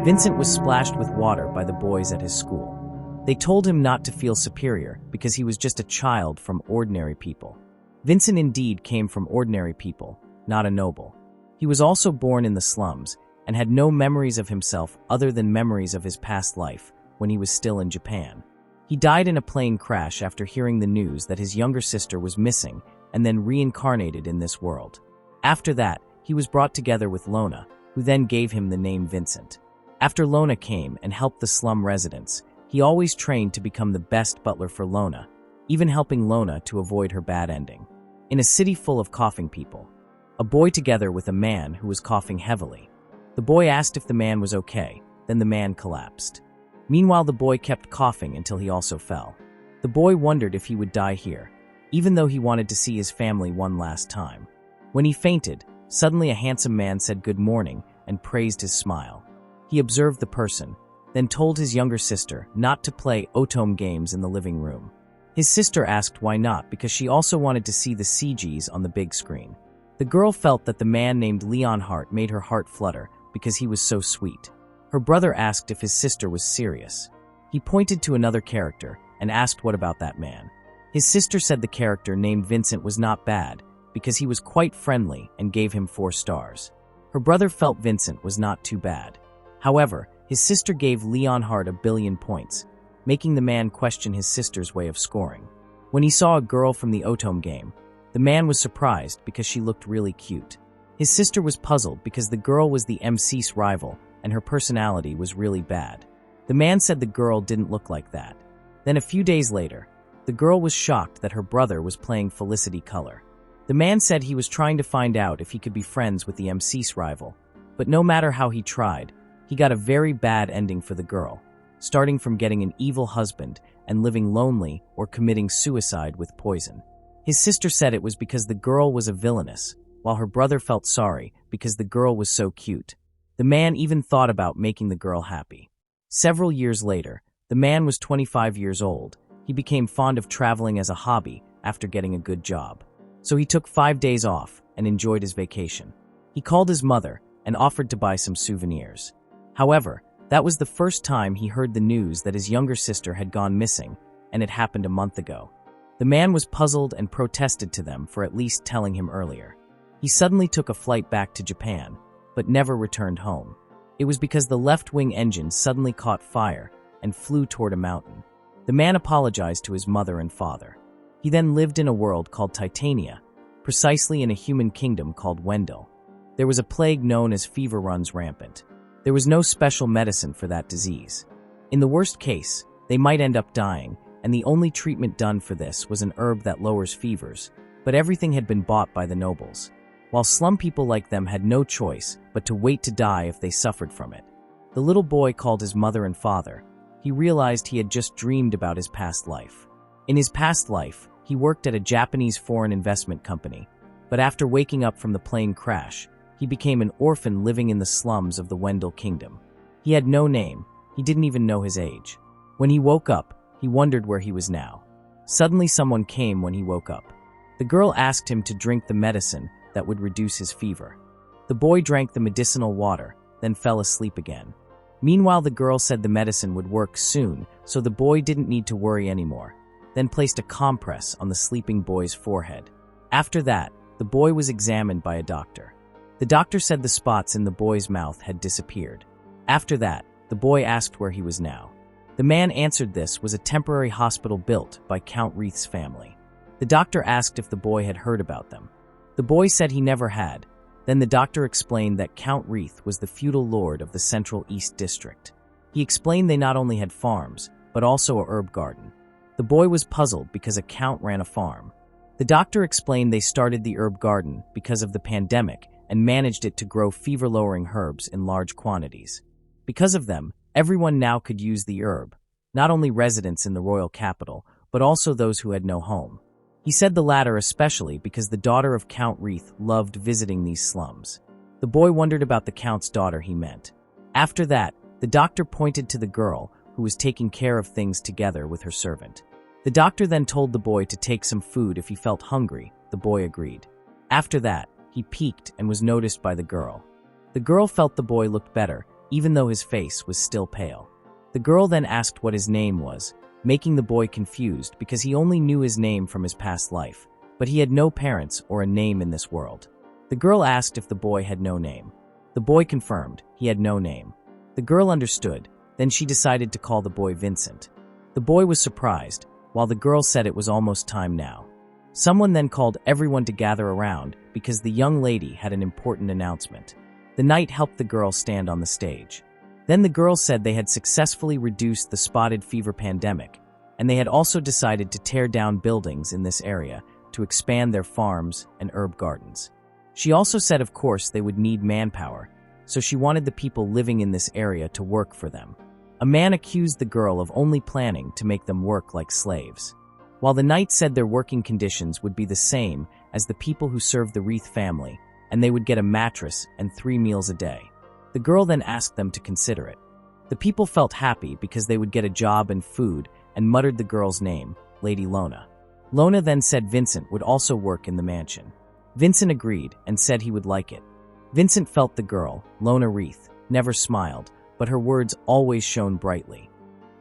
Vincent was splashed with water by the boys at his school. They told him not to feel superior because he was just a child from ordinary people. Vincent indeed came from ordinary people, not a noble. He was also born in the slums and had no memories of himself other than memories of his past life when he was still in Japan. He died in a plane crash after hearing the news that his younger sister was missing and then reincarnated in this world. After that, he was brought together with Lona, who then gave him the name Vincent. After Lona came and helped the slum residents, he always trained to become the best butler for Lona, even helping Lona to avoid her bad ending. In a city full of coughing people, a boy together with a man who was coughing heavily. The boy asked if the man was okay, then the man collapsed. Meanwhile, the boy kept coughing until he also fell. The boy wondered if he would die here, even though he wanted to see his family one last time. When he fainted, suddenly a handsome man said good morning and praised his smile. He observed the person, then told his younger sister not to play Otome games in the living room. His sister asked why not because she also wanted to see the CGs on the big screen. The girl felt that the man named Leonhardt made her heart flutter because he was so sweet. Her brother asked if his sister was serious. He pointed to another character and asked what about that man. His sister said the character named Vincent was not bad because he was quite friendly and gave him 4 stars. Her brother felt Vincent was not too bad. However, his sister gave Leonhardt 1 billion points, making the man question his sister's way of scoring. When he saw a girl from the Otome game, the man was surprised because she looked really cute. His sister was puzzled because the girl was the MC's rival and her personality was really bad. The man said the girl didn't look like that. Then a few days later, the girl was shocked that her brother was playing Felicity Color. The man said he was trying to find out if he could be friends with the MC's rival, but no matter how he tried, he got a very bad ending for the girl, starting from getting an evil husband and living lonely or committing suicide with poison. His sister said it was because the girl was a villainess, while her brother felt sorry because the girl was so cute. The man even thought about making the girl happy. Several years later, the man was 25 years old. He became fond of traveling as a hobby after getting a good job. So he took 5 days off and enjoyed his vacation. He called his mother and offered to buy some souvenirs. However, that was the first time he heard the news that his younger sister had gone missing, and it happened a month ago. The man was puzzled and protested to them for at least telling him earlier. He suddenly took a flight back to Japan, but never returned home. It was because the left-wing engine suddenly caught fire and flew toward a mountain. The man apologized to his mother and father. He then lived in a world called Titania, precisely in a human kingdom called Wendell. There was a plague known as fever runs rampant. There was no special medicine for that disease. In the worst case, they might end up dying, and the only treatment done for this was an herb that lowers fevers, but everything had been bought by the nobles, while slum people like them had no choice but to wait to die if they suffered from it. The little boy called his mother and father. He realized he had just dreamed about his past life. In his past life, he worked at a Japanese foreign investment company, but after waking up from the plane crash, he became an orphan living in the slums of the Wendell Kingdom. He had no name. He didn't even know his age. When he woke up, he wondered where he was now. Suddenly someone came when he woke up. The girl asked him to drink the medicine that would reduce his fever. The boy drank the medicinal water, then fell asleep again. Meanwhile, the girl said the medicine would work soon, so the boy didn't need to worry anymore, then placed a compress on the sleeping boy's forehead. After that, the boy was examined by a doctor. The doctor said the spots in the boy's mouth had disappeared. After that, the boy asked where he was now. The man answered this was a temporary hospital built by Count Wreath's family. The doctor asked if the boy had heard about them. The boy said he never had. Then the doctor explained that Count Wreath was the feudal lord of the Central East District. He explained they not only had farms, but also a herb garden. The boy was puzzled because a count ran a farm. The doctor explained they started the herb garden because of the pandemic and managed it to grow fever-lowering herbs in large quantities. Because of them, everyone now could use the herb, not only residents in the royal capital, but also those who had no home. He said the latter especially because the daughter of Count Wreath loved visiting these slums. The boy wondered about the count's daughter he meant. After that, the doctor pointed to the girl who was taking care of things together with her servant. The doctor then told the boy to take some food if he felt hungry. The boy agreed. After that, he peeked and was noticed by the girl. The girl felt the boy looked better even though his face was still pale. The girl then asked what his name was, making the boy confused because he only knew his name from his past life, but he had no parents or a name in this world. The girl asked if the boy had no name. The boy confirmed he had no name. The girl understood, then she decided to call the boy Vincent. The boy was surprised, while the girl said it was almost time now. Someone then called everyone to gather around because the young lady had an important announcement. The knight helped the girl stand on the stage. Then the girl said they had successfully reduced the spotted fever pandemic, and they had also decided to tear down buildings in this area to expand their farms and herb gardens. She also said of course they would need manpower, so she wanted the people living in this area to work for them. A man accused the girl of only planning to make them work like slaves, while the knight said their working conditions would be the same as the people who served the Wreath family, and they would get a mattress and 3 meals a day. The girl then asked them to consider it. The people felt happy because they would get a job and food and muttered the girl's name, Lady Lona. Lona then said Vincent would also work in the mansion. Vincent agreed and said he would like it. Vincent felt the girl, Lona Wreath, never smiled, but her words always shone brightly.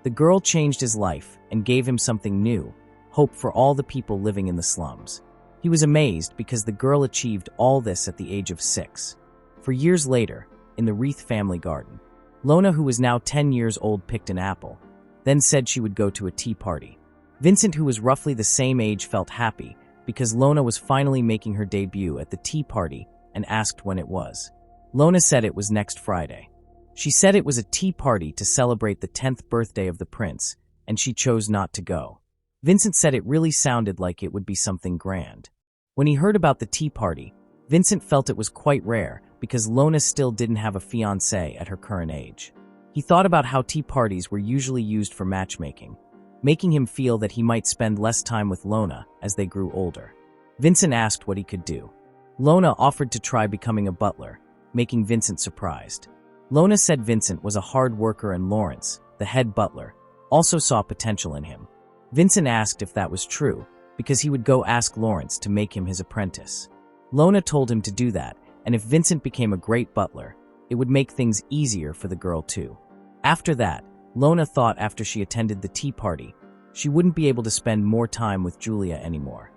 The girl changed his life and gave him something new, hope for all the people living in the slums. He was amazed because the girl achieved all this at the age of 6. For years later, in the Wreath family garden, Lona, who was now 10 years old, picked an apple, then said she would go to a tea party. Vincent, who was roughly the same age, felt happy because Lona was finally making her debut at the tea party and asked when it was. Lona said it was next Friday. She said it was a tea party to celebrate the 10th birthday of the prince, and she chose not to go. Vincent said it really sounded like it would be something grand. When he heard about the tea party, Vincent felt it was quite rare because Lona still didn't have a fiancé at her current age. He thought about how tea parties were usually used for matchmaking, making him feel that he might spend less time with Lona as they grew older. Vincent asked what he could do. Lona offered to try becoming a butler, making Vincent surprised. Lona said Vincent was a hard worker and Lawrence, the head butler, also saw potential in him. Vincent asked if that was true because he would go ask Lawrence to make him his apprentice. Lona told him to do that, and if Vincent became a great butler, it would make things easier for the girl too. After that, Lona thought after she attended the tea party, she wouldn't be able to spend more time with Julia anymore.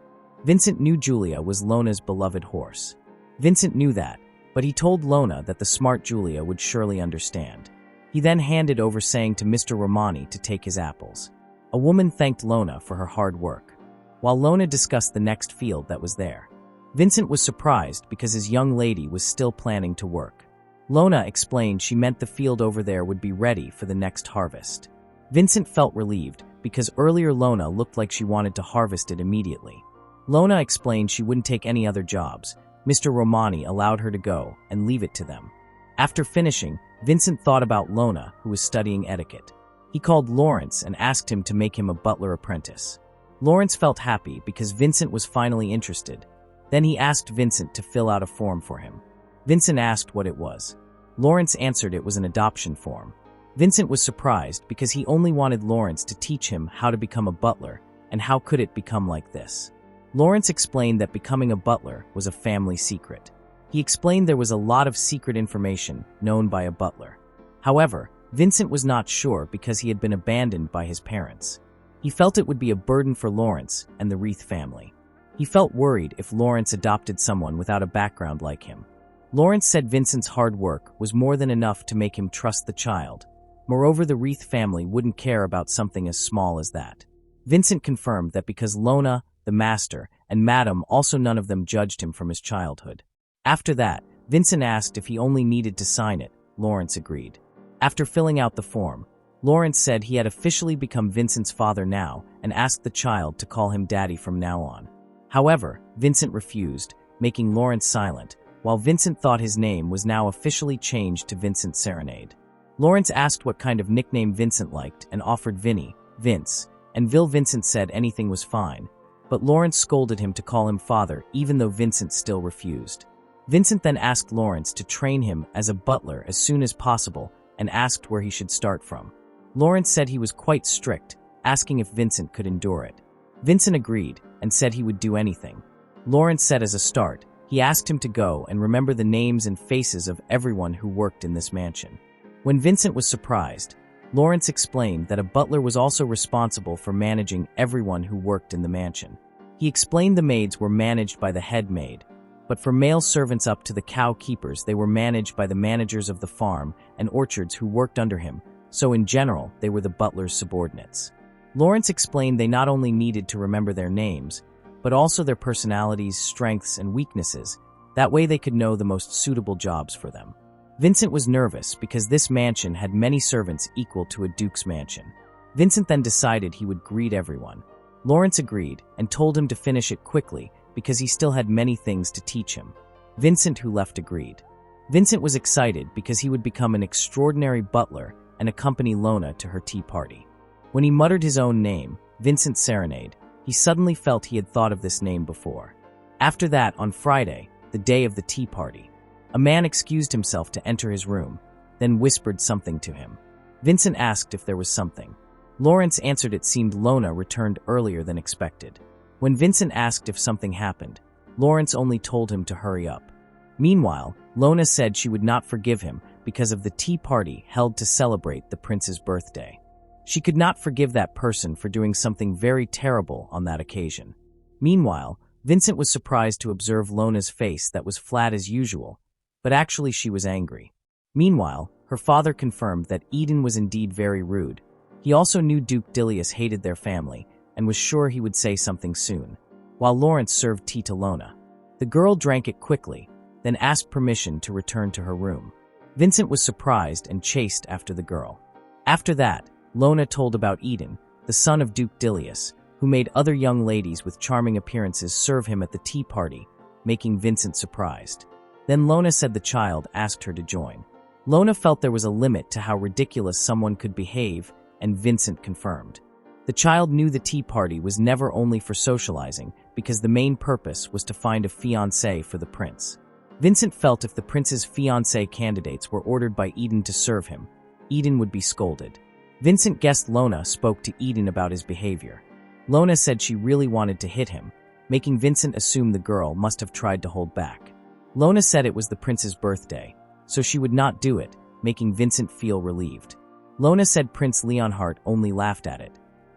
Vincent knew Julia was Lona's beloved horse. Vincent knew that, but he told Lona that the smart Julia would surely understand. He then handed over saying to Mr. Romani to take his apples. A woman thanked Lona for her hard work, while Lona discussed the next field that was there. Vincent was surprised because his young lady was still planning to work. Lona explained she meant the field over there would be ready for the next harvest. Vincent felt relieved because earlier Lona looked like she wanted to harvest it immediately. Lona explained she wouldn't take any other jobs. Mr. Romani allowed her to go and leave it to them. After finishing, Vincent thought about Lona, who was studying etiquette. He called Lawrence and asked him to make him a butler apprentice. Lawrence felt happy because Vincent was finally interested. Then he asked Vincent to fill out a form for him. Vincent asked what it was. Lawrence answered it was an adoption form. Vincent was surprised because he only wanted Lawrence to teach him how to become a butler, and how could it become like this? Lawrence explained that becoming a butler was a family secret. He explained there was a lot of secret information known by a butler. However, Vincent was not sure because he had been abandoned by his parents. He felt it would be a burden for Lawrence and the Wreath family. He felt worried if Lawrence adopted someone without a background like him. Lawrence said Vincent's hard work was more than enough to make him trust the child. Moreover, the Wreath family wouldn't care about something as small as that. Vincent confirmed that because Lona, the master, and Madam also none of them judged him from his childhood. After that, Vincent asked if he only needed to sign it. Lawrence agreed. After filling out the form, Lawrence said he had officially become Vincent's father now and asked the child to call him Daddy from now on. However, Vincent refused, making Lawrence silent, while Vincent thought his name was now officially changed to Vincent Serenade. Lawrence asked what kind of nickname Vincent liked and offered Vinny, Vince, and Vincent said anything was fine, but Lawrence scolded him to call him father even though Vincent still refused. Vincent then asked Lawrence to train him as a butler as soon as possible and asked where he should start from. Lawrence said he was quite strict, asking if Vincent could endure it. Vincent agreed and said he would do anything. Lawrence said as a start, he asked him to go and remember the names and faces of everyone who worked in this mansion. When Vincent was surprised, Lawrence explained that a butler was also responsible for managing everyone who worked in the mansion. He explained the maids were managed by the head maid, but for male servants up to the cow keepers, they were managed by the managers of the farm and orchards who worked under him, so in general, they were the butler's subordinates. Lawrence explained they not only needed to remember their names, but also their personalities, strengths, and weaknesses. That way they could know the most suitable jobs for them. Vincent was nervous because this mansion had many servants equal to a duke's mansion. Vincent then decided he would greet everyone. Lawrence agreed and told him to finish it quickly because he still had many things to teach him. Vincent, who left, agreed. Vincent was excited because he would become an extraordinary butler and accompany Lona to her tea party. When he muttered his own name, Vincent Serenade, he suddenly felt he had thought of this name before. After that, on Friday, the day of the tea party, a man excused himself to enter his room, then whispered something to him. Vincent asked if there was something. Lawrence answered it seemed Lona returned earlier than expected. When Vincent asked if something happened, Lawrence only told him to hurry up. Meanwhile, Lona said she would not forgive him because of the tea party held to celebrate the prince's birthday. She could not forgive that person for doing something very terrible on that occasion. Meanwhile, Vincent was surprised to observe Lona's face that was flat as usual, but actually she was angry. Meanwhile, her father confirmed that Eden was indeed very rude. He also knew Duke Dilius hated their family and was sure he would say something soon, while Lawrence served tea to Lona. The girl drank it quickly, then asked permission to return to her room. Vincent was surprised and chased after the girl. After that, Lona told about Eden, the son of Duke Dilius, who made other young ladies with charming appearances serve him at the tea party, making Vincent surprised. Then Lona said the child asked her to join. Lona felt there was a limit to how ridiculous someone could behave, and Vincent confirmed. The child knew the tea party was never only for socializing, because the main purpose was to find a fiancé for the prince. Vincent felt if the prince's fiancé candidates were ordered by Eden to serve him, Eden would be scolded. Vincent guessed Lona spoke to Eden about his behavior. Lona said she really wanted to hit him, making Vincent assume the girl must have tried to hold back. Lona said it was the prince's birthday, so she would not do it, making Vincent feel relieved. Lona said Prince Leonhardt only laughed at it,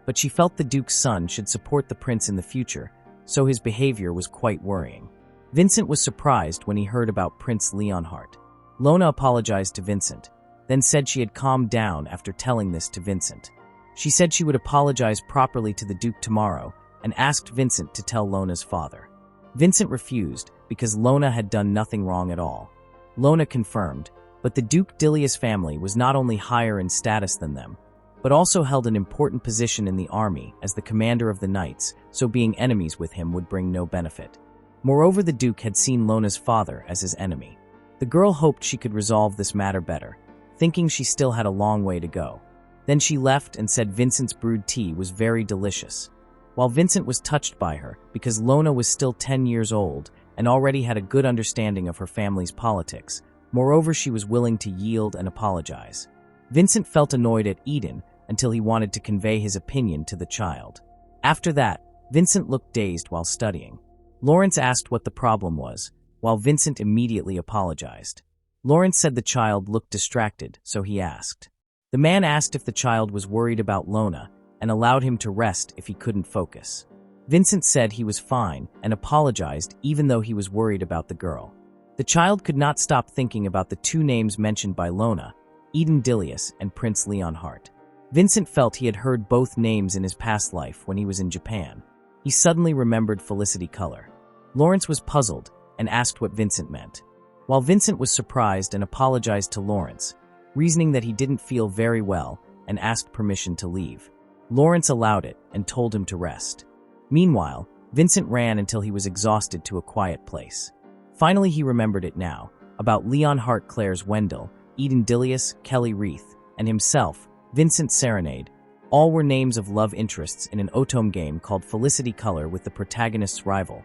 but she felt the duke's son should support the prince in the future, so his behavior was quite worrying. Vincent was surprised when he heard about Prince Leonhardt. Lona apologized to Vincent, then said she had calmed down after telling this to Vincent. She said she would apologize properly to the duke tomorrow and asked Vincent to tell Lona's father. Vincent refused because Lona had done nothing wrong at all. Lona confirmed, but the Duke Dilius family was not only higher in status than them, but also held an important position in the army as the commander of the knights, so being enemies with him would bring no benefit. Moreover, the Duke had seen Lona's father as his enemy. The girl hoped she could resolve this matter better, thinking she still had a long way to go. Then she left and said Vincent's brewed tea was very delicious. While Vincent was touched by her because Lona was still 10 years old and already had a good understanding of her family's politics, moreover she was willing to yield and apologize. Vincent felt annoyed at Eden until he wanted to convey his opinion to the child. After that, Vincent looked dazed while studying. Lawrence asked what the problem was, while Vincent immediately apologized. Lawrence said the child looked distracted, so he asked. The man asked if the child was worried about Lona and allowed him to rest if he couldn't focus. Vincent said he was fine and apologized even though he was worried about the girl. The child could not stop thinking about the two names mentioned by Lona, Eden Dilius and Prince Leonhardt. Vincent felt he had heard both names in his past life when he was in Japan. He suddenly remembered Felicity Color. Lawrence was puzzled and asked what Vincent meant. While Vincent was surprised and apologized to Lawrence, reasoning that he didn't feel very well and asked permission to leave. Lawrence allowed it and told him to rest. Meanwhile, Vincent ran until he was exhausted to a quiet place. Finally, he remembered it now, about Leonhardt Claire's Wendell, Eden Dilius, Kelly Wreath, and himself, Vincent Serenade. All were names of love interests in an Otome game called Felicity Color with the protagonist's rival,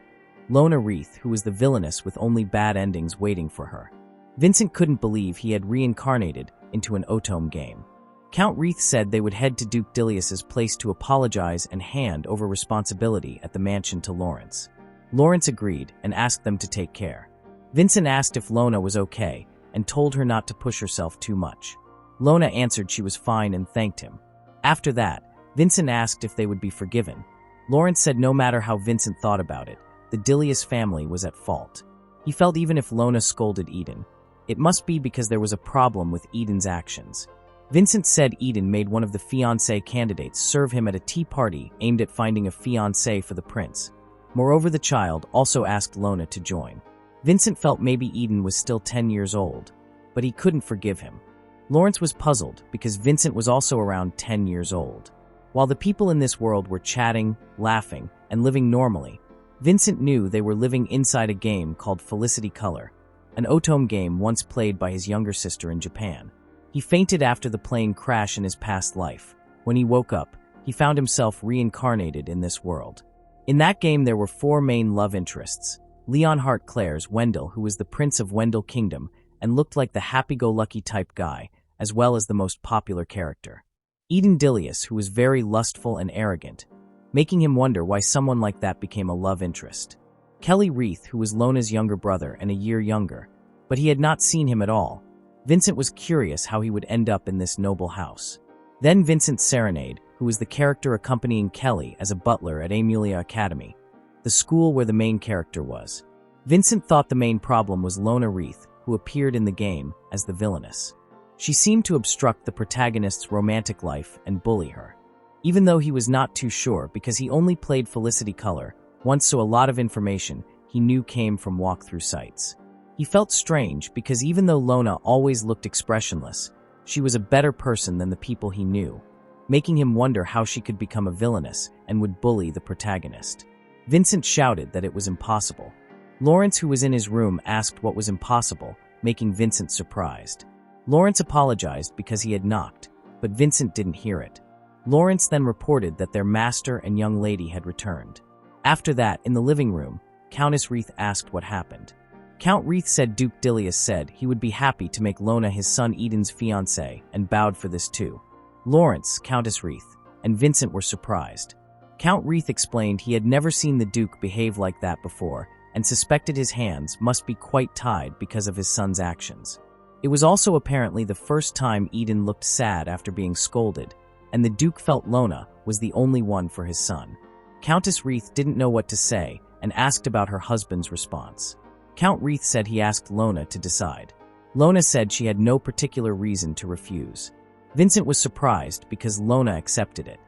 Lona Wreath, who was the villainess with only bad endings waiting for her. Vincent couldn't believe he had reincarnated into an Otome game. Count Wreath said they would head to Duke Dilius's place to apologize and hand over responsibility at the mansion to Lawrence. Lawrence agreed and asked them to take care. Vincent asked if Lona was okay and told her not to push herself too much. Lona answered she was fine and thanked him. After that, Vincent asked if they would be forgiven. Lawrence said no matter how Vincent thought about it, the Dilius family was at fault. He felt even if Lona scolded Eden, it must be because there was a problem with Eden's actions. Vincent said Eden made one of the fiancé candidates serve him at a tea party aimed at finding a fiancé for the prince. Moreover, the child also asked Lona to join. Vincent felt maybe Eden was still 10 years old, but he couldn't forgive him. Lawrence was puzzled because Vincent was also around 10 years old. While the people in this world were chatting, laughing, and living normally, Vincent knew they were living inside a game called Felicity Color, an Otome game once played by his younger sister in Japan. He fainted after the plane crash in his past life. When he woke up, he found himself reincarnated in this world. In that game there were 4 main love interests. Leonhart Claire's Wendell, who was the prince of Wendell Kingdom and looked like the happy-go-lucky type guy, as well as the most popular character. Eden Dilius, who was very lustful and arrogant, making him wonder why someone like that became a love interest. Kelly Reith, who was Lona's younger brother and a year younger, but he had not seen him at all. Vincent was curious how he would end up in this noble house. Then Vincent Serenade, who was the character accompanying Kelly as a butler at Amelia Academy, the school where the main character was. Vincent thought the main problem was Lona Reith, who appeared in the game as the villainess. She seemed to obstruct the protagonist's romantic life and bully her. Even though he was not too sure because he only played Felicity Color once, so a lot of information he knew came from walkthrough sites. He felt strange because even though Lona always looked expressionless, she was a better person than the people he knew, making him wonder how she could become a villainess and would bully the protagonist. Vincent shouted that it was impossible. Lawrence, who was in his room, asked what was impossible, making Vincent surprised. Lawrence apologized because he had knocked, but Vincent didn't hear it. Lawrence then reported that their master and young lady had returned. After that, in the living room, Countess Reith asked what happened. Count Reith said Duke Dilius said he would be happy to make Lona his son Eden's fiancée and bowed for this too. Lawrence, Countess Reith, and Vincent were surprised. Count Reith explained he had never seen the Duke behave like that before and suspected his hands must be quite tied because of his son's actions. It was also apparently the first time Eden looked sad after being scolded, and the Duke felt Lona was the only one for his son. Countess Reith didn't know what to say and asked about her husband's response. Count Reith said he asked Lona to decide. Lona said she had no particular reason to refuse. Vincent was surprised because Lona accepted it.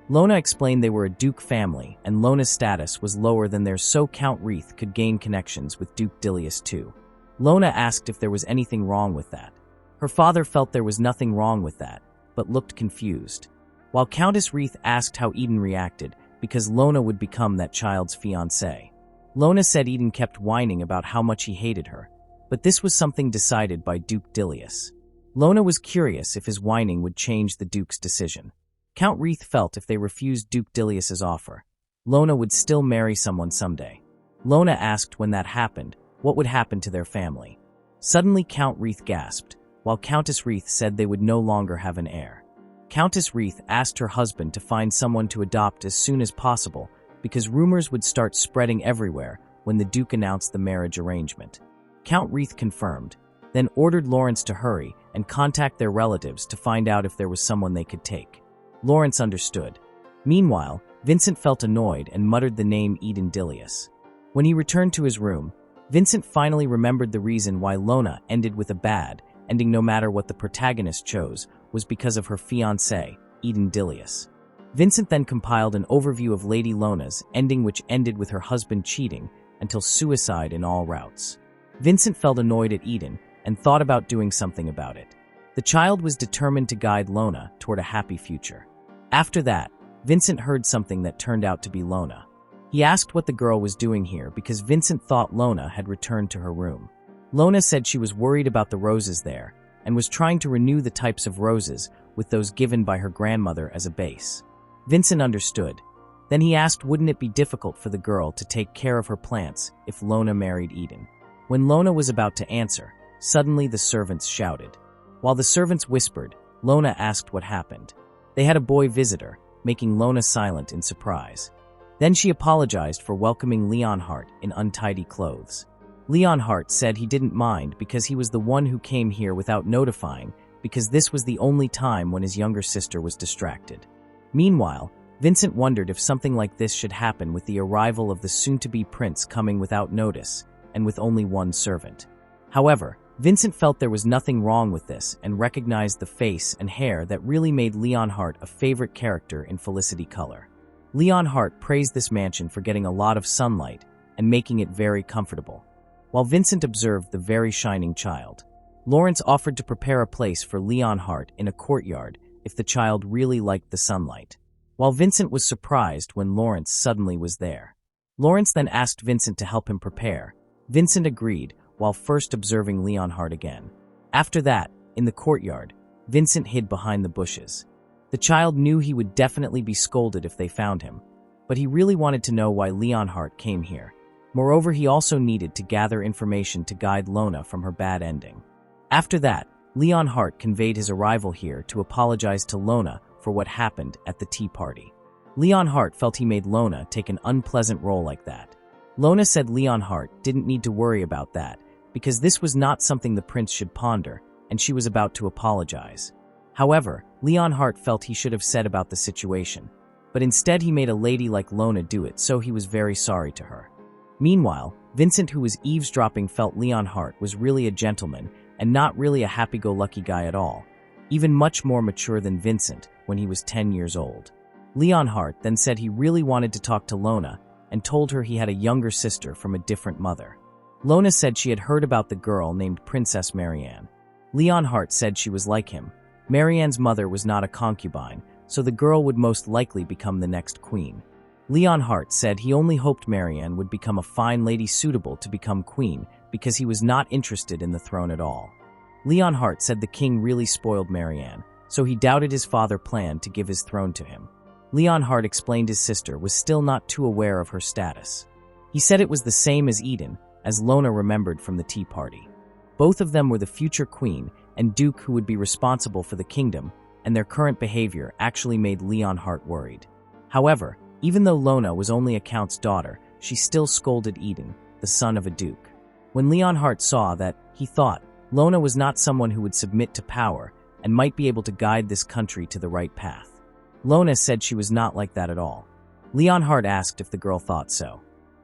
Lona explained they were a Duke family and Lona's status was lower than theirs, so Count Reith could gain connections with Duke Dilius too. Lona asked if there was anything wrong with that. Her father felt there was nothing wrong with that, but looked confused. While Countess Reith asked how Eden reacted because Lona would become that child's fiancé. Lona said Eden kept whining about how much he hated her, but this was something decided by Duke Dilius. Lona was curious if his whining would change the Duke's decision. Count Reith felt if they refused Duke Dilius's offer, Lona would still marry someone someday. Lona asked when that happened, what would happen to their family. Suddenly Count Reith gasped, while Countess Reith said they would no longer have an heir. Countess Reith asked her husband to find someone to adopt as soon as possible because rumors would start spreading everywhere when the Duke announced the marriage arrangement. Count Reith confirmed, then ordered Lawrence to hurry and contact their relatives to find out if there was someone they could take. Lawrence understood. Meanwhile, Vincent felt annoyed and muttered the name Eden Dilius. When he returned to his room, Vincent finally remembered the reason why Lona ended with a bad ending no matter what the protagonist chose was because of her fiancé, Eden Dilius. Vincent then compiled an overview of Lady Lona's ending, which ended with her husband cheating until suicide in all routes. Vincent felt annoyed at Eden and thought about doing something about it. The child was determined to guide Lona toward a happy future. After that, Vincent heard something that turned out to be Lona. He asked what the girl was doing here because Vincent thought Lona had returned to her room. Lona said she was worried about the roses there and was trying to renew the types of roses with those given by her grandmother as a base. Vincent understood. Then he asked wouldn't it be difficult for the girl to take care of her plants if Lona married Eden. When Lona was about to answer, suddenly the servants shouted. While the servants whispered, Lona asked what happened. They had a boy visitor, making Lona silent in surprise. Then she apologized for welcoming Leonhart in untidy clothes. Leonhart said he didn't mind because he was the one who came here without notifying because this was the only time when his younger sister was distracted. Meanwhile, Vincent wondered if something like this should happen with the arrival of the soon-to-be prince coming without notice and with only one servant. However, Vincent felt there was nothing wrong with this and recognized the face and hair that really made Leonhardt a favorite character in Felicity Color. Leonhardt praised this mansion for getting a lot of sunlight and making it very comfortable, while Vincent observed the very shining child. Lawrence offered to prepare a place for Leonhardt in a courtyard if the child really liked the sunlight, while Vincent was surprised when Lawrence suddenly was there. Lawrence then asked Vincent to help him prepare. Vincent agreed, while first observing Leonhardt again. After that, in the courtyard, Vincent hid behind the bushes. The child knew he would definitely be scolded if they found him, but he really wanted to know why Leonhardt came here. Moreover, he also needed to gather information to guide Lona from her bad ending. After that, Leonhardt conveyed his arrival here to apologize to Lona for what happened at the tea party. Leonhardt felt he made Lona take an unpleasant role like that. Lona said Leonhardt didn't need to worry about that, because this was not something the prince should ponder, and she was about to apologize. However, Leonhardt felt he should have said about the situation, but instead he made a lady like Lona do it, so he was very sorry to her. Meanwhile, Vincent, who was eavesdropping, felt Leonhardt was really a gentleman and not really a happy-go-lucky guy at all, even much more mature than Vincent when he was 10 years old. Leonhardt then said he really wanted to talk to Lona and told her he had a younger sister from a different mother. Lona said she had heard about the girl named Princess Marianne. Leonhardt said she was like him. Marianne's mother was not a concubine, so the girl would most likely become the next queen. Leonhardt said he only hoped Marianne would become a fine lady suitable to become queen because he was not interested in the throne at all. Leonhardt said the king really spoiled Marianne, so he doubted his father planned to give his throne to him. Leonhardt explained his sister was still not too aware of her status. He said it was the same as Eden, as Lona remembered from the tea party. Both of them were the future queen and duke who would be responsible for the kingdom, and their current behavior actually made Leonhardt worried. However, even though Lona was only a count's daughter, she still scolded Eden, the son of a duke. When Leonhardt saw that, he thought Lona was not someone who would submit to power and might be able to guide this country to the right path. Lona said she was not like that at all. Leonhardt asked if the girl thought so.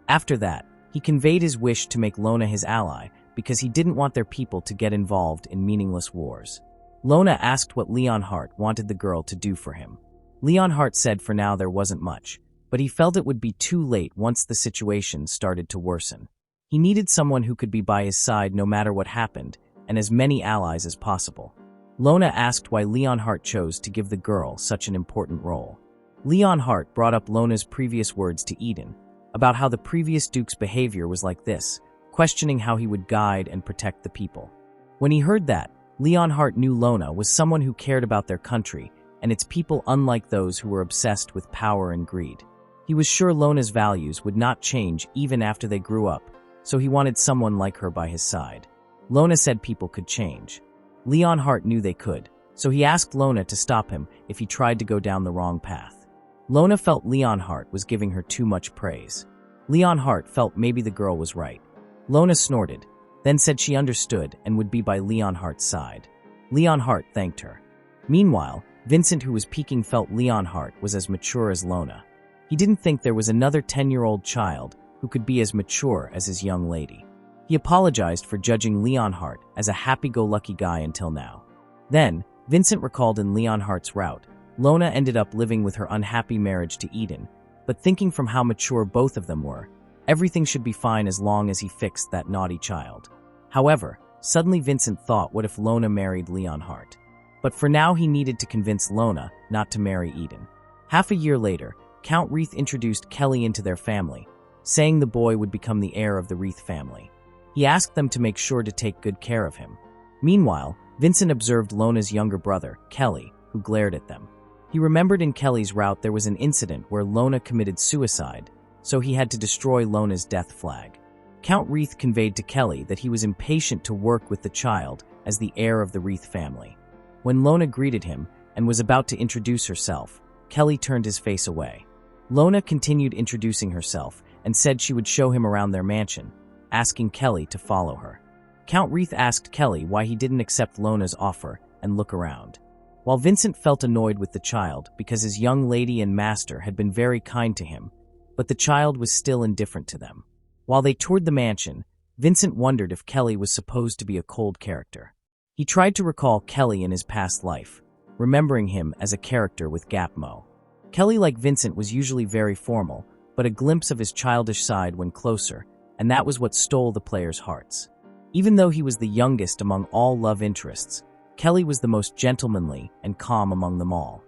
After that, he conveyed his wish to make Lona his ally because he didn't want their people to get involved in meaningless wars. Lona asked what Leonhardt wanted the girl to do for him. Leonhardt said for now there wasn't much, but he felt it would be too late once the situation started to worsen. He needed someone who could be by his side no matter what happened, and as many allies as possible. Lona asked why Leonhardt chose to give the girl such an important role. Leonhardt brought up Lona's previous words to Eden, about how the previous duke's behavior was like this, questioning how he would guide and protect the people. When he heard that, Leonhardt knew Lona was someone who cared about their country and its people, unlike those who were obsessed with power and greed. He was sure Lona's values would not change even after they grew up, so he wanted someone like her by his side. Lona said people could change. Leonhardt knew they could, so he asked Lona to stop him if he tried to go down the wrong path. Lona felt Leonhardt was giving her too much praise. Leonhardt felt maybe the girl was right. Lona snorted, then said she understood and would be by Leonhardt's side. Leonhardt thanked her. Meanwhile, Vincent, who was peeking, felt Leonhardt was as mature as Lona. He didn't think there was another 10-year-old child who could be as mature as his young lady. He apologized for judging Leonhardt as a happy-go-lucky guy until now. Then, Vincent recalled in Leonhardt's route, Lona ended up living with her unhappy marriage to Eden, but thinking from how mature both of them were, everything should be fine as long as he fixed that naughty child. However, suddenly Vincent thought, what if Lona married Leonhardt? But for now he needed to convince Lona not to marry Eden. Half a year later, Count Wreath introduced Kelly into their family, saying the boy would become the heir of the Wreath family. He asked them to make sure to take good care of him. Meanwhile, Vincent observed Lona's younger brother, Kelly, who glared at them. He remembered in Kelly's route there was an incident where Lona committed suicide, so he had to destroy Lona's death flag. Count Wreath conveyed to Kelly that he was impatient to work with the child as the heir of the Wreath family. When Lona greeted him and was about to introduce herself, Kelly turned his face away. Lona continued introducing herself and said she would show him around their mansion, asking Kelly to follow her. Count Wreath asked Kelly why he didn't accept Lona's offer and look around. While Vincent felt annoyed with the child because his young lady and master had been very kind to him, but the child was still indifferent to them. While they toured the mansion, Vincent wondered if Kelly was supposed to be a cold character. He tried to recall Kelly in his past life, remembering him as a character with Gapmo. Kelly, like Vincent, was usually very formal, but a glimpse of his childish side when closer, and that was what stole the players' hearts. Even though he was the youngest among all love interests, Kelly was the most gentlemanly and calm among them all,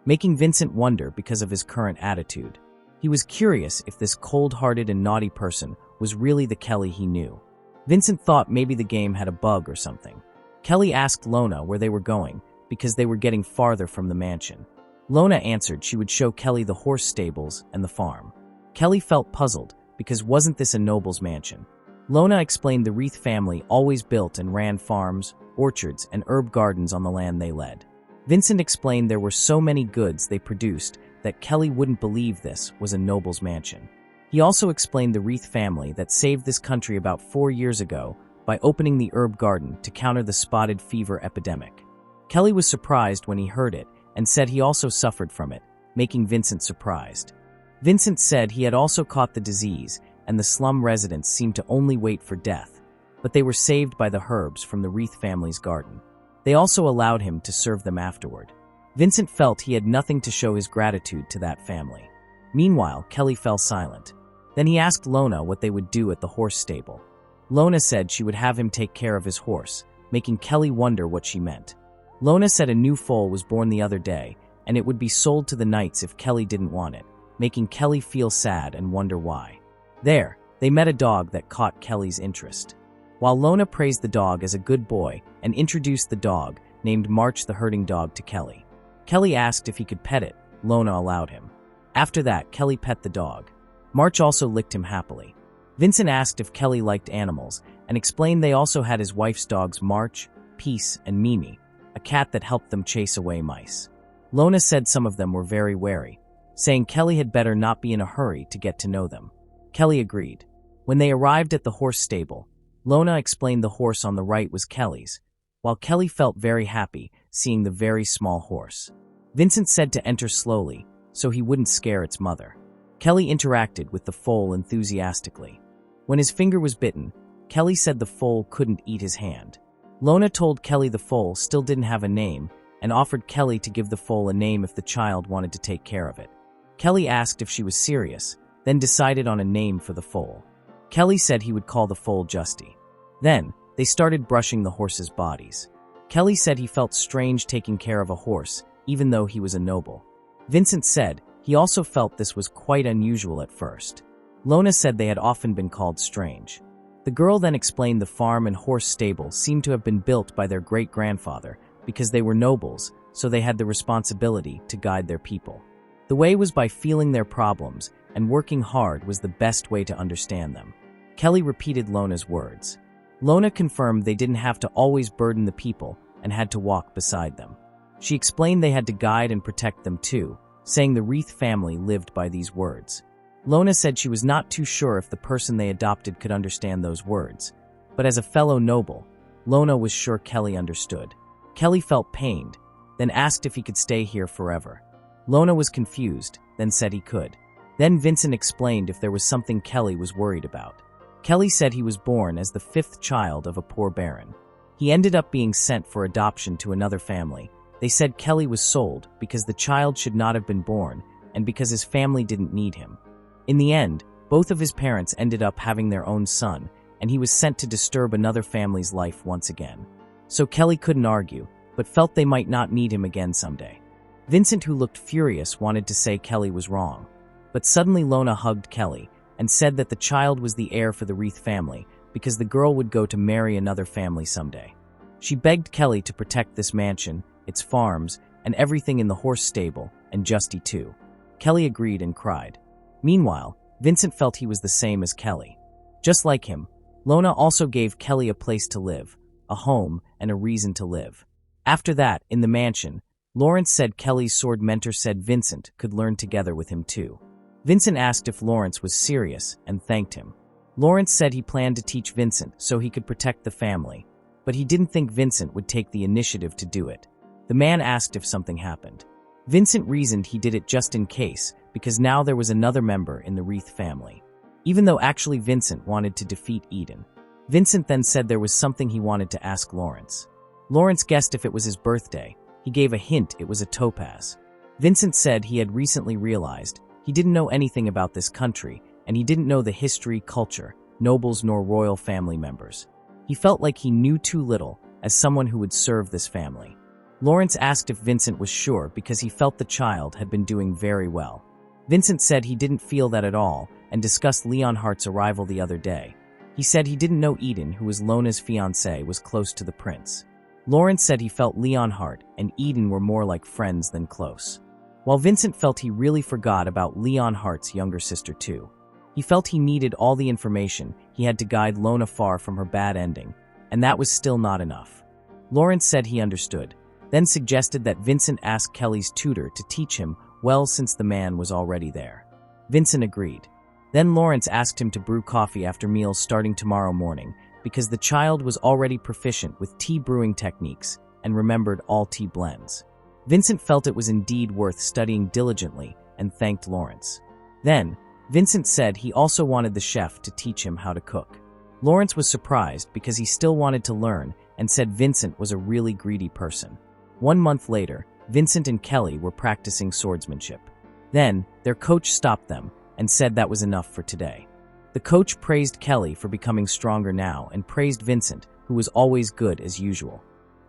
making Vincent wonder because of his current attitude. He was curious if this cold-hearted and naughty person was really the Kelly he knew. Vincent thought maybe the game had a bug or something. Kelly asked Lona where they were going because they were getting farther from the mansion. Lona answered she would show Kelly the horse stables and the farm. Kelly felt puzzled because wasn't this a noble's mansion? Lona explained the Wreath family always built and ran farms, orchards, and herb gardens on the land they led. Vincent explained there were so many goods they produced that Kelly wouldn't believe this was a noble's mansion. He also explained the Wreath family that saved this country about 4 years ago by opening the herb garden to counter the spotted fever epidemic. Kelly was surprised when he heard it and said he also suffered from it, making Vincent surprised. Vincent said he had also caught the disease and the slum residents seemed to only wait for death, but they were saved by the herbs from the Wreath family's garden. They also allowed him to serve them afterward. Vincent felt he had nothing to show his gratitude to that family. Meanwhile, Kelly fell silent. Then he asked Lona what they would do at the horse stable. Lona said she would have him take care of his horse, making Kelly wonder what she meant. Lona said a new foal was born the other day, and it would be sold to the knights if Kelly didn't want it, making Kelly feel sad and wonder why. There, they met a dog that caught Kelly's interest. While Lona praised the dog as a good boy and introduced the dog, named March the herding dog, to Kelly. Kelly asked if he could pet it. Lona allowed him. After that, Kelly pet the dog. March also licked him happily. Vincent asked if Kelly liked animals and explained they also had his wife's dogs March, Peace, and Mimi, a cat that helped them chase away mice. Lona said some of them were very wary, saying Kelly had better not be in a hurry to get to know them. Kelly agreed. When they arrived at the horse stable, Lona explained the horse on the right was Kelly's, while Kelly felt very happy seeing the very small horse. Vincent said to enter slowly, so he wouldn't scare its mother. Kelly interacted with the foal enthusiastically. When his finger was bitten, Kelly said the foal couldn't eat his hand. Lona told Kelly the foal still didn't have a name and offered Kelly to give the foal a name if the child wanted to take care of it. Kelly asked if she was serious, then decided on a name for the foal. Kelly said he would call the foal Justy. Then, they started brushing the horses' bodies. Kelly said he felt strange taking care of a horse, even though he was a noble. Vincent said he also felt this was quite unusual at first. Lona said they had often been called strange. The girl then explained the farm and horse stable seemed to have been built by their great-grandfather because they were nobles, so they had the responsibility to guide their people. The way was by feeling their problems, and working hard was the best way to understand them. Kelly repeated Lona's words. Lona confirmed they didn't have to always burden the people and had to walk beside them. She explained they had to guide and protect them too, saying the Wreath family lived by these words. Lona said she was not too sure if the person they adopted could understand those words, but as a fellow noble, Lona was sure Kelly understood. Kelly felt pained, then asked if he could stay here forever. Lona was confused, then said he could. Then Vincent explained if there was something Kelly was worried about. Kelly said he was born as the 5th child of a poor baron. He ended up being sent for adoption to another family. They said Kelly was sold because the child should not have been born and because his family didn't need him. In the end, both of his parents ended up having their own son, and he was sent to disturb another family's life once again. So Kelly couldn't argue, but felt they might not need him again someday. Vincent, who looked furious, wanted to say Kelly was wrong, but suddenly Lona hugged Kelly and said that the child was the heir for the Wreath family because the girl would go to marry another family someday. She begged Kelly to protect this mansion, its farms, and everything in the horse stable, and Justy too. Kelly agreed and cried. Meanwhile, Vincent felt he was the same as Kelly. Just like him, Lona also gave Kelly a place to live, a home, and a reason to live. After that, in the mansion, Lawrence said Kelly's sword mentor said Vincent could learn together with him too. Vincent asked if Lawrence was serious and thanked him. Lawrence said he planned to teach Vincent so he could protect the family. but he didn't think Vincent would take the initiative to do it. The man asked if something happened. Vincent reasoned he did it just in case, because now there was another member in the Wreath family. Even though actually Vincent wanted to defeat Eden. Vincent then said there was something he wanted to ask Lawrence. Lawrence guessed if it was his birthday. He gave a hint it was a topaz. Vincent said he had recently realized he didn't know anything about this country, and he didn't know the history, culture, nobles nor royal family members. He felt like he knew too little as someone who would serve this family. Lawrence asked if Vincent was sure because he felt the child had been doing very well. Vincent said he didn't feel that at all and discussed Leonhart's arrival the other day. He said he didn't know Eden, who was Lona's fiancée, was close to the prince. Lawrence said he felt Leonhart and Eden were more like friends than close. While Vincent felt he really forgot about Leonhart's younger sister too. He felt he needed all the information, he had to guide Lona far from her bad ending, and that was still not enough. Lawrence said he understood, then suggested that Vincent ask Kelly's tutor to teach him well since the man was already there. Vincent agreed. Then Lawrence asked him to brew coffee after meals starting tomorrow morning because the child was already proficient with tea brewing techniques and remembered all tea blends. Vincent felt it was indeed worth studying diligently and thanked Lawrence. Then, Vincent said he also wanted the chef to teach him how to cook. Lawrence was surprised because he still wanted to learn and said Vincent was a really greedy person. 1 month later, Vincent and Kelly were practicing swordsmanship. Then, their coach stopped them and said that was enough for today. The coach praised Kelly for becoming stronger now and praised Vincent, who was always good as usual.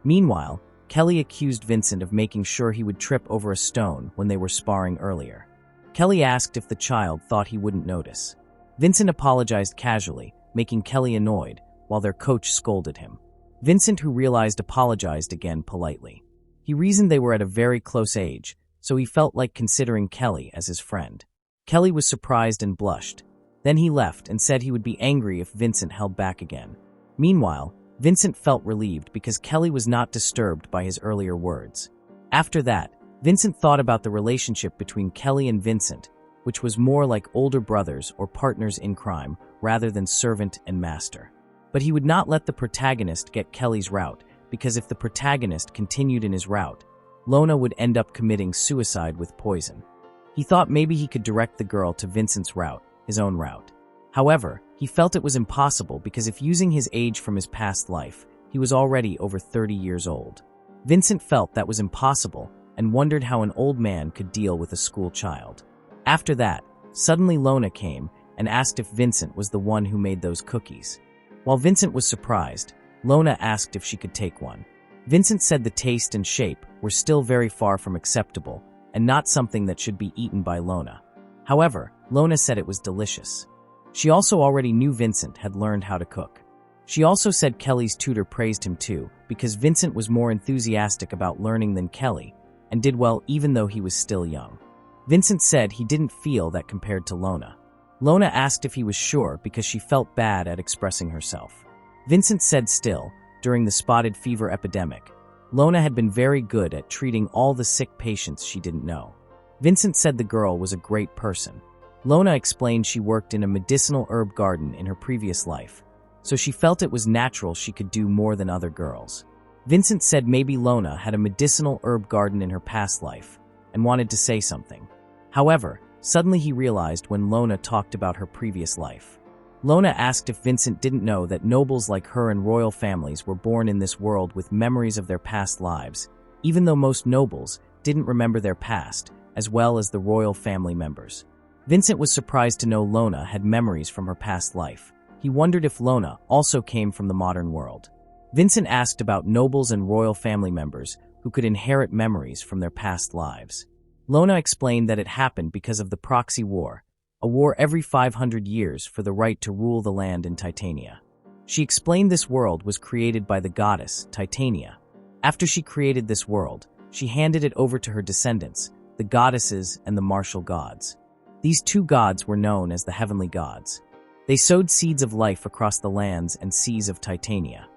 Meanwhile, Kelly accused Vincent of making sure he would trip over a stone when they were sparring earlier. Kelly asked if the child thought he wouldn't notice. Vincent apologized casually, making Kelly annoyed, while their coach scolded him. Vincent, who realized, apologized again politely. He reasoned they were at a very close age, so he felt like considering Kelly as his friend. Kelly was surprised and blushed. Then he left and said he would be angry if Vincent held back again. Meanwhile, Vincent felt relieved because Kelly was not disturbed by his earlier words. After that, Vincent thought about the relationship between Kelly and Vincent, which was more like older brothers or partners in crime rather than servant and master. But he would not let the protagonist get Kelly's route, because if the protagonist continued in his route, Lona would end up committing suicide with poison. He thought maybe he could direct the girl to Vincent's route, his own route. However, he felt it was impossible because if using his age from his past life, he was already over 30 years old. Vincent felt that was impossible and wondered how an old man could deal with a school child. After that, suddenly Lona came and asked if Vincent was the one who made those cookies. While Vincent was surprised, Lona asked if she could take one. Vincent said the taste and shape were still very far from acceptable and not something that should be eaten by Lona. However, Lona said it was delicious. She also already knew Vincent had learned how to cook. She also said Kelly's tutor praised him too, because Vincent was more enthusiastic about learning than Kelly, and did well even though he was still young. Vincent said he didn't feel that compared to Lona. Lona asked if he was sure because she felt bad at expressing herself. Vincent said still, during the spotted fever epidemic, Lona had been very good at treating all the sick patients she didn't know. Vincent said the girl was a great person. Lona explained she worked in a medicinal herb garden in her previous life, so she felt it was natural she could do more than other girls. Vincent said maybe Lona had a medicinal herb garden in her past life and wanted to say something. However, suddenly he realized when Lona talked about her previous life. Lona asked if Vincent didn't know that nobles like her and royal families were born in this world with memories of their past lives, even though most nobles didn't remember their past, as well as the royal family members. Vincent was surprised to know Lona had memories from her past life. He wondered if Lona also came from the modern world. Vincent asked about nobles and royal family members who could inherit memories from their past lives. Lona explained that it happened because of the proxy war, a war every 500 years for the right to rule the land in Titania. She explained this world was created by the goddess, Titania. After she created this world, she handed it over to her descendants, the goddesses and the martial gods. These two gods were known as the heavenly gods. They sowed seeds of life across the lands and seas of Titania.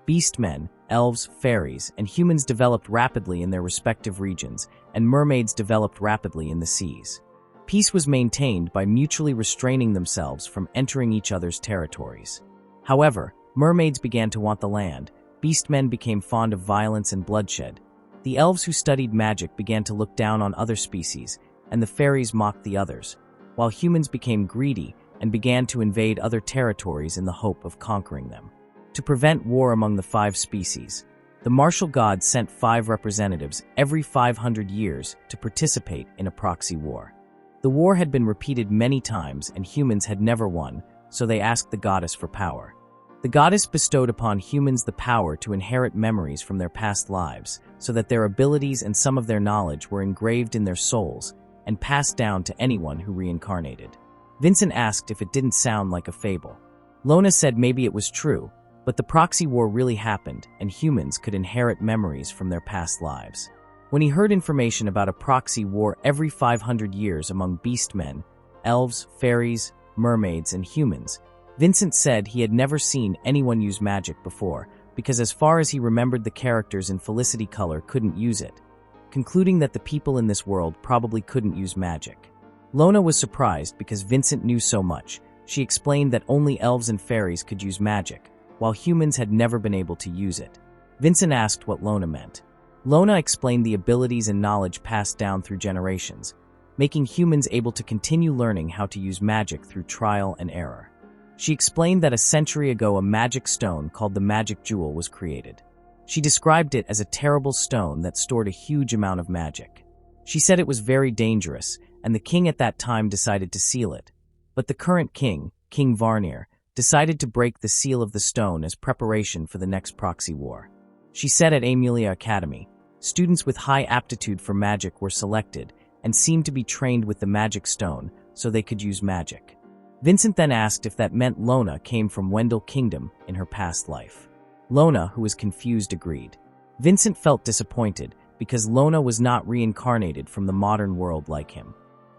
Beastmen, elves, fairies, and humans developed rapidly in their respective regions, and mermaids developed rapidly in the seas. Peace was maintained by mutually restraining themselves from entering each other's territories. However, mermaids began to want the land, beastmen became fond of violence and bloodshed. The elves who studied magic began to look down on other species, and the fairies mocked the others, while humans became greedy and began to invade other territories in the hope of conquering them. To prevent war among the 5 species, the martial gods sent 5 representatives every 500 years to participate in a proxy war. The war had been repeated many times and humans had never won, so they asked the goddess for power. The goddess bestowed upon humans the power to inherit memories from their past lives, so that their abilities and some of their knowledge were engraved in their souls and passed down to anyone who reincarnated. Vincent asked if it didn't sound like a fable. Lona said maybe it was true, but the proxy war really happened and humans could inherit memories from their past lives. When he heard information about a proxy war every 500 years among beastmen, elves, fairies, mermaids, and humans, Vincent said he had never seen anyone use magic before, because as far as he remembered the characters in Felicity Color couldn't use it, concluding that the people in this world probably couldn't use magic. Lona was surprised because Vincent knew so much. She explained that only elves and fairies could use magic, while humans had never been able to use it. Vincent asked what Lona meant. Lona explained the abilities and knowledge passed down through generations, making humans able to continue learning how to use magic through trial and error. She explained that a century ago a magic stone called the Magic Jewel was created. She described it as a terrible stone that stored a huge amount of magic. She said it was very dangerous, and the king at that time decided to seal it. But the current king, King Varnir, decided to break the seal of the stone as preparation for the next proxy war. She said at Amelia Academy, students with high aptitude for magic were selected and seemed to be trained with the magic stone so they could use magic. Vincent then asked if that meant Lona came from Wendell Kingdom in her past life. Lona, who was confused, agreed. Vincent felt disappointed because Lona was not reincarnated from the modern world like him.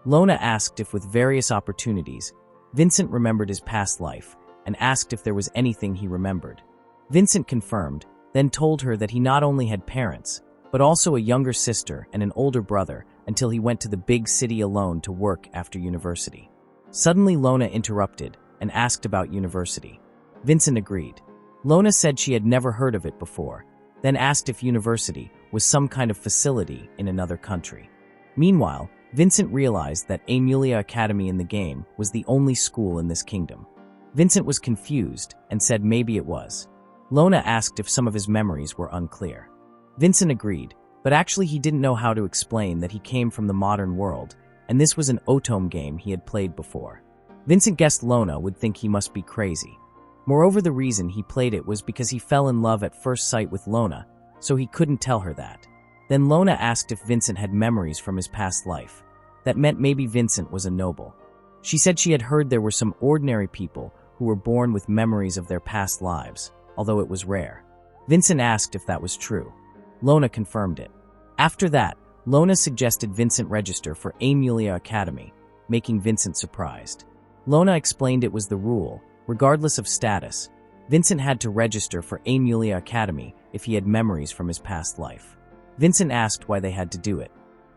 Lona asked if with various opportunities, Vincent remembered his past life and asked if there was anything he remembered. Vincent confirmed, then told her that he not only had parents, but also a younger sister and an older brother until he went to the big city alone to work after university. Suddenly Lona interrupted and asked about university. Vincent agreed. Lona said she had never heard of it before, then asked if university was some kind of facility in another country. Meanwhile, Vincent realized that Amelia Academy in the game was the only school in this kingdom. Vincent was confused and said maybe it was. Lona asked if some of his memories were unclear. Vincent agreed, but actually he didn't know how to explain that he came from the modern world, and this was an Otome game he had played before. Vincent guessed Lona would think he must be crazy. Moreover, the reason he played it was because he fell in love at first sight with Lona, so he couldn't tell her that. Then Lona asked if Vincent had memories from his past life. That meant maybe Vincent was a noble. She said she had heard there were some ordinary people who were born with memories of their past lives, although it was rare. Vincent asked if that was true. Lona confirmed it. After that, Lona suggested Vincent register for Amelia Academy, making Vincent surprised. Lona explained it was the rule, regardless of status. Vincent had to register for Amelia Academy if he had memories from his past life. Vincent asked why they had to do it.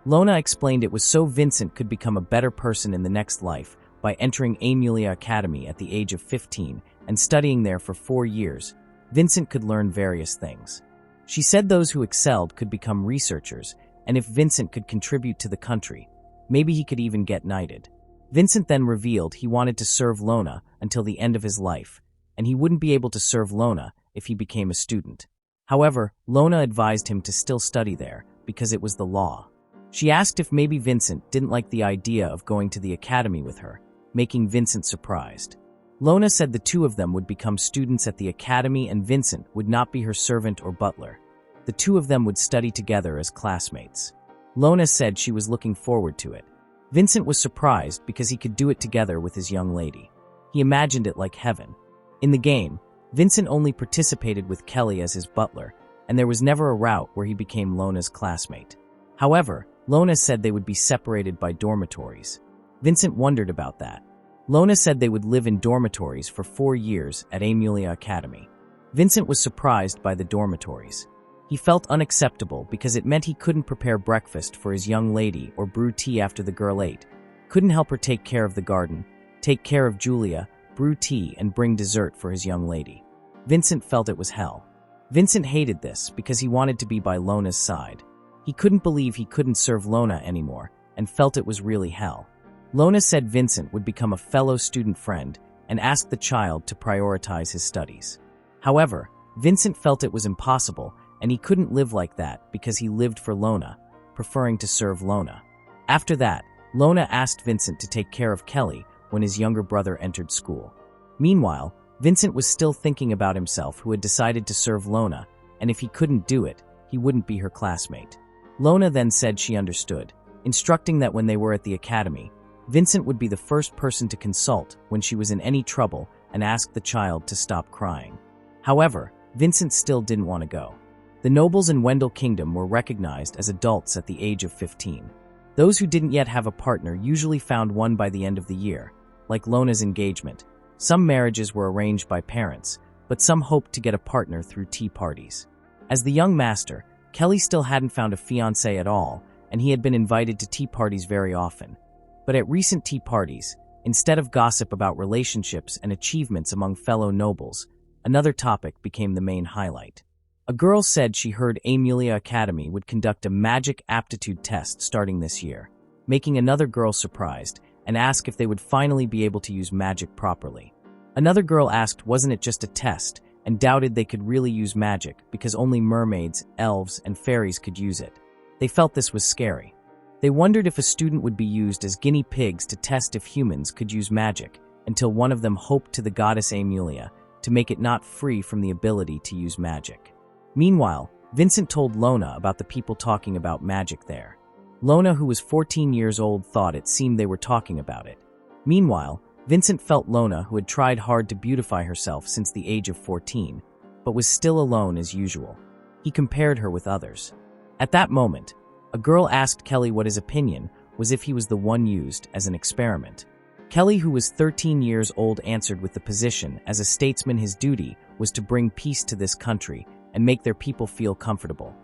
Lona explained it was so Vincent could become a better person in the next life by entering Amelia Academy at the age of 15 and studying there for 4 years. Vincent could learn various things. She said those who excelled could become researchers, and if Vincent could contribute to the country, maybe he could even get knighted. Vincent then revealed he wanted to serve Lona until the end of his life, and he wouldn't be able to serve Lona if he became a student. However, Lona advised him to still study there because it was the law. She asked if maybe Vincent didn't like the idea of going to the academy with her, making Vincent surprised. Lona said the two of them would become students at the academy and Vincent would not be her servant or butler. The two of them would study together as classmates. Lona said she was looking forward to it. Vincent was surprised because he could do it together with his young lady. He imagined it like heaven. In the game, Vincent only participated with Kelly as his butler, and there was never a route where he became Lona's classmate. However, Lona said they would be separated by dormitories. Vincent wondered about that. Lona said they would live in dormitories for 4 years at Amelia Academy. Vincent was surprised by the dormitories. He felt unacceptable because it meant he couldn't prepare breakfast for his young lady or brew tea after the girl ate, couldn't help her take care of the garden, take care of Julia, brew tea, and bring dessert for his young lady. Vincent felt it was hell. Vincent hated this because he wanted to be by Lona's side. He couldn't believe he couldn't serve Lona anymore and felt it was really hell. Lona said Vincent would become a fellow student friend and asked the child to prioritize his studies. However, Vincent felt it was impossible and he couldn't live like that because he lived for Lona, preferring to serve Lona. After that, Lona asked Vincent to take care of Kelly when his younger brother entered school. Meanwhile, Vincent was still thinking about himself who had decided to serve Lona, and if he couldn't do it, he wouldn't be her classmate. Lona then said she understood, instructing that when they were at the academy, Vincent would be the first person to consult when she was in any trouble and ask the child to stop crying. However, Vincent still didn't want to go. The nobles in Wendell Kingdom were recognized as adults at the age of 15. Those who didn't yet have a partner usually found one by the end of the year, like Lona's engagement. Some marriages were arranged by parents, but some hoped to get a partner through tea parties. As the young master, Kelly still hadn't found a fiancé at all, and he had been invited to tea parties very often. But at recent tea parties, instead of gossip about relationships and achievements among fellow nobles, another topic became the main highlight. A girl said she heard Amelia Academy would conduct a magic aptitude test starting this year, making another girl surprised and asked if they would finally be able to use magic properly. Another girl asked wasn't it just a test and doubted they could really use magic because only mermaids, elves, and fairies could use it. They felt this was scary. They wondered if a student would be used as guinea pigs to test if humans could use magic, until one of them hoped to the goddess Amelia to make it not free from the ability to use magic. Meanwhile, Vincent told Lona about the people talking about magic there. Lona, who was 14 years old, thought it seemed they were talking about it. Meanwhile, Vincent felt Lona, who had tried hard to beautify herself since the age of 14, but was still alone as usual. He compared her with others. At that moment, a girl asked Kelly what his opinion was if he was the one used as an experiment. Kelly, who was 13 years old, answered with the position as a statesman his duty was to bring peace to this country and make their people feel comfortable.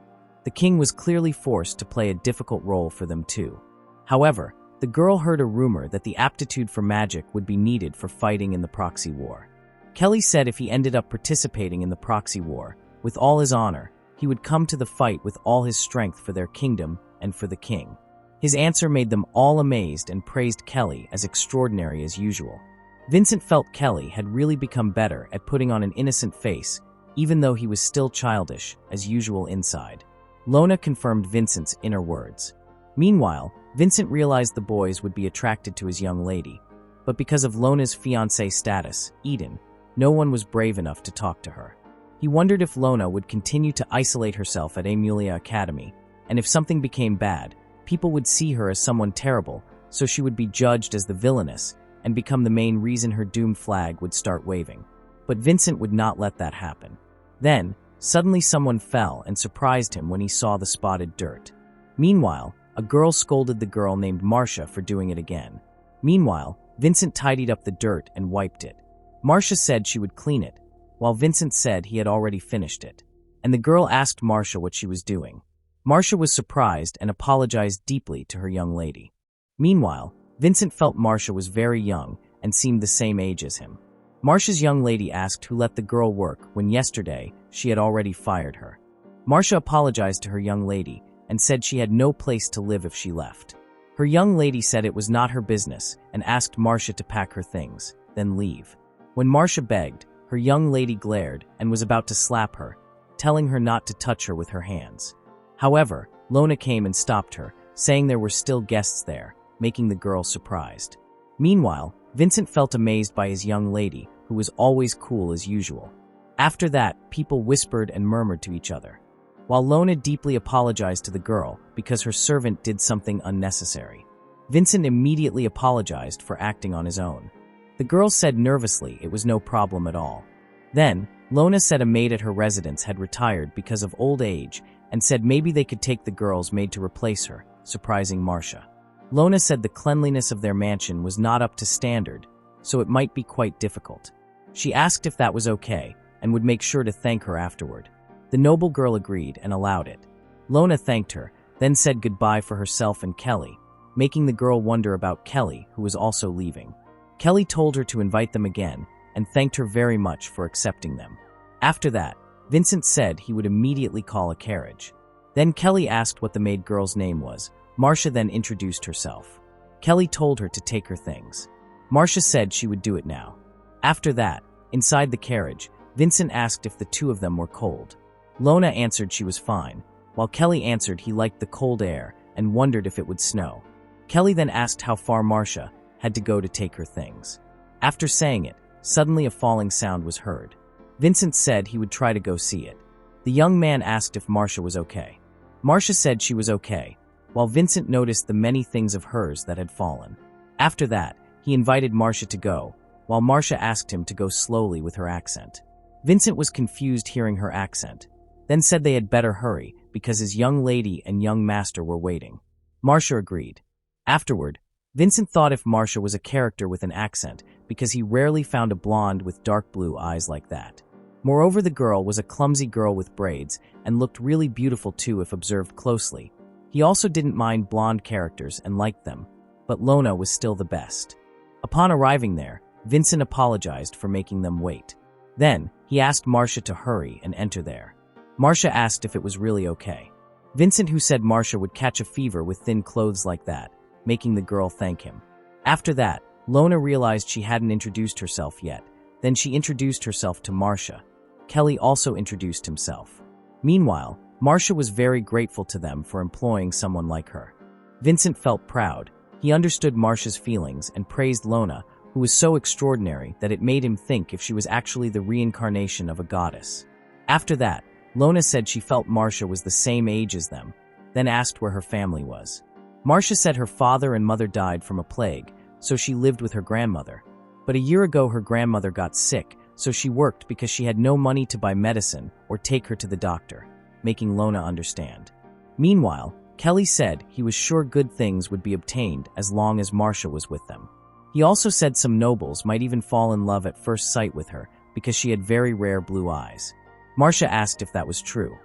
The king was clearly forced to play a difficult role for them too. However, the girl heard a rumor that the aptitude for magic would be needed for fighting in the proxy war. Kelly said if he ended up participating in the proxy war, with all his honor, he would come to the fight with all his strength for their kingdom and for the king. His answer made them all amazed and praised Kelly as extraordinary as usual. Vincent felt Kelly had really become better at putting on an innocent face, even though he was still childish, as usual inside. Lona confirmed Vincent's inner words. Meanwhile, Vincent realized the boys would be attracted to his young lady, but because of Lona's fiancé status, Eden, no one was brave enough to talk to her. He wondered if Lona would continue to isolate herself at Amelia Academy, and if something became bad, people would see her as someone terrible, so she would be judged as the villainess and become the main reason her doomed flag would start waving. But Vincent would not let that happen. Then, suddenly someone fell and surprised him when he saw the spotted dirt. Meanwhile, a girl scolded the girl named Marcia for doing it again. Meanwhile, Vincent tidied up the dirt and wiped it. Marcia said she would clean it, while Vincent said he had already finished it. And the girl asked Marcia what she was doing. Marcia was surprised and apologized deeply to her young lady. Meanwhile, Vincent felt Marcia was very young and seemed the same age as him. Marcia's young lady asked who let the girl work when yesterday she had already fired her. Marcia apologized to her young lady and said she had no place to live if she left. Her young lady said it was not her business and asked Marcia to pack her things, then leave. When Marcia begged, her young lady glared and was about to slap her, telling her not to touch her with her hands. However, Lona came and stopped her, saying there were still guests there, making the girl surprised. Meanwhile, Vincent felt amazed by his young lady, who was always cool as usual. After that, people whispered and murmured to each other, while Lona deeply apologized to the girl because her servant did something unnecessary. Vincent immediately apologized for acting on his own. The girl said nervously it was no problem at all. Then, Lona said a maid at her residence had retired because of old age and said maybe they could take the girl's maid to replace her, surprising Marcia. Lona said the cleanliness of their mansion was not up to standard, so it might be quite difficult. She asked if that was okay and would make sure to thank her afterward. The noble girl agreed and allowed it. Lona thanked her, then said goodbye for herself and Kelly, making the girl wonder about Kelly, who was also leaving. Kelly told her to invite them again and thanked her very much for accepting them. After that, Vincent said he would immediately call a carriage. Then Kelly asked what the maid girl's name was. Marcia then introduced herself. Kelly told her to take her things. Marcia said she would do it now. After that, inside the carriage, Vincent asked if the two of them were cold. Lona answered she was fine, while Kelly answered he liked the cold air and wondered if it would snow. Kelly then asked how far Marcia had to go to take her things. After saying it, suddenly a falling sound was heard. Vincent said he would try to go see it. The young man asked if Marcia was okay. Marcia said she was okay, while Vincent noticed the many things of hers that had fallen. After that, he invited Marcia to go, while Marcia asked him to go slowly with her accent. Vincent was confused hearing her accent, then said they had better hurry because his young lady and young master were waiting. Marcia agreed. Afterward, Vincent thought if Marcia was a character with an accent because he rarely found a blonde with dark blue eyes like that. Moreover, the girl was a clumsy girl with braids and looked really beautiful too if observed closely. He also didn't mind blonde characters and liked them, but Lona was still the best. Upon arriving there, Vincent apologized for making them wait. Then, he asked Marcia to hurry and enter there. Marcia asked if it was really okay. Vincent who said Marcia would catch a fever with thin clothes like that, making the girl thank him. After that, Lona realized she hadn't introduced herself yet. Then she introduced herself to Marcia. Kelly also introduced himself. Meanwhile, Marcia was very grateful to them for employing someone like her. Vincent felt proud. He understood Marcia's feelings and praised Lona, who was so extraordinary that it made him think if she was actually the reincarnation of a goddess. After that, Lona said she felt Marcia was the same age as them, then asked where her family was. Marcia said her father and mother died from a plague, so she lived with her grandmother. But a year ago her grandmother got sick, so she worked because she had no money to buy medicine or take her to the doctor, making Lona understand. Meanwhile, Kelly said he was sure good things would be obtained as long as Marcia was with them. He also said some nobles might even fall in love at first sight with her because she had very rare blue eyes. Marcia asked if that was true.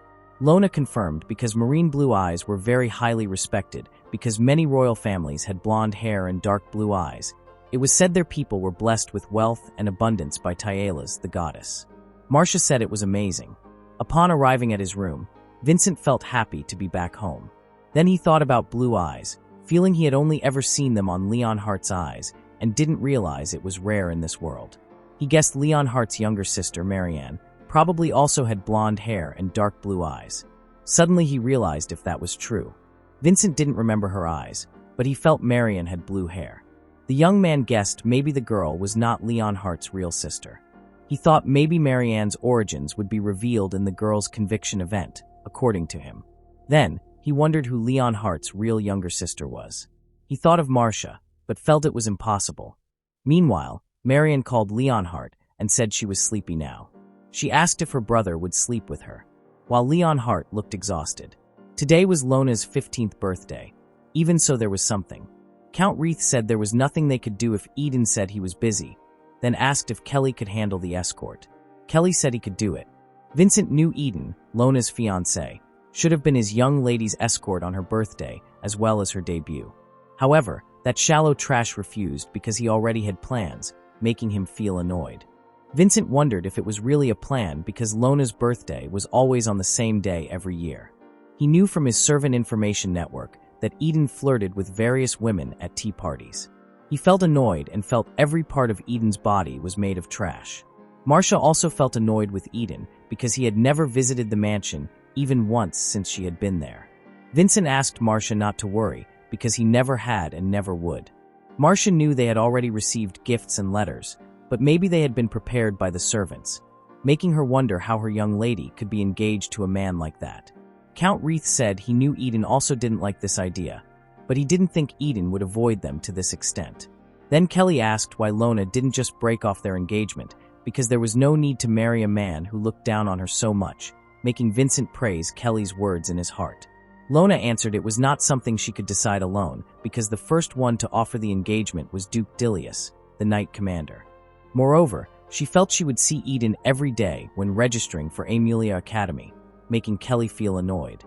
Lona confirmed because marine blue eyes were very highly respected because many royal families had blonde hair and dark blue eyes. It was said their people were blessed with wealth and abundance by Tyalas, the goddess. Marcia said it was amazing. Upon arriving at his room, Vincent felt happy to be back home. Then he thought about blue eyes, feeling he had only ever seen them on Leonhart's eyes and didn't realize it was rare in this world. He guessed Leonhart's younger sister, Marianne, probably also had blonde hair and dark blue eyes. Suddenly he realized if that was true. Vincent didn't remember her eyes, but he felt Marianne had blue hair. The young man guessed maybe the girl was not Leonhart's real sister. He thought maybe Marianne's origins would be revealed in the girl's conviction event, according to him. Then, he wondered who Leonhart's real younger sister was. He thought of Marcia, but felt it was impossible. Meanwhile, Marianne called Leonhart and said she was sleepy now. She asked if her brother would sleep with her, while Leonhart looked exhausted. Today was Lona's 15th birthday. Even so, there was something. Count Reith said there was nothing they could do if Eden said he was busy, then asked if Kelly could handle the escort. Kelly said he could do it. Vincent knew Eden, Lona's fiancé, should have been his young lady's escort on her birthday as well as her debut. However, that shallow trash refused because he already had plans, making him feel annoyed. Vincent wondered if it was really a plan because Lona's birthday was always on the same day every year. He knew from his servant information network that Eden flirted with various women at tea parties. He felt annoyed and felt every part of Eden's body was made of trash. Marcia also felt annoyed with Eden because he had never visited the mansion even once since she had been there. Vincent asked Marcia not to worry because he never had and never would. Marcia knew they had already received gifts and letters, but maybe they had been prepared by the servants, making her wonder how her young lady could be engaged to a man like that. Count Reith said he knew Eden also didn't like this idea, but he didn't think Eden would avoid them to this extent. Then Kelly asked why Lona didn't just break off their engagement, because there was no need to marry a man who looked down on her so much, making Vincent praise Kelly's words in his heart. Lona answered it was not something she could decide alone, because the first one to offer the engagement was Duke Dilius, the Knight Commander. Moreover, she felt she would see Eden every day when registering for Amelia Academy, making Kelly feel annoyed.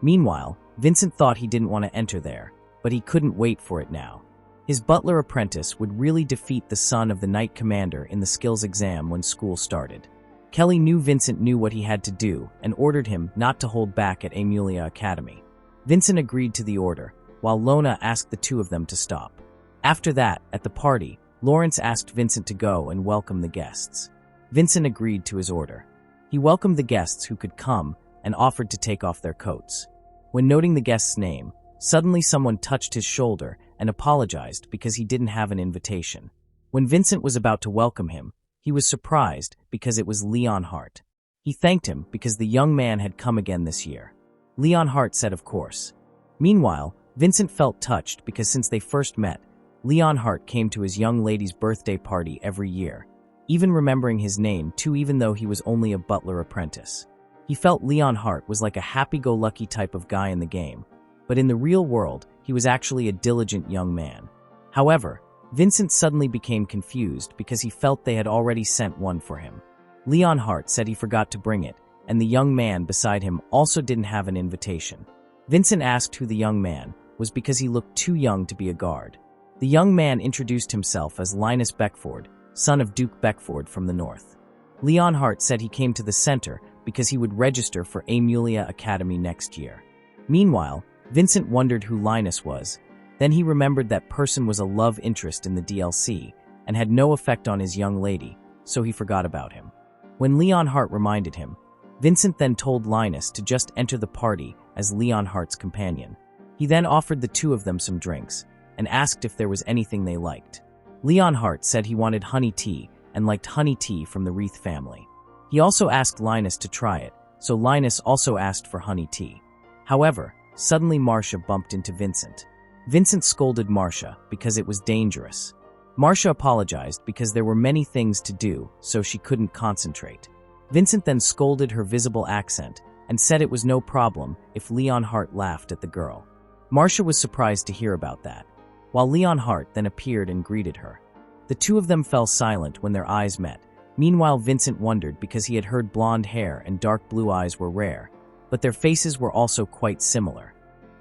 Meanwhile, Vincent thought he didn't want to enter there, but he couldn't wait for it now. His butler apprentice would really defeat the son of the Knight Commander in the skills exam when school started. Kelly knew Vincent knew what he had to do and ordered him not to hold back at Amelia Academy. Vincent agreed to the order, while Lona asked the two of them to stop. After that, at the party, Lawrence asked Vincent to go and welcome the guests. Vincent agreed to his order. He welcomed the guests who could come and offered to take off their coats. When noting the guest's name, suddenly someone touched his shoulder and apologized because he didn't have an invitation. When Vincent was about to welcome him, he was surprised because it was Leon Hart. He thanked him because the young man had come again this year. Leon Hart said of course. Meanwhile, Vincent felt touched because since they first met, Leon Hart came to his young lady's birthday party every year, even remembering his name too even though he was only a butler apprentice. He felt Leon Hart was like a happy-go-lucky type of guy in the game, but in the real world, he was actually a diligent young man. However, Vincent suddenly became confused because he felt they had already sent one for him. Leon Hart said he forgot to bring it, and the young man beside him also didn't have an invitation. Vincent asked who the young man was because he looked too young to be a guard. The young man introduced himself as Linus Beckford, son of Duke Beckford from the north. Leon Hart said he came to the center because he would register for Amelia Academy next year. Meanwhile, Vincent wondered who Linus was. Then he remembered that person was a love interest in the DLC and had no effect on his young lady, so he forgot about him. When Leon Hart reminded him, Vincent then told Linus to just enter the party as Leon Hart's companion. He then offered the two of them some drinks and asked if there was anything they liked. Leon Hart said he wanted honey tea and liked honey tea from the Wreath family. He also asked Linus to try it, so Linus also asked for honey tea. However, suddenly Marcia bumped into Vincent. Vincent scolded Marcia because it was dangerous. Marcia apologized because there were many things to do, so she couldn't concentrate. Vincent then scolded her visible accent and said it was no problem if Leon Hart laughed at the girl. Marcia was surprised to hear about that, while Leon Hart then appeared and greeted her. The two of them fell silent when their eyes met. Meanwhile, Vincent wondered because he had heard blonde hair and dark blue eyes were rare, but their faces were also quite similar.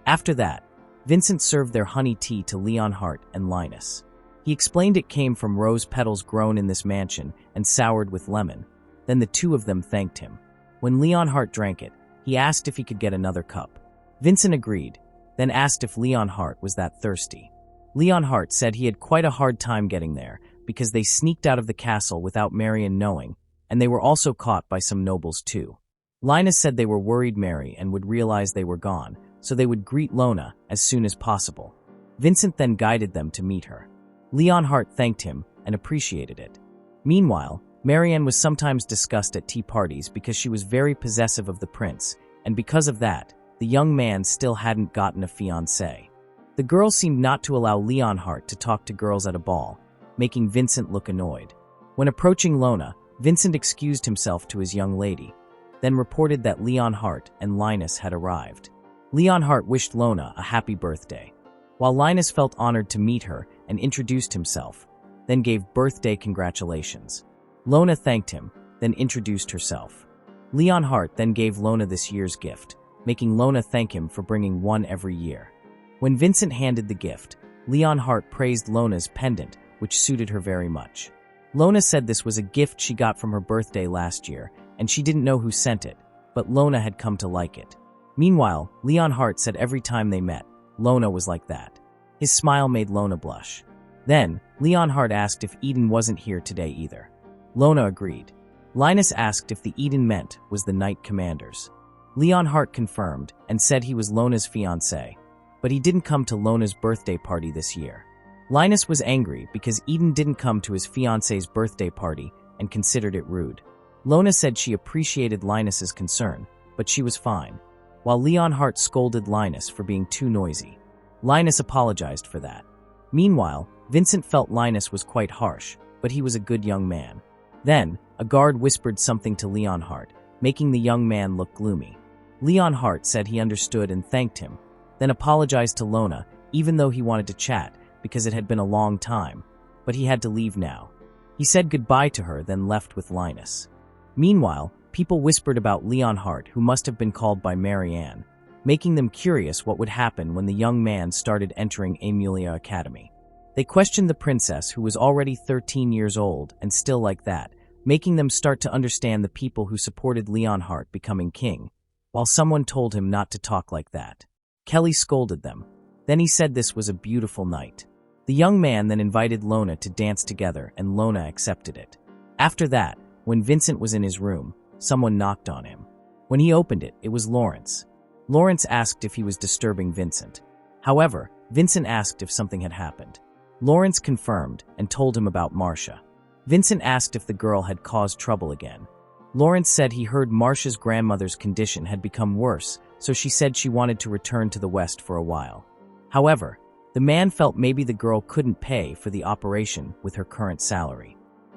After that, Vincent served their honey tea to Leon Hart and Linus. He explained it came from rose petals grown in this mansion and soured with lemon. Then the two of them thanked him. When Leon Hart drank it, he asked if he could get another cup. Vincent agreed, then asked if Leon Hart was that thirsty. Leon Hart said he had quite a hard time getting there because they sneaked out of the castle without Marion knowing, and they were also caught by some nobles too. Linus said they were worried Mary and would realize they were gone, so they would greet Lona as soon as possible. Vincent then guided them to meet her. Leon Hart thanked him and appreciated it. Meanwhile, Marianne was sometimes discussed at tea parties because she was very possessive of the prince, and because of that, the young man still hadn't gotten a fiancé. The girl seemed not to allow Leon Hart to talk to girls at a ball, making Vincent look annoyed. When approaching Lona, Vincent excused himself to his young lady, then reported that Leon Hart and Linus had arrived. Leon Hart wished Lona a happy birthday, while Linus felt honored to meet her and introduced himself, then gave birthday congratulations. Lona thanked him, then introduced herself. Leon Hart then gave Lona this year's gift, making Lona thank him for bringing one every year. When Vincent handed the gift, Leon Hart praised Lona's pendant, which suited her very much. Lona said this was a gift she got from her birthday last year, and she didn't know who sent it, but Lona had come to like it. Meanwhile, Leon Hart said every time they met, Lona was like that. His smile made Lona blush. Then, Leon Hart asked if Eden wasn't here today either. Lona agreed. Linus asked if the Eden meant was the Knight Commanders. Leon Hart confirmed and said he was Lona's fiancé, but he didn't come to Lona's birthday party this year. Linus was angry because Eden didn't come to his fiancé's birthday party and considered it rude. Lona said she appreciated Linus's concern, but she was fine, while Leon Hart scolded Linus for being too noisy. Linus apologized for that. Meanwhile, Vincent felt Linus was quite harsh, but he was a good young man. Then, a guard whispered something to Leon Hart, making the young man look gloomy. Leon Hart said he understood and thanked him, then apologized to Lona, even though he wanted to chat because it had been a long time, but he had to leave now. He said goodbye to her, then left with Linus. Meanwhile, people whispered about Leon Hart, who must have been called by Marianne, making them curious what would happen when the young man started entering Amelia Academy. They questioned the princess, who was already 13 years old and still like that, making them start to understand the people who supported Leonhardt becoming king, while someone told him not to talk like that. Kelly scolded them. Then he said this was a beautiful night. The young man then invited Lona to dance together, and Lona accepted it. After that, when Vincent was in his room, someone knocked on him. When he opened it, it was Lawrence. Lawrence asked if he was disturbing Vincent. However, Vincent asked if something had happened. Lawrence confirmed and told him about Marcia. Vincent asked if the girl had caused trouble again. Lawrence said he heard Marcia's grandmother's condition had become worse, so she said she wanted to return to the West for a while. However, the man felt maybe the girl couldn't pay for the operation with her current salary.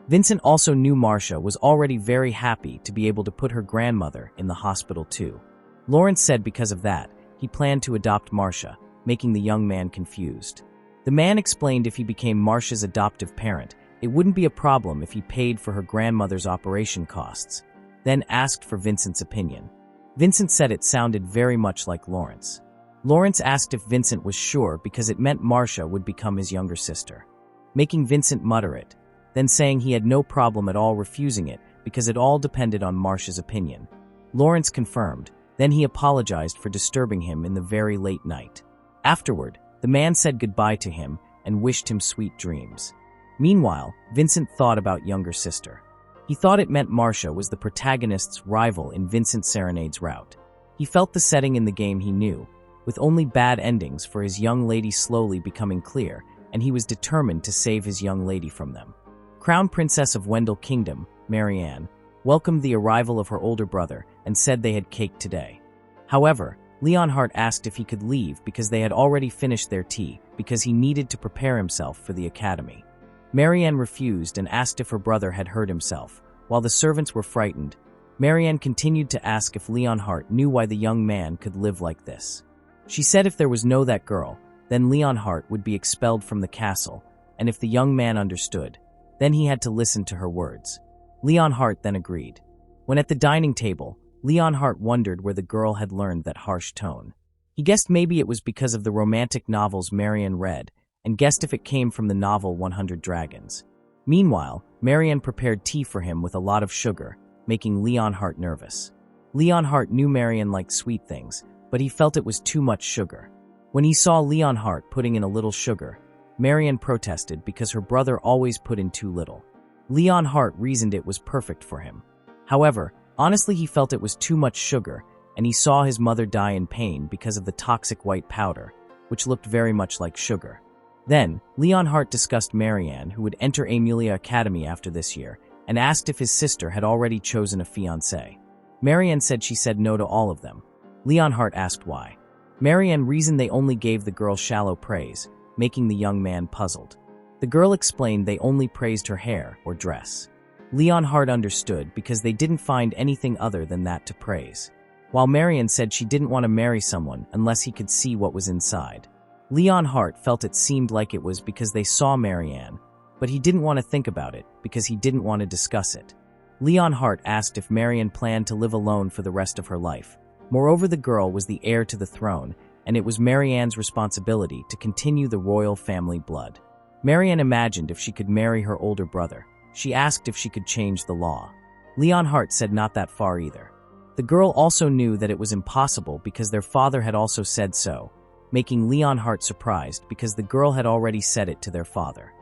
Vincent also knew Marcia was already very happy to be able to put her grandmother in the hospital too. Lawrence said because of that, he planned to adopt Marcia, making the young man confused. The man explained if he became Marcia's adoptive parent, it wouldn't be a problem if he paid for her grandmother's operation costs, then asked for Vincent's opinion. Vincent said it sounded very much like Lawrence. Lawrence asked if Vincent was sure because it meant Marcia would become his younger sister, making Vincent mutter it, then saying he had no problem at all refusing it because it all depended on Marcia's opinion. Lawrence confirmed, then he apologized for disturbing him in the very late night. Afterward, the man said goodbye to him and wished him sweet dreams. Meanwhile, Vincent thought about younger sister. He thought it meant Marcia was the protagonist's rival in Vincent Serenade's route. He felt the setting in the game he knew, with only bad endings for his young lady slowly becoming clear, and he was determined to save his young lady from them. Crown Princess of Wendell Kingdom, Marianne, welcomed the arrival of her older brother and said they had cake today. However, Leonhardt asked if he could leave because they had already finished their tea because he needed to prepare himself for the academy. Marianne refused and asked if her brother had hurt himself. While the servants were frightened, Marianne continued to ask if Leonhardt knew why the young man could live like this. She said if there was no that girl, then Leonhardt would be expelled from the castle, and if the young man understood, then he had to listen to her words. Leonhardt then agreed. When at the dining table, Leonhardt wondered where the girl had learned that harsh tone. He guessed maybe it was because of the romantic novels Marianne read, and guessed if it came from the novel 100 Dragons. Meanwhile, Marianne prepared tea for him with a lot of sugar, making Leonhardt nervous. Leonhardt knew Marianne liked sweet things, but he felt it was too much sugar. When he saw Leonhardt putting in a little sugar, Marianne protested because her brother always put in too little. Leonhardt reasoned it was perfect for him. However, honestly he felt it was too much sugar, and he saw his mother die in pain because of the toxic white powder, which looked very much like sugar. Then, Leonhardt discussed Marianne, who would enter Amelia Academy after this year, and asked if his sister had already chosen a fiancé. Marianne said she said no to all of them. Leonhardt asked why. Marianne reasoned they only gave the girl shallow praise, making the young man puzzled. The girl explained they only praised her hair or dress. Leonhardt understood because they didn't find anything other than that to praise. While Marianne said she didn't want to marry someone unless he could see what was inside. Leonhardt felt it seemed like it was because they saw Marianne, but he didn't want to think about it because he didn't want to discuss it. Leonhardt asked if Marianne planned to live alone for the rest of her life. Moreover, the girl was the heir to the throne, and it was Marianne's responsibility to continue the royal family blood. Marianne imagined if she could marry her older brother. She asked if she could change the law. Leonhardt said not that far either. The girl also knew that it was impossible because their father had also said so, making Leonhardt surprised because the girl had already said it to their father.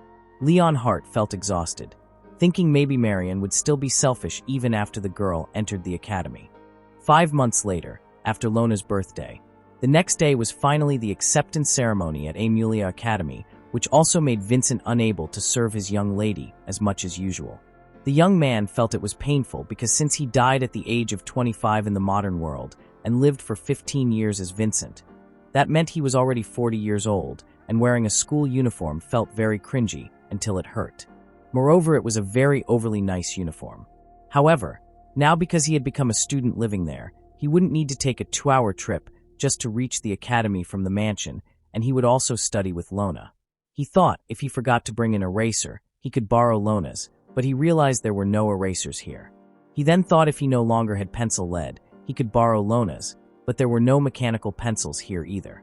Leonhardt felt exhausted, thinking maybe Marianne would still be selfish even after the girl entered the academy. 5 months later, after Lona's birthday, the next day was finally the acceptance ceremony at Amelia Academy, which also made Vincent unable to serve his young lady as much as usual. The young man felt it was painful because since he died at the age of 25 in the modern world and lived for 15 years as Vincent, that meant he was already 40 years old, and wearing a school uniform felt very cringy until it hurt. Moreover, it was a very overly nice uniform. However, now because he had become a student living there, he wouldn't need to take a 2-hour trip just to reach the academy from the mansion, and he would also study with Lona. He thought if he forgot to bring an eraser, he could borrow Lona's, but he realized there were no erasers here. He then thought if he no longer had pencil lead, he could borrow Lona's, but there were no mechanical pencils here either.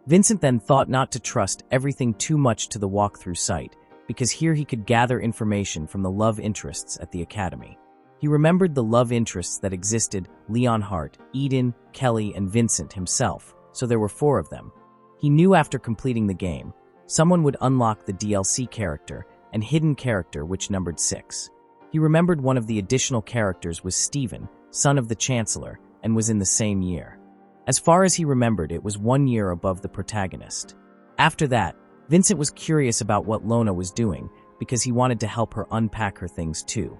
Vincent then thought not to trust everything too much to the walkthrough site, because here he could gather information from the love interests at the academy. He remembered the love interests that existed: Leonhardt, Eden, Kelly, and Vincent himself, so there were 4 of them. He knew after completing the game, someone would unlock the DLC character and hidden character, which numbered 6. He remembered one of the additional characters was Stephen, son of the Chancellor, and was in the same year. As far as he remembered, it was 1 year above the protagonist. After that, Vincent was curious about what Lona was doing because he wanted to help her unpack her things too.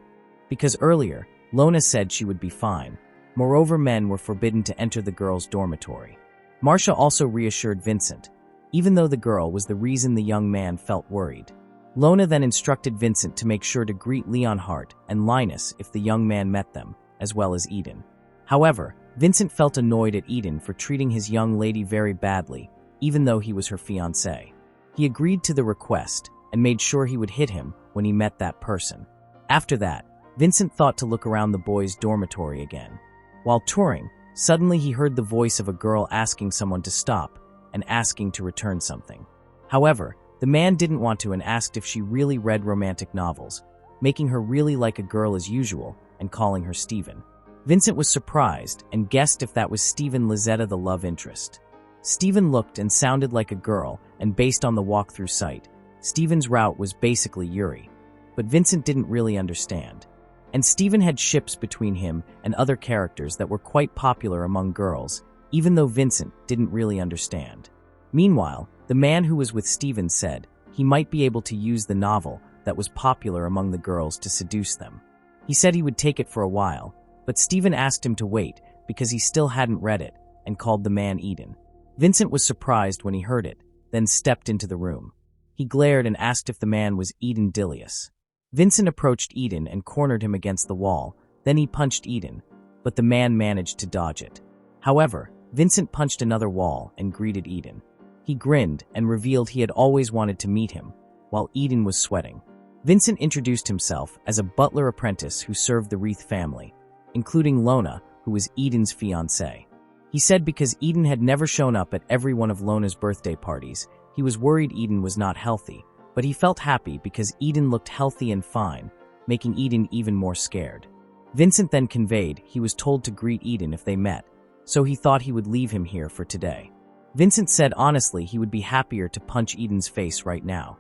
Because earlier, Lona said she would be fine. Moreover, men were forbidden to enter the girls' dormitory. Marcia also reassured Vincent, even though the girl was the reason the young man felt worried. Lona then instructed Vincent to make sure to greet Leonhardt and Linus if the young man met them, as well as Eden. However, Vincent felt annoyed at Eden for treating his young lady very badly, even though he was her fiancé. He agreed to the request and made sure he would hit him when he met that person. After that, Vincent thought to look around the boys' dormitory again. While touring, suddenly he heard the voice of a girl asking someone to stop and asking to return something. However, the man didn't want to and asked if she really read romantic novels, making her really like a girl as usual and calling her Stephen. Vincent was surprised and guessed if that was Stephen Lizetta, the love interest. Stephen looked and sounded like a girl, and based on the walkthrough site, Stephen's route was basically Yuri. But Vincent didn't really understand. And Stephen had ships between him and other characters that were quite popular among girls, even though Vincent didn't really understand. Meanwhile, the man who was with Stephen said he might be able to use the novel that was popular among the girls to seduce them. He said he would take it for a while, but Stephen asked him to wait because he still hadn't read it and called the man Eden. Vincent was surprised when he heard it, then stepped into the room. He glared and asked if the man was Eden Dilius. Vincent approached Eden and cornered him against the wall, then he punched Eden, but the man managed to dodge it. However, Vincent punched another wall and greeted Eden. He grinned and revealed he had always wanted to meet him, while Eden was sweating. Vincent introduced himself as a butler apprentice who served the Wreath family, including Lona, who was Eden's fiancée. He said because Eden had never shown up at every one of Lona's birthday parties, he was worried Eden was not healthy, but he felt happy because Eden looked healthy and fine, making Eden even more scared. Vincent then conveyed he was told to greet Eden if they met, so he thought he would leave him here for today. Vincent said honestly he would be happier to punch Eden's face right now.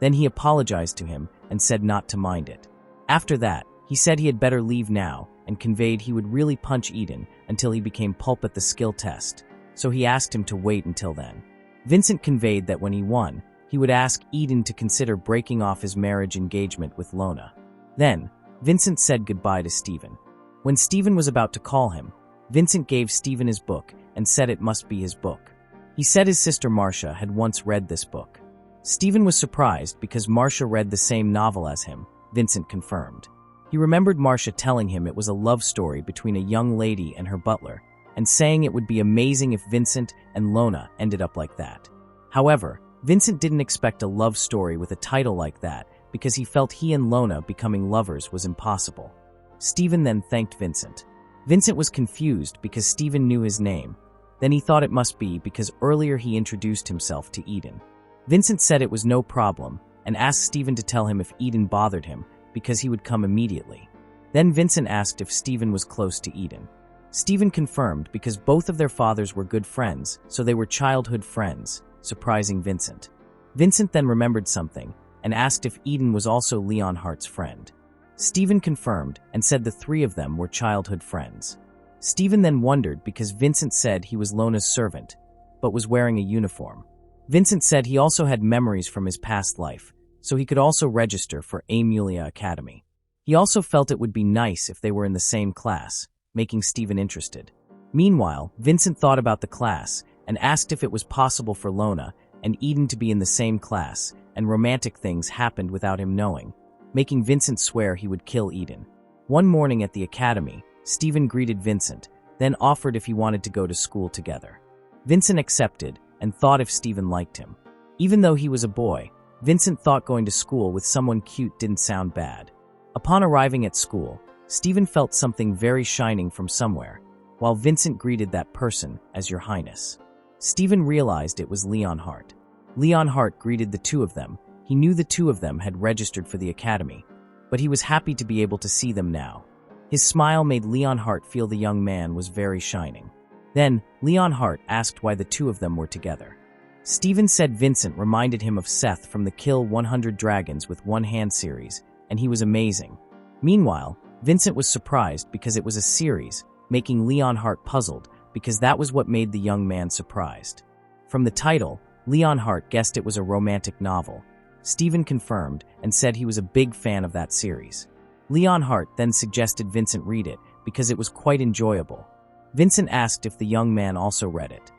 Then he apologized to him and said not to mind it. After that, he said he had better leave now and conveyed he would really punch Eden until he became pulp at the skill test, so he asked him to wait until then. Vincent conveyed that when he won, he would ask Eden to consider breaking off his marriage engagement with Lona. Then, Vincent said goodbye to Stephen. When Stephen was about to call him, Vincent gave Stephen his book and said it must be his book. He said his sister Marcia had once read this book. Stephen was surprised because Marcia read the same novel as him, Vincent confirmed. He remembered Marcia telling him it was a love story between a young lady and her butler, and saying it would be amazing if Vincent and Lona ended up like that. However, Vincent didn't expect a love story with a title like that because he felt he and Lona becoming lovers was impossible. Stephen then thanked Vincent. Vincent was confused because Stephen knew his name. Then he thought it must be because earlier he introduced himself to Eden. Vincent said it was no problem and asked Stephen to tell him if Eden bothered him because he would come immediately. Then Vincent asked if Stephen was close to Eden. Stephen confirmed because both of their fathers were good friends, so they were childhood friends, surprising Vincent. Vincent then remembered something and asked if Eden was also Leonhardt's friend. Stephen confirmed and said the 3 of them were childhood friends. Stephen then wondered because Vincent said he was Lona's servant, but was wearing a uniform. Vincent said he also had memories from his past life, so he could also register for Amulia Academy. He also felt it would be nice if they were in the same class, making Stephen interested. Meanwhile, Vincent thought about the class and asked if it was possible for Lona and Eden to be in the same class, and romantic things happened without him knowing, making Vincent swear he would kill Eden. One morning at the academy, Stephen greeted Vincent, then offered if he wanted to go to school together. Vincent accepted and thought if Stephen liked him. Even though he was a boy, Vincent thought going to school with someone cute didn't sound bad. Upon arriving at school, Stephen felt something very shining from somewhere, while Vincent greeted that person as Your Highness. Stephen realized it was Leonhardt. Leonhardt greeted the 2 of them. He knew the two of them had registered for the academy, but he was happy to be able to see them now. His smile made Leonhardt feel the young man was very shining. Then, Leonhardt asked why the two of them were together. Steven said Vincent reminded him of Seth from the Kill 100 Dragons with One Hand series, and he was amazing. Meanwhile, Vincent was surprised because it was a series, making Leonhardt puzzled because that was what made the young man surprised. From the title, Leonhardt guessed it was a romantic novel. Steven confirmed and said he was a big fan of that series. Leonhardt then suggested Vincent read it because it was quite enjoyable. Vincent asked if the young man also read it.